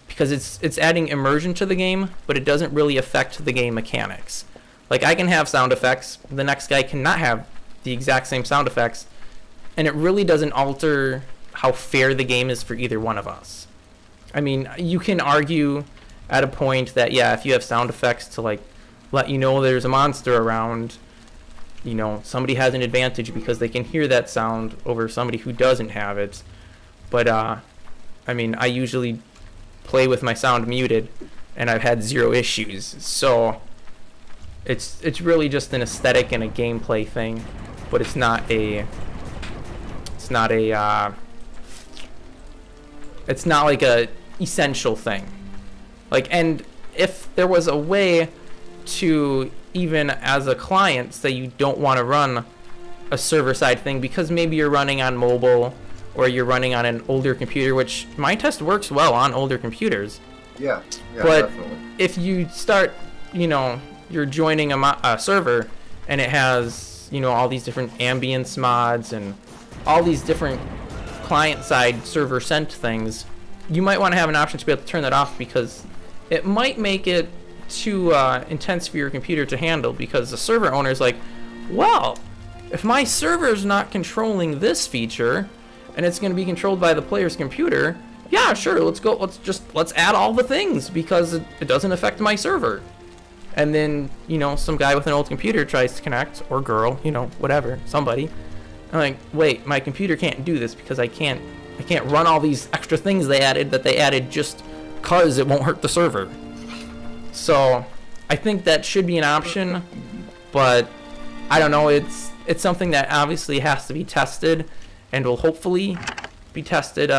because it's adding immersion to the game, but it doesn't really affect the game mechanics. Like, I can have sound effects, the next guy cannot have the exact same sound effects, and it really doesn't alter how fair the game is for either one of us. I mean, you can argue at a point that, yeah, if you have sound effects to, like, let you know there's a monster around, you know, somebody has an advantage because they can hear that sound over somebody who doesn't have it. But, I mean, I usually play with my sound muted, and I've had zero issues. So, it's really just an aesthetic and a gameplay thing, but it's not like a essential thing. Like, and if there was a way to, even as a client, say you don't want to run a server-side thing because maybe you're running on mobile or you're running on an older computer, which Minetest works well on older computers. Yeah, but definitely. If you start, you know, you're joining a server and it has, you know, all these different ambience mods and all these different client-side server-sent things, you might want to have an option to be able to turn that off, because it might make it too intense for your computer to handle, because the server owner is like, well, if my server's not controlling this feature and it's going to be controlled by the player's computer, yeah, sure, let's add all the things because it doesn't affect my server. And then, you know, some guy with an old computer tries to connect, or girl, you know, whatever, somebody, I'm like, wait, my computer can't do this because I can't run all these extra things they added just because it won't hurt the server. So I think that should be an option, but I don't know. It's something that obviously has to be tested, and will hopefully be tested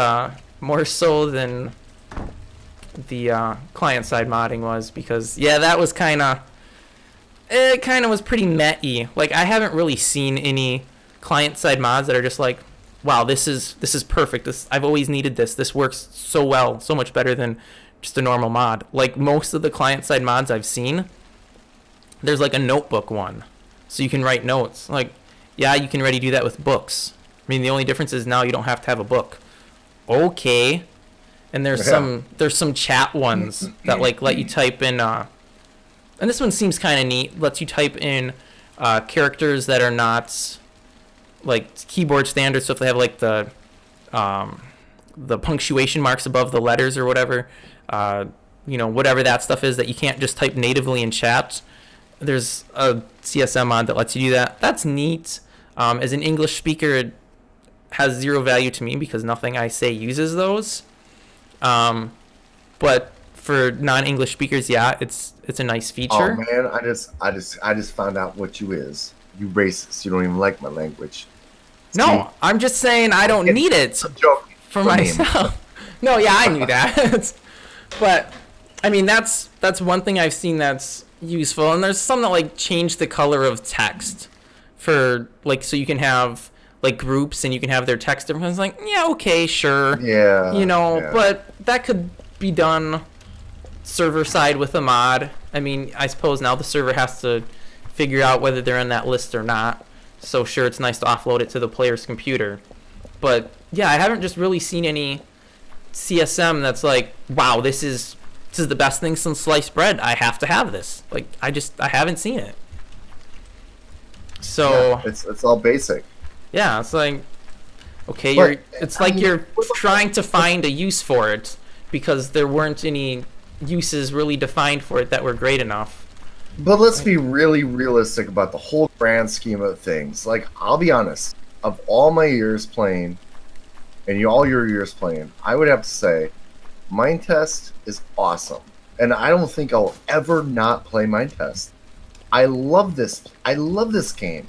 more so than the client-side modding was, because yeah, that was kind of was pretty meh-y. Like, I haven't really seen any client-side mods that are just like, wow, this is perfect. I've always needed this. This works so well, so much better than just a normal mod. Like, most of the client-side mods I've seen, there's like a notebook one, so you can write notes. Like, yeah, you can already do that with books. I mean, the only difference is now you don't have to have a book. Okay. And there's some chat ones that like let you type in and this one seems kind of neat. Lets you type in characters that are not like keyboard standard. So if they have like the punctuation marks above the letters or whatever, whatever that stuff is that you can't just type natively in chat. There's a CSM mod that lets you do that. That's neat. As an English speaker, it has zero value to me because nothing I say uses those. But for non-English speakers, yeah, it's a nice feature. Oh man, I just found out what you is. You racist. You don't even like my language. No, I'm just saying I don't need it for myself. No, yeah, I knew that. But I mean, that's one thing I've seen that's useful. And there's some that like change the color of text for like, so you can have like groups and you can have their text difference. Like, yeah, okay, sure. Yeah. Yeah. But that could be done server side with a mod. I mean, I suppose now the server has to figure out whether they're in that list or not. So sure, it's nice to offload it to the player's computer. But yeah, I haven't just really seen any CSM that's like, wow, this is the best thing since sliced bread. I have to have this. Like, I haven't seen it. So yeah, it's all basic. Yeah, it's like, okay, you're trying to find a use for it because there weren't any uses really defined for it that were great enough. But let's be really realistic about the whole grand scheme of things. Like, I'll be honest, of all my years playing, and all your years playing, I would have to say, Minetest is awesome. And I don't think I'll ever not play Minetest. I love this game.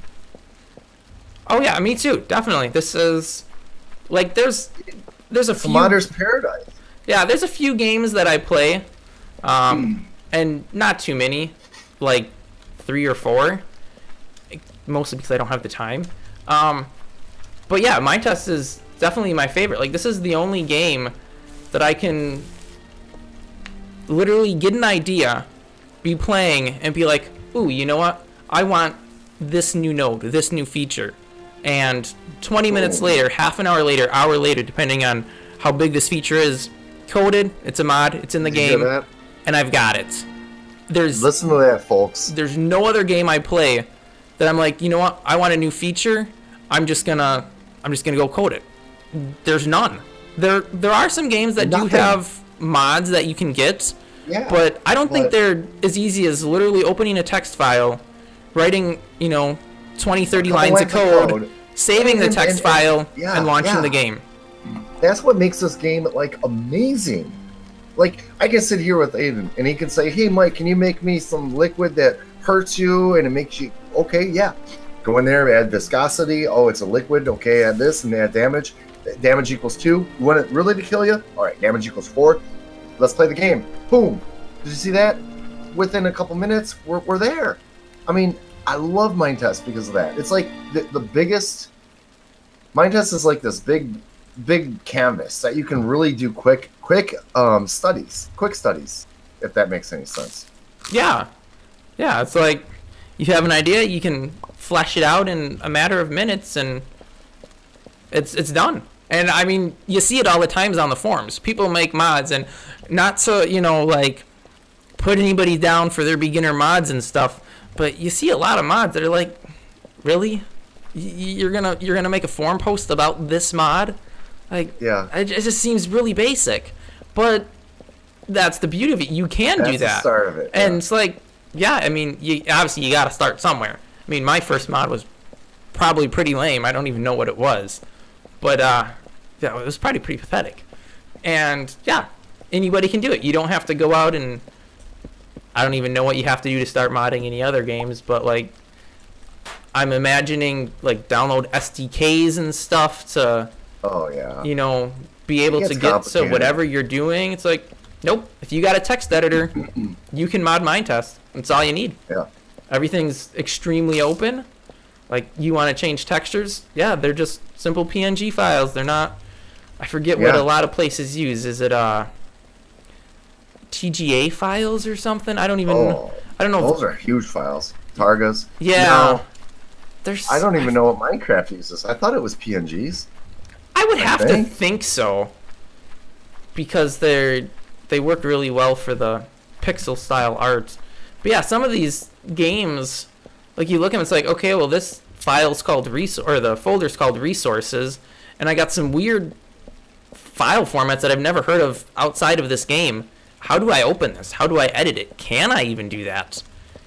Oh yeah, me too. Definitely. This is like there's a few modder's paradise. Yeah, there's a few games that I play, and not too many, like 3 or 4, mostly because I don't have the time. But yeah, Minetest is definitely my favorite. Like, this is the only game that I can literally get an idea, be playing, and be like, ooh, you know what? I want this new node, this new feature. And 20 minutes later, half an hour later, hour later, depending on how big this feature is, coded, it's a mod, it's in the game, and I've got it. Listen to that, folks. There's no other game I play that I'm like, you know what? I want a new feature. I'm just gonna go code it. There's none. There are some games that do have mods that you can get, but I don't think they're as easy as literally opening a text file, writing, 20, 30 lines of code, saving the text file, and launching the game. That's what makes this game, like, amazing. Like, I can sit here with Aiden, and he can say, hey, Mike, can you make me some liquid that hurts you, and it makes you, okay, yeah. Go in there, add viscosity, oh, it's a liquid, okay, add this, and add damage. Damage equals 2. You want it really to kill you? All right, damage equals 4. Let's play the game. Boom. Did you see that? Within a couple minutes, we're there. I mean, I love Minetest because of that. It's like the biggest... Minetest is like this big canvas that you can really do quick studies, if that makes any sense. Yeah, it's like you have an idea, you can flesh it out in a matter of minutes, and it's done. And I mean, you see it all the times on the forums. People make mods, and not to like put anybody down for their beginner mods and stuff, but you see a lot of mods that are like, really, you're gonna make a forum post about this mod? Like, yeah, it just seems really basic, but that's the beauty of it. You can do that. That's the start of it. And it's like, yeah, I mean, obviously you got to start somewhere. I mean, my first mod was probably pretty lame. I don't even know what it was. But, yeah, it was probably pretty pathetic. And, yeah, anybody can do it. You don't have to go out and... I don't even know what you have to do to start modding any other games, but, like, I'm imagining, like, download SDKs and stuff to... Oh, yeah. You know, be able to get to whatever you're doing. It's like, nope. If you got a text editor, you can mod Minetest. That's all you need. Yeah. Everything's extremely open. Like, you want to change textures? Yeah, they're just simple PNG files. They're not... I forget what a lot of places use. Is it TGA files or something? I don't even... I don't know. Those are huge files. Targas. Yeah. No, I don't even know what Minecraft uses. I thought it was PNGs. I would have to think so, because they work really well for the pixel style art. But yeah, some of these games, like you look at them, it's like, okay, well this file's called the folder's called resources, and I got some weird file formats that I've never heard of outside of this game. How do I open this? How do I edit it? Can I even do that?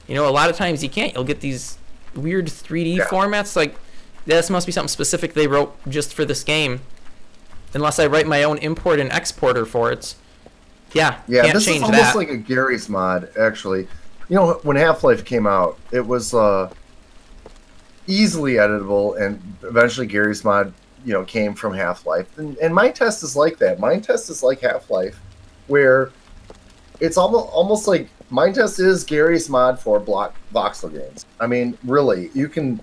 You know, a lot of times you can't. You'll get these weird 3D formats like. This must be something specific they wrote just for this game. Unless I write my own import and exporter for it. Yeah, can't this change is almost that. like a Gary's mod, actually. You know, when Half-Life came out, it was easily editable, and eventually Gary's mod, you know, came from Half-Life. And Minetest is like that. Minetest is like Half-Life, where it's almost like Minetest is Gary's mod for voxel games. I mean, really, you can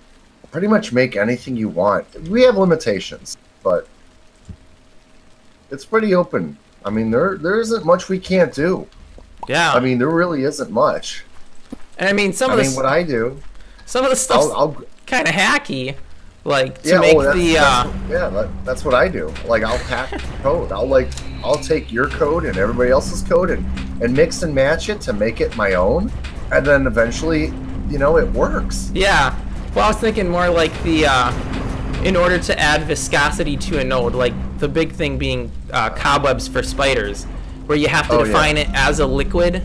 pretty much make anything you want. We have limitations, but it's pretty open. I mean, there isn't much we can't do. Yeah. I mean, there really isn't much. And I mean, what I do. Some of the stuff's kind of hacky, like to make that's what I do. Like, I'll hack code. I'll take your code and everybody else's code and mix and match it to make it my own, and then eventually, you know, it works. Yeah. Well, I was thinking more like the, in order to add viscosity to a node, like the big thing being cobwebs for spiders, where you have to define it as a liquid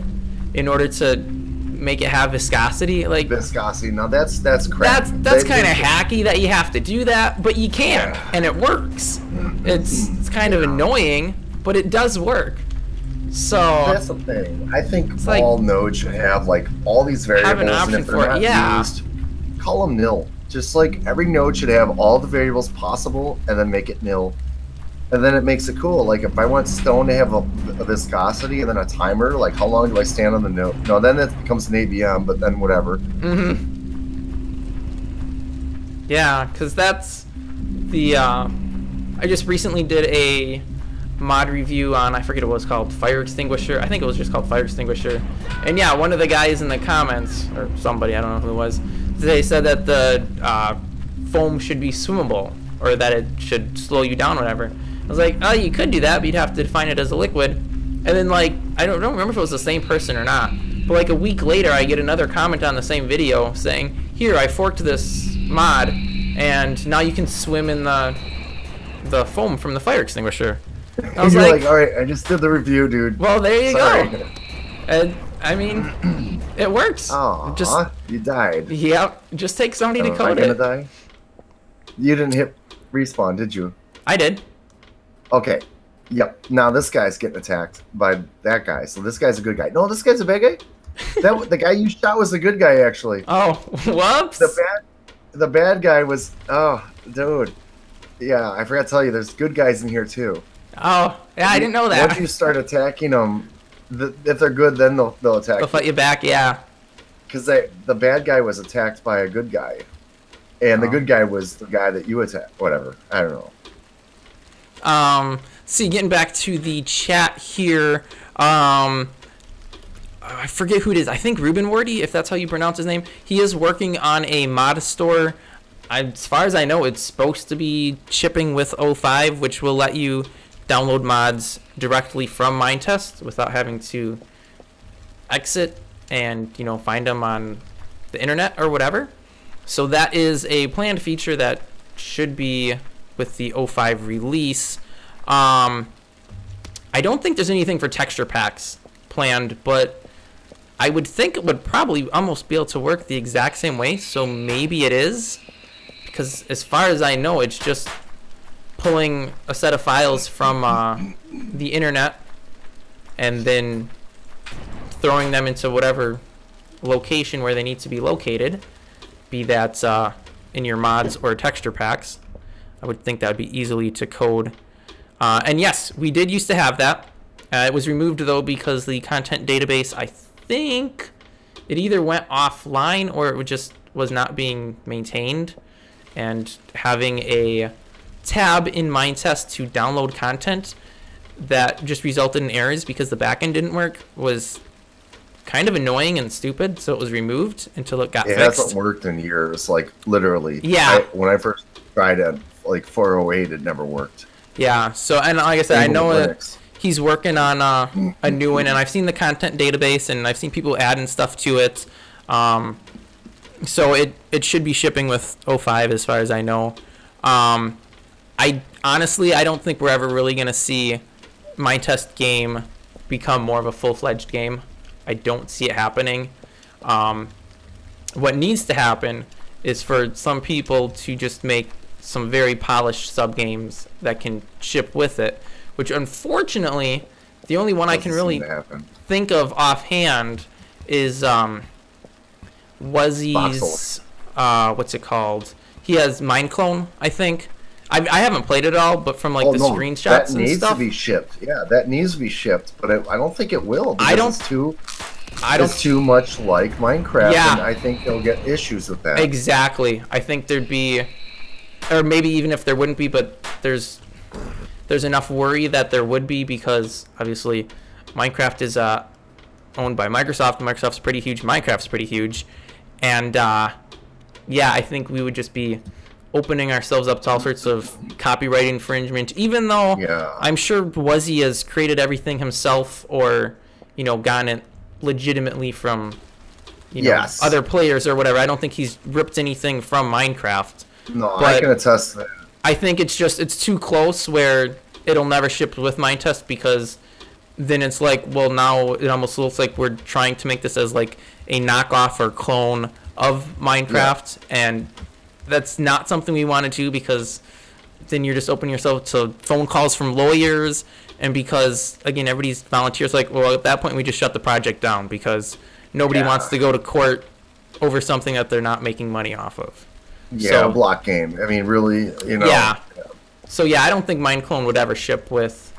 in order to make it have viscosity. Like viscosity. Now that's crap. That's kind of hacky that you have to do that, but you can, and it works. It's kind of annoying, but it does work. So that's the thing. I think all nodes should have like all these variables, have an option and if they're not used, call them nil. Just like every node should have all the variables possible and then make it nil. And then it makes it cool. Like if I want stone to have a viscosity and then a timer, like how long do I stand on the node? No, then it becomes an ABM, but then whatever. Yeah, because that's the... I just recently did a mod review on, I forget what it was called, Fire Extinguisher. I think it was just called Fire Extinguisher. And yeah, one of the guys in the comments, or somebody, I don't know who it was, they said that the foam should be swimmable, or that it should slow you down, whatever. I was like, oh, you could do that, but you'd have to define it as a liquid. And then, like, I don't remember if it was the same person or not, but like a week later, I get another comment on the same video saying, here, I forked this mod, and now you can swim in the foam from the fire extinguisher. I was like, all right, I just did the review, dude. Well, there you go. And I mean, it works. Oh, you died. Yep. Just take somebody to code it. Am I gonna die? You didn't hit respawn, did you? I did. Okay. Yep. Now this guy's getting attacked by that guy. So this guy's a good guy. No, this guy's a bad guy. The guy you shot was a good guy, actually. Oh, whoops. The bad guy was. Oh, dude. Yeah, I forgot to tell you. There's good guys in here too. Oh, yeah, I didn't know that. Once you start attacking them, if they're good, then they'll attack. They'll fight you back, yeah. Because the bad guy was attacked by a good guy, and the good guy was the guy that you attacked. Whatever, I don't know. See, getting back to the chat here, I forget who it is. I think Ruben Wardy, if that's how you pronounce his name. He is working on a mod store. As far as I know, it's supposed to be shipping with 05, which will let you download mods directly from Minetest without having to exit and, you know, find them on the internet or whatever. So that is a planned feature that should be with the 05 release. I don't think there's anything for texture packs planned, but I would think it would probably almost be able to work the exact same way, so maybe it is. because as far as I know, it's just pulling a set of files from the internet and then throwing them into whatever location where they need to be located, be that in your mods or texture packs. I would think that would be easily to code. And yes, we did used to have that. It was removed though because the content database, I think it either went offline or it just was not being maintained, and having a tab in Minetest to download content that just resulted in errors because the backend didn't work was kind of annoying and stupid, so it was removed until it got fixed. It hasn't worked in years, like literally. Yeah. When I first tried it, like 408, it never worked. Yeah, so, and like I said, I know that he's working on a new one, and I've seen the content database, and I've seen people adding stuff to it. So it should be shipping with 05 as far as I know. I honestly don't think we're ever really going to see Minetest game become more of a full-fledged game. I don't see it happening. What needs to happen is for some people to just make some very polished sub-games that can ship with it, which unfortunately, the only one I can really think of offhand is Wuzzy's, what's it called? He has Mineclone, I think. I haven't played it all, but from like the screenshots and stuff. That needs to be shipped. Yeah, that needs to be shipped, but I don't think it will. Because it's too much like Minecraft, and I think they'll get issues with that. Exactly. I think there'd be, or maybe even if there wouldn't be, but there's enough worry that there would be, because obviously Minecraft is owned by Microsoft. Microsoft's pretty huge. Minecraft's pretty huge, and yeah, I think we would just be opening ourselves up to all sorts of copyright infringement, even though I'm sure Wuzzy has created everything himself, or gotten it legitimately from other players or whatever. I don't think he's ripped anything from Minecraft. No, I can attest to that. I think it's too close where it'll never ship with Minetest, because then it's like, well, now it almost looks like we're trying to make this as like a knockoff or clone of Minecraft, and that's not something we want to do, because then you're just opening yourself to phone calls from lawyers, and because again everybody's volunteers, like, well, at that point we just shut the project down, because nobody wants to go to court over something that they're not making money off of. A block game. I mean, really, So yeah, I don't think Mineclone would ever ship with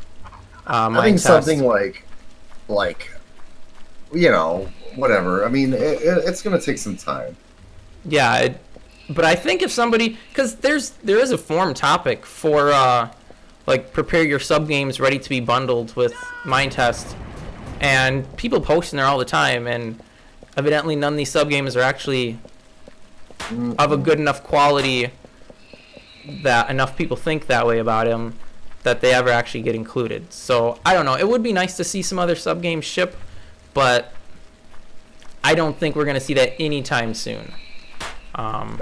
Minetest. I think something like whatever. I mean, it's gonna take some time. Yeah, but I think if somebody, because there is a forum topic for like prepare your sub games ready to be bundled with Minetest, and people post in there all the time, and evidently none of these sub games are actually of a good enough quality that enough people think that way about him that they ever actually get included. So I don't know. It would be nice to see some other sub games ship, but I don't think we're gonna see that anytime soon. No.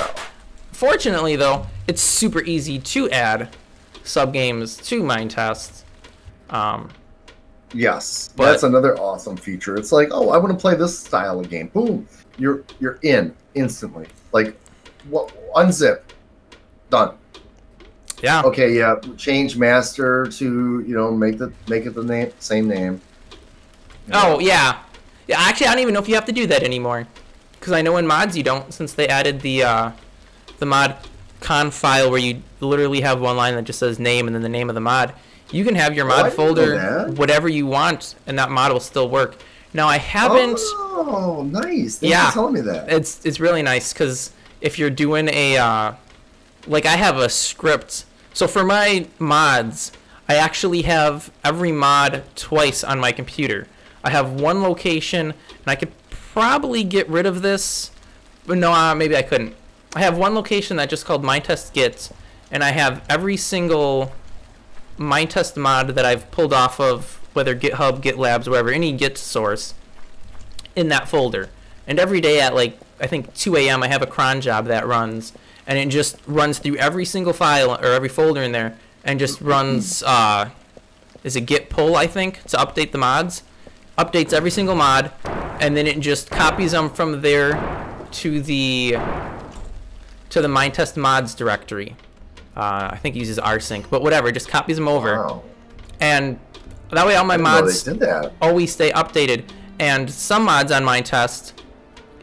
Fortunately, though, it's super easy to add sub games to Minetest. Yes, that's another awesome feature. It's like, oh, I want to play this style of game. Boom, you're in instantly. Like, unzip, done. Yeah. Okay. Yeah. Change master to make it the same name. Oh yeah. Yeah. Actually, I don't even know if you have to do that anymore, because I know in mods you don't, since they added the mod conf file where you literally have one line that just says name and then the name of the mod. You can have your mod folder whatever you want, and that mod will still work. Now I haven't. Oh, nice! Thanks for telling me that. It's really nice, because if you're doing a like, I have a script. So for my mods, I actually have every mod twice on my computer. I have one location, and I could probably get rid of this, but no, maybe I couldn't. I have one location that's just called Minetest Git, and I have every single Minetest mod that I've pulled off of, whether GitHub, GitLabs, wherever, any Git source, in that folder. And every day at like, I think 2 a.m. I have a cron job that runs, and it just runs through every single file or every folder in there, and just runs is a git pull, I think, to update the mods. Updates every single mod, and then it just copies them from there to the to the Minetest mods directory. I think he uses rsync, but whatever, just copies them over. Wow. And that way all my I didn't know mods they did that. always stay updated. And some mods on Minetest,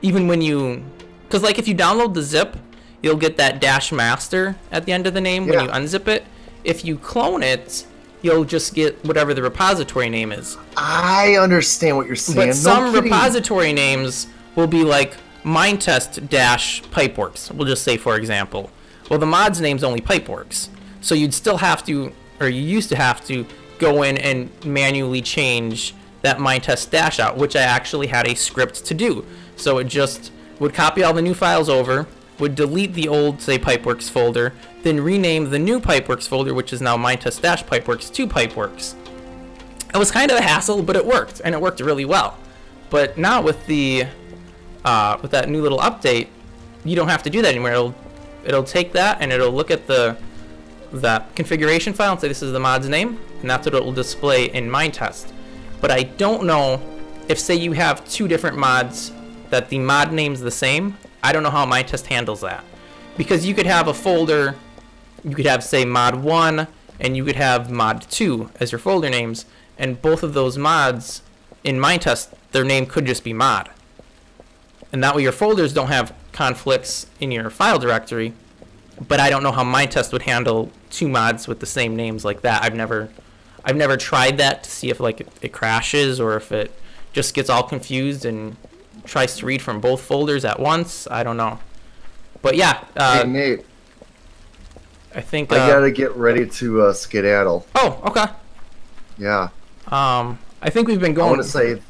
even when you, because like if you download the zip, you'll get that dash master at the end of the name when you unzip it. If you clone it, you'll just get whatever the repository name is. I understand what you're saying. But No some kidding. repository names will be like Minetest-Pipeworks. We'll just say, for example. Well, the mod's name's only Pipeworks. So you'd still have to, or you used to have to, go in and manually change that Minetest dash out, which I actually had a script to do. So it just would copy all the new files over, would delete the old, say, Pipeworks folder, then rename the new Pipeworks folder, which is now Minetest-Pipeworks to Pipeworks. It was kind of a hassle, but it worked, and it worked really well. But now with the with that new little update, you don't have to do that anymore. It'll take that and it'll look at that configuration file and say this is the mod's name, and that's what it will display in Minetest. But I don't know if, say, you have two different mods that the mod name's the same. I don't know how Minetest handles that, because you could have a folder, you could have, say, mod 1 and you could have mod 2 as your folder names, and both of those mods in Minetest, their name could just be mod. And that way your folders don't have conflicts in your file directory. But I don't know how Minetest would handle two mods with the same names like that. I've never tried that to see if like it crashes or if it just gets all confused and tries to read from both folders at once. I don't know. But yeah, hey, Nate, I think I gotta get ready to skedaddle. Oh, okay. Yeah. I think we've been going. I want to say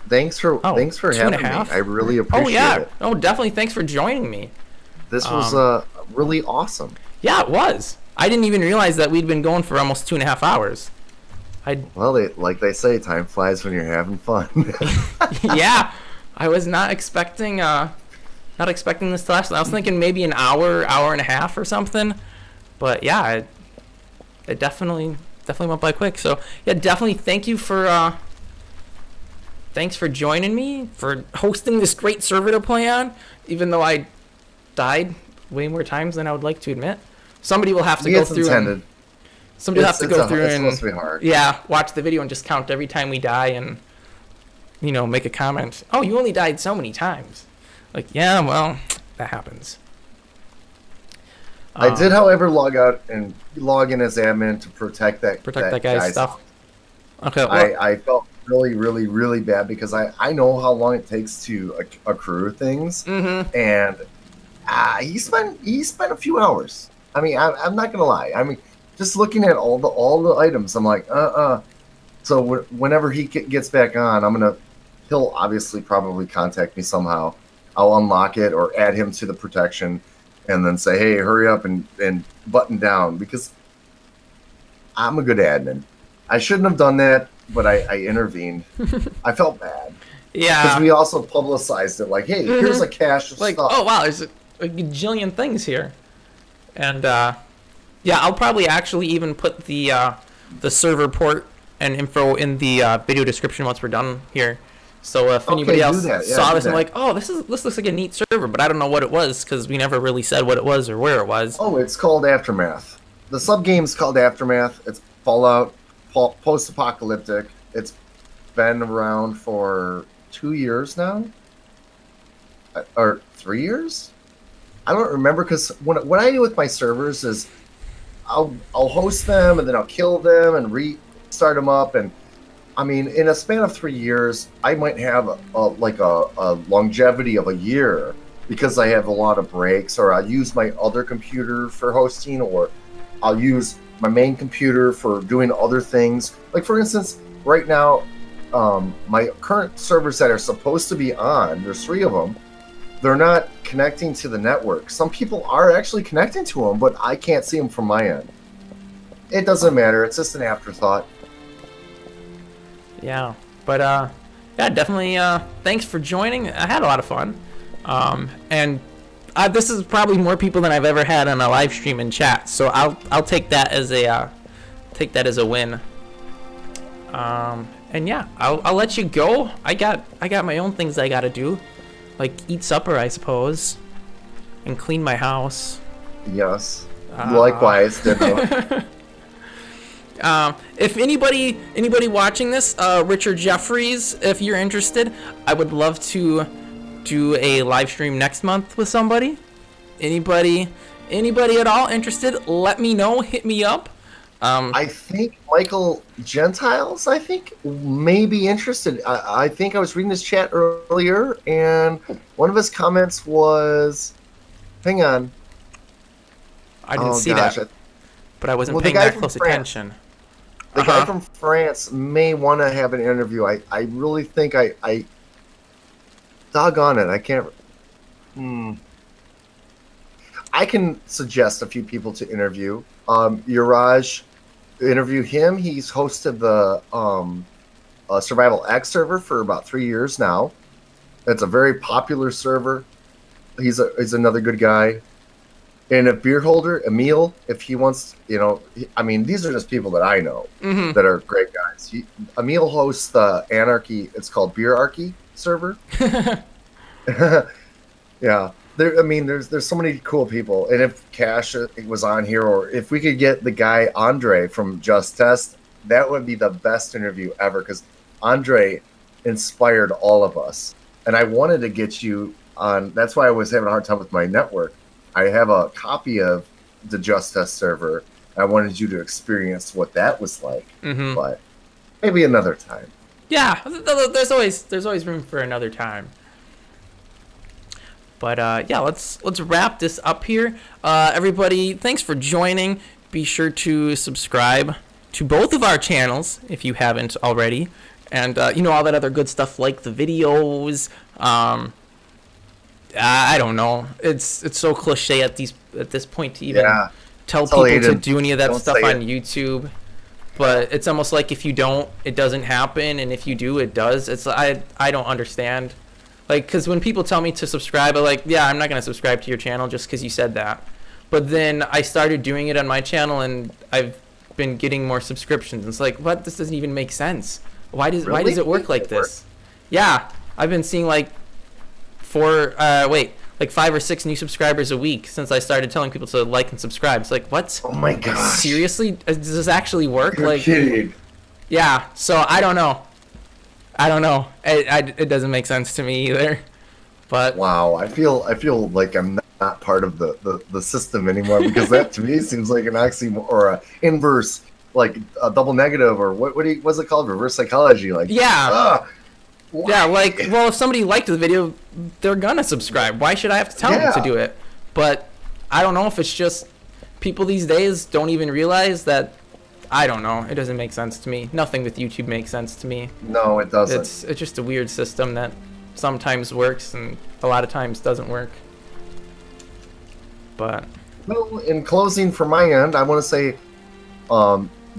thanks for having me. I really appreciate it. Oh, definitely. Thanks for joining me. This was really awesome. Yeah, it was. I didn't even realize that we'd been going for almost 2.5 hours. Well, like they say, time flies when you're having fun. Yeah, I was not expecting this to last. I was thinking maybe an hour and a half or something. But yeah, it definitely went by quick. So yeah, definitely thank you for thanks for joining me, for hosting this great server to play on, even though I died way more times than I would like to admit. Somebody will have to go through. Somebody will have to go through and, supposed to be hard. Yeah, watch the video and just count every time we die and, you know, make a comment. Oh, you only died so many times. Like, yeah, well, that happens. I did, however, log out and log in as admin to protect that guy's stuff. Okay. Well, I felt really bad because I know how long it takes to accrue things, and he spent a few hours. I mean, I'm not gonna lie. I mean, just looking at all the items, I'm like, So whenever he gets back on, he'll obviously probably contact me somehow. I'll unlock it or add him to the protection, and then say, hey, hurry up and button down, because I'm a good admin. I shouldn't have done that, but I intervened. I felt bad. Yeah. Because we also publicized it, like, hey, here's a cache of like, stuff. oh, wow, there's a gajillion things here. And, yeah, I'll probably actually even put the server port and info in the video description once we're done here. So if anybody else saw this and like, oh, this looks like a neat server, but I don't know what it was because we never really said what it was or where it was. Oh, it's called Aftermath. The sub-game's called Aftermath. It's Fallout, post-apocalyptic. It's been around for 2 years now, or 3 years. I don't remember, because what I do with my servers is I'll host them and then I'll kill them and restart them up, and I mean, in a span of 3 years, I might have a longevity of a year because I have a lot of breaks, or I'll use my other computer for hosting, or I'll use my main computer for doing other things. Like, for instance, right now, my current servers that are supposed to be on, there's 3 of them, they're not connecting to the network. Some people are actually connecting to them, but I can't see them from my end. It doesn't matter. It's just an afterthought. Yeah, but yeah, definitely. Thanks for joining. I had a lot of fun, and this is probably more people than I've ever had on a live stream in chat. So I'll take that as a win. And yeah, I'll let you go. I got my own things I gotta do, like eat supper, I suppose. and clean my house. Yes. Likewise, ditto. If anybody watching this, Richard Jeffries, if you're interested, I would love to do a live stream next month with somebody. Anybody at all interested, let me know, hit me up. I think Michael Gentiles, may be interested. I think I was reading this chat earlier, and one of his comments was, hang on. I didn't see that, but I wasn't paying that close attention. The guy from France may want to have an interview. I really think I doggone it. I can't. I can suggest a few people to interview. Uraj, interview him. He's hosted the Survival X server for about 3 years now. It's a very popular server. He's another good guy. And if Beer Holder, Emil, if he wants, these are just people that I know that are great guys. Emil hosts the Anarchy, it's called Beerarchy server. Yeah. There's so many cool people. And if Cash was on here, or if we could get the guy Andre from Just Test, that would be the best interview ever, because Andre inspired all of us. And I wanted to get you on, that's why I was having a hard time with my network. I have a copy of the Just Test server. I wanted you to experience what that was like, but maybe another time. Yeah, there's always room for another time. But yeah, let's wrap this up here. Everybody, thanks for joining. Be sure to subscribe to both of our channels if you haven't already, and all that other good stuff like the videos. I don't know. It's so cliche at this point to even tell people to do any of that stuff on YouTube. But it's almost like if you don't, it doesn't happen, and if you do, it does. It's I don't understand. Like, because when people tell me to subscribe, I'm like, yeah, I'm not gonna subscribe to your channel just because you said that. But then I started doing it on my channel, and I've been getting more subscriptions. It's like, what? This doesn't even make sense. Why does it work like this? Yeah, I've been seeing like 5 or 6 new subscribers a week since I started telling people to like and subscribe. It's like, what? Oh my gosh. Seriously? Does this actually work? You're kidding. Yeah, so I don't know. It doesn't make sense to me either. But wow, I feel like I'm not part of the system anymore, because that to me seems like an oxymoron or an inverse, like a double negative, or what's it called? Reverse psychology. Like, yeah. Yeah, like, well, if somebody liked the video, they're gonna subscribe. Why should I have to tell them to do it? But I don't know if it's just people these days don't even realize that. I don't know. It doesn't make sense to me. Nothing with YouTube makes sense to me. No, it doesn't. It's just a weird system that sometimes works and a lot of times doesn't work. But well, in closing from my end, I want to say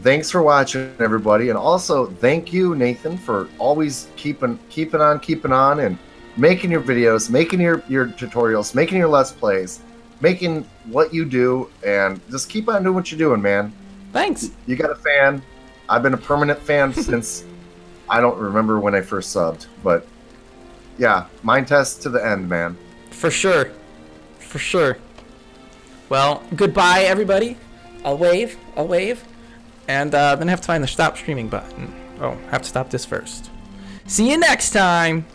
thanks for watching, everybody, and also thank you, Nathan, for always keeping on and making your videos, making your tutorials, making your Let's Plays, making what you do, and just keep on doing what you're doing, man. Thanks. You got a fan. I've been a permanent fan since I don't remember when I first subbed, but yeah, Minetest to the end, man. For sure. Well, goodbye, everybody. I'll wave. And then I have to find the stop streaming button. Oh, I have to stop this first. See you next time.